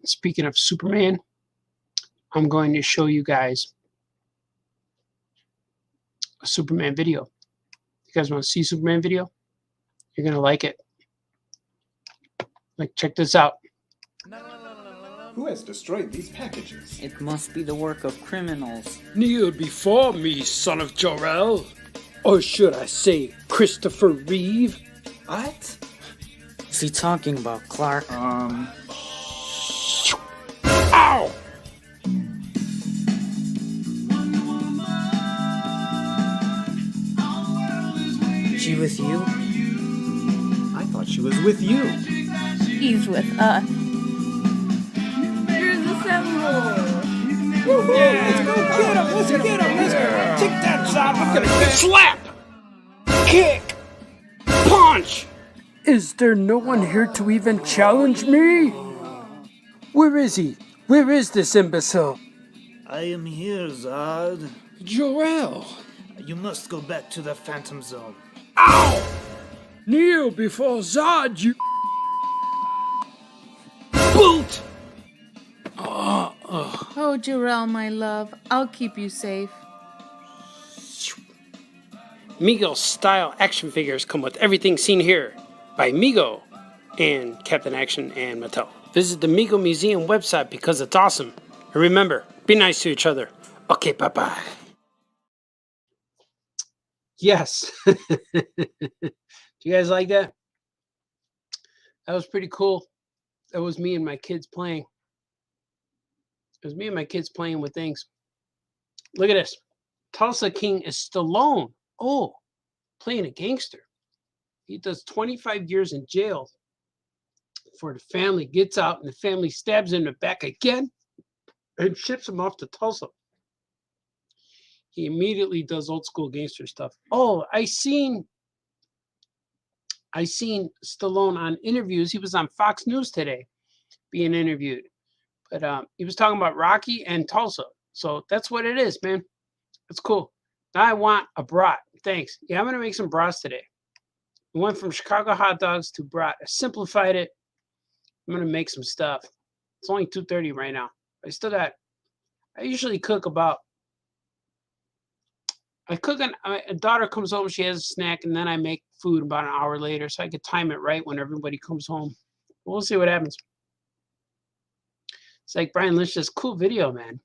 Speaking of Superman, I'm going to show you guys a Superman video. You guys want to see Superman video? You're going to like it. Like, check this out. Who has destroyed these packages? It must be the work of criminals. Kneel before me, son of Jor-El. Or should I say, Christopher Reeve? What? Is he talking about Clark? Ow! She with you? I thought she was with you. He's with us. Here's the symbol. Let's go get him! Let's get him! Let's go! Take that, son! I'm gonna get slap! Kick! Punch! Is there no one here to even challenge me? Where is he? Where is this imbecile? I am here, Zod. Jor-El! You must go back to the Phantom Zone. Ow! Kneel before Zod, you... Boot! Oh, Jor-El, my love, I'll keep you safe. Mego style action figures come with everything seen here by Mego and Captain Action and Mattel. Visit the Mego Museum website because it's awesome. And remember, be nice to each other. Okay, bye-bye. Yes. Do you guys like that? That was pretty cool. That was me and my kids playing. It was me and my kids playing with things. Look at this. Tulsa King is Stallone. Oh, playing a gangster. He does 25 years in jail for the family, gets out, and the family stabs him in the back again and ships him off to Tulsa. He immediately does old school gangster stuff. Oh, I seen Stallone on interviews. He was on Fox News today being interviewed. But he was talking about Rocky and Tulsa. So that's what it is, man. That's cool. Now I want a brat. Thanks. Yeah, I'm going to make some brats today. We went from Chicago hot dogs to brat. I simplified it. I'm going to make some stuff. It's only 2:30 right now. I usually cook about, a daughter comes home, she has a snack, and then I make food about an hour later so I could time it right when everybody comes home. We'll see what happens. It's like Brian Lynch says, cool video, man.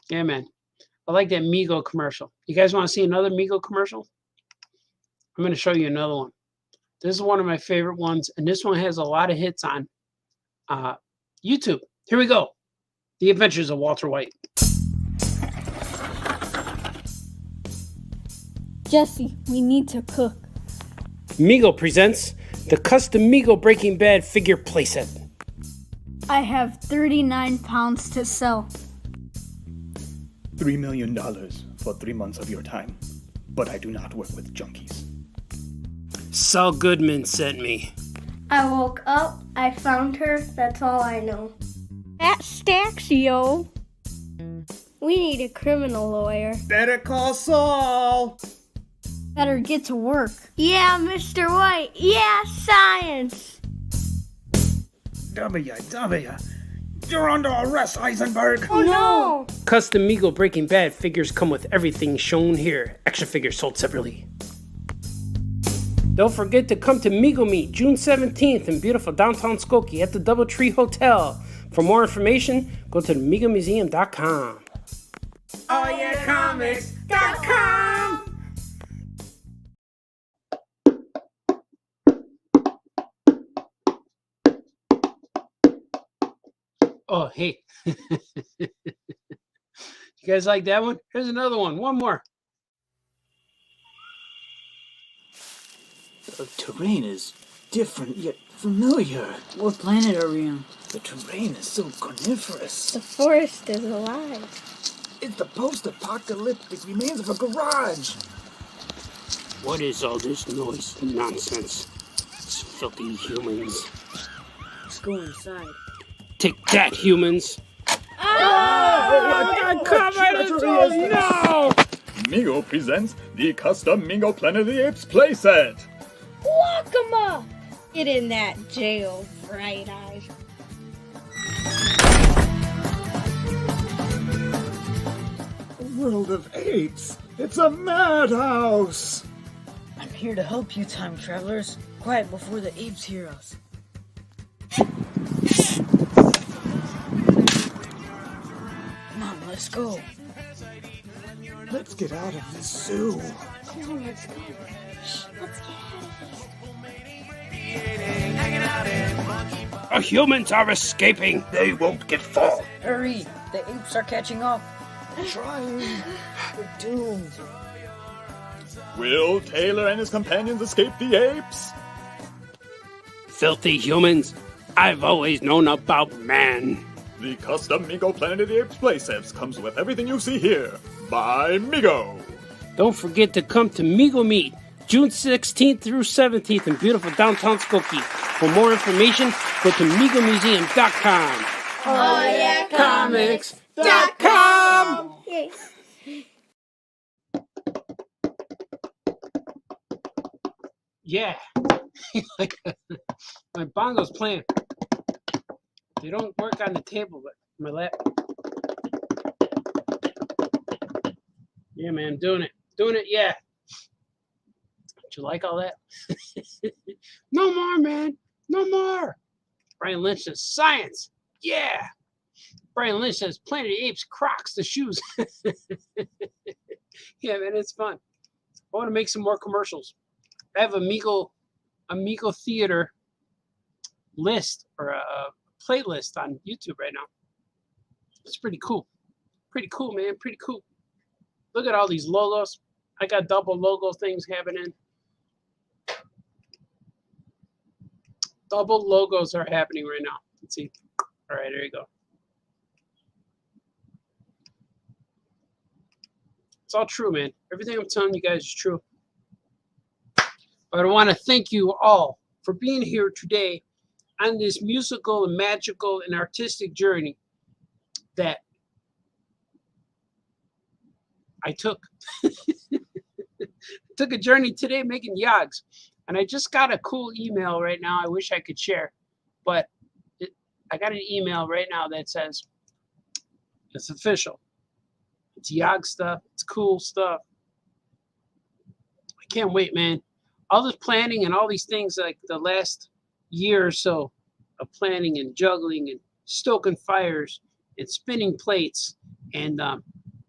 Yeah, man. I like that Mego commercial. You guys want to see another Mego commercial? I'm going to show you another one. This is one of my favorite ones, and this one has a lot of hits on YouTube. Here we go. The Adventures of Walter White. Jesse, we need to cook. Mego presents the custom Mego Breaking Bad figure playset. I have 39 pounds to sell. $3 million for 3 months of your time. But I do not work with junkies. Saul Goodman sent me. I woke up, I found her, that's all I know. That stacks, yo. We need a criminal lawyer. Better call Saul. Better get to work. Yeah, Mr. White. Yeah, science. W. You're under arrest, Eisenberg. Oh no. Custom Migo Breaking Bad figures come with everything shown here. Action figures sold separately. Don't forget to come to Migo Meet June 17th in beautiful downtown Skokie at the Doubletree Hotel. For more information, go to migomuseum.com. YAHGZ.com. Oh, hey. You guys like that one? Here's another one. One more. The terrain is different yet familiar. What planet are we on? The terrain is so coniferous. The forest is alive. It's the post-apocalyptic remains of a garage. What is all this noise and nonsense? These filthy humans. Let's go inside. Take that, humans. Oh, No! Migo presents the custom Migo Planet of the Apes playset. Wakama! Get in that jail, Bright Eyes. World of apes. It's a madhouse. I'm here to help you, time travelers. Quiet before the apes hear us. Come on, let's go. Let's get out of this zoo. Come on, let's go. Shh, let's get out of here. Our humans are escaping. They won't get far. Hurry! The apes are catching up. Trying. We're doomed. Will Taylor and his companions escape the apes? Filthy humans. I've always known about man. The custom Migo Planet of the Apes playsets comes with everything you see here by Migo. Don't forget to come to Migo Meet June 16th through 17th in beautiful downtown Skokie. For more information, go to migomuseum.com. YAHGZ.com. Yay. Yeah. My bongo's playing. They don't work on the table, but my lap. Yeah, man, doing it. Doing it, yeah. Don't you like all that? No more, man. No more. Brian Lynch says science. Yeah. Brian Lynch says Planet of the Apes, Crocs, the shoes. Yeah, man, it's fun. I want to make some more commercials. I have a Migo Theater list or a playlist on YouTube right now. It's pretty cool. Pretty cool, man. Pretty cool. Look at all these logos. I got double logo things happening. Double logos are happening right now. Let's see. All right, there you go. It's all true, man. Everything I'm telling you guys is true. But I want to thank you all for being here today on this musical and magical and artistic journey that I took. Took a journey today making YAHGZ. And I just got a cool email right now I wish I could share. But I got an email right now that says it's official. It's YAHGZ stuff. It's cool stuff. I can't wait, man. All this planning and all these things, like the last year or so of planning and juggling and stoking fires and spinning plates and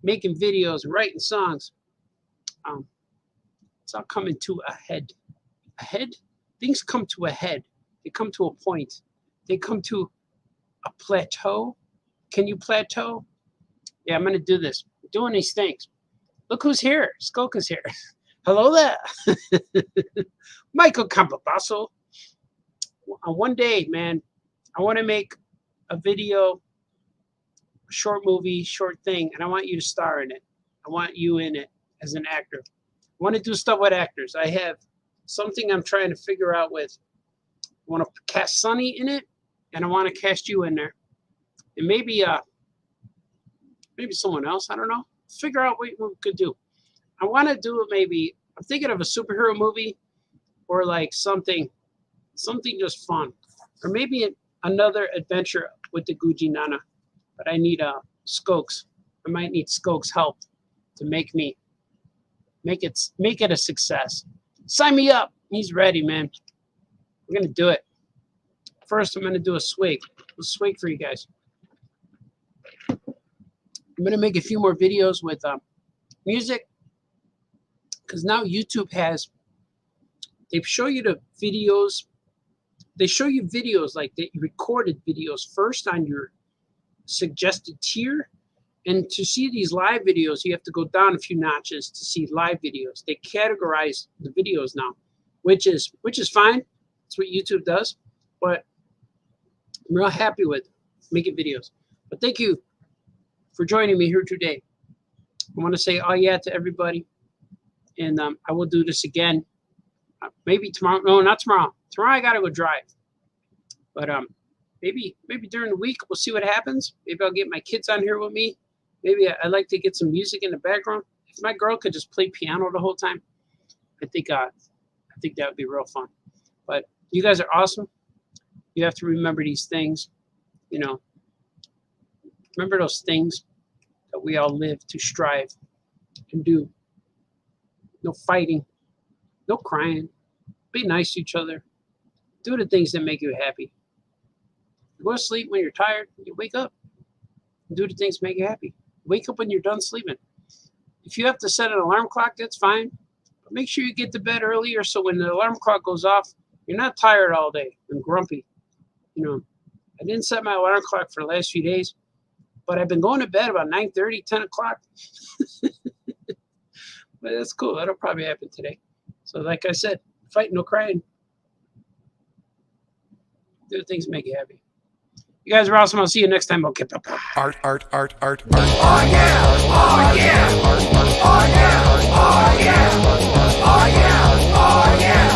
making videos and writing songs. It's all coming to a head. A head? Things come to a head. They come to a point. They come to a plateau. Can you plateau? Yeah, I'm going to do this. I'm doing these things. Look who's here. Skoka's here. Hello there. Michael Campobasso. One day, man, I want to make a video short movie, short thing, and I want you to star in it. I want you in it as an actor. I want to do stuff with actors. I have something I'm trying to figure out with. I want to cast Sonny in it, and I want to cast you in there, and maybe someone else. I don't know. Figure out what we could do. I want to do it. Maybe I'm thinking of a superhero movie, or like something just fun, or maybe another adventure with the Gucci Nana. But I need Skokes. I might need Skokes' help to make it a success. Sign me up. He's ready, man. We're gonna do it. First, I'm gonna do a swig. A swig for you guys. I'm gonna make a few more videos with music, because now YouTube has. They show you the videos. They show you videos like the recorded videos first on your suggested tier. And to see these live videos, you have to go down a few notches to see live videos. They categorize the videos now, which is fine. That's what YouTube does. But I'm real happy with making videos. But thank you for joining me here today. I want to say oh yeah to everybody. And I will do this again. Maybe tomorrow. No, not tomorrow. Tomorrow I got to go drive. But maybe during the week, we'll see what happens. Maybe I'll get my kids on here with me. Maybe I'd like to get some music in the background. If my girl could just play piano the whole time, I think that would be real fun. But you guys are awesome. You have to remember these things. You know, remember those things that we all live to strive and do. No fighting, no crying. Be nice to each other. Do the things that make you happy. You go to sleep when you're tired. You wake up. Do the things that make you happy. Wake up when you're done sleeping. If you have to set an alarm clock, that's fine. But make sure you get to bed earlier so when the alarm clock goes off, you're not tired all day and grumpy. You know, I didn't set my alarm clock for the last few days, but I've been going to bed about 9:30, 10 o'clock. But that's cool. That'll probably happen today. So like I said, fight, no crying. Do the things that make you happy. You guys are awesome. I'll see you next time. Okay, bye-bye. Art. Oh yeah! Oh yeah! Oh yeah! Oh yeah! Oh yeah! Oh yeah!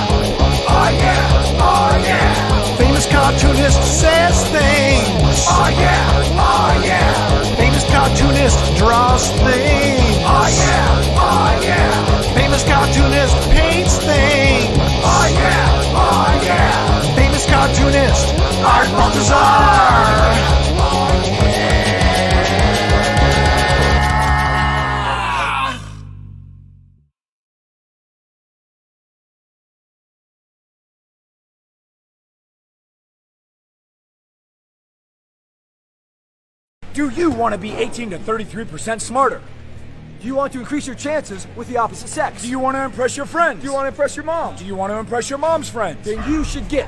Oh yeah! Oh yeah! Famous cartoonist says things. Oh yeah! Oh yeah! Famous cartoonist draws things. Oh yeah! Oh yeah! Famous cartoonist paints things. Oh yeah! Oh yeah! Famous cartoonist Art Baltazar. Do you want to be 18 to 33% smarter? Do you want to increase your chances with the opposite sex? Do you want to impress your friends? Do you want to impress your mom? Do you want to impress your mom's friends? Then you should get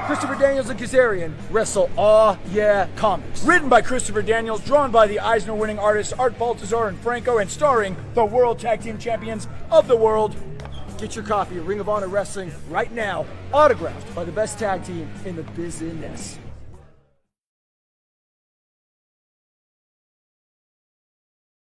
Christopher Daniels and Kazarian wrestle Aw Yeah Comics. Written by Christopher Daniels, drawn by the Eisner-winning artists Art Baltazar and Franco, and starring the World Tag Team Champions of the world. Get your copy of Ring of Honor Wrestling right now, autographed by the best tag team in the business.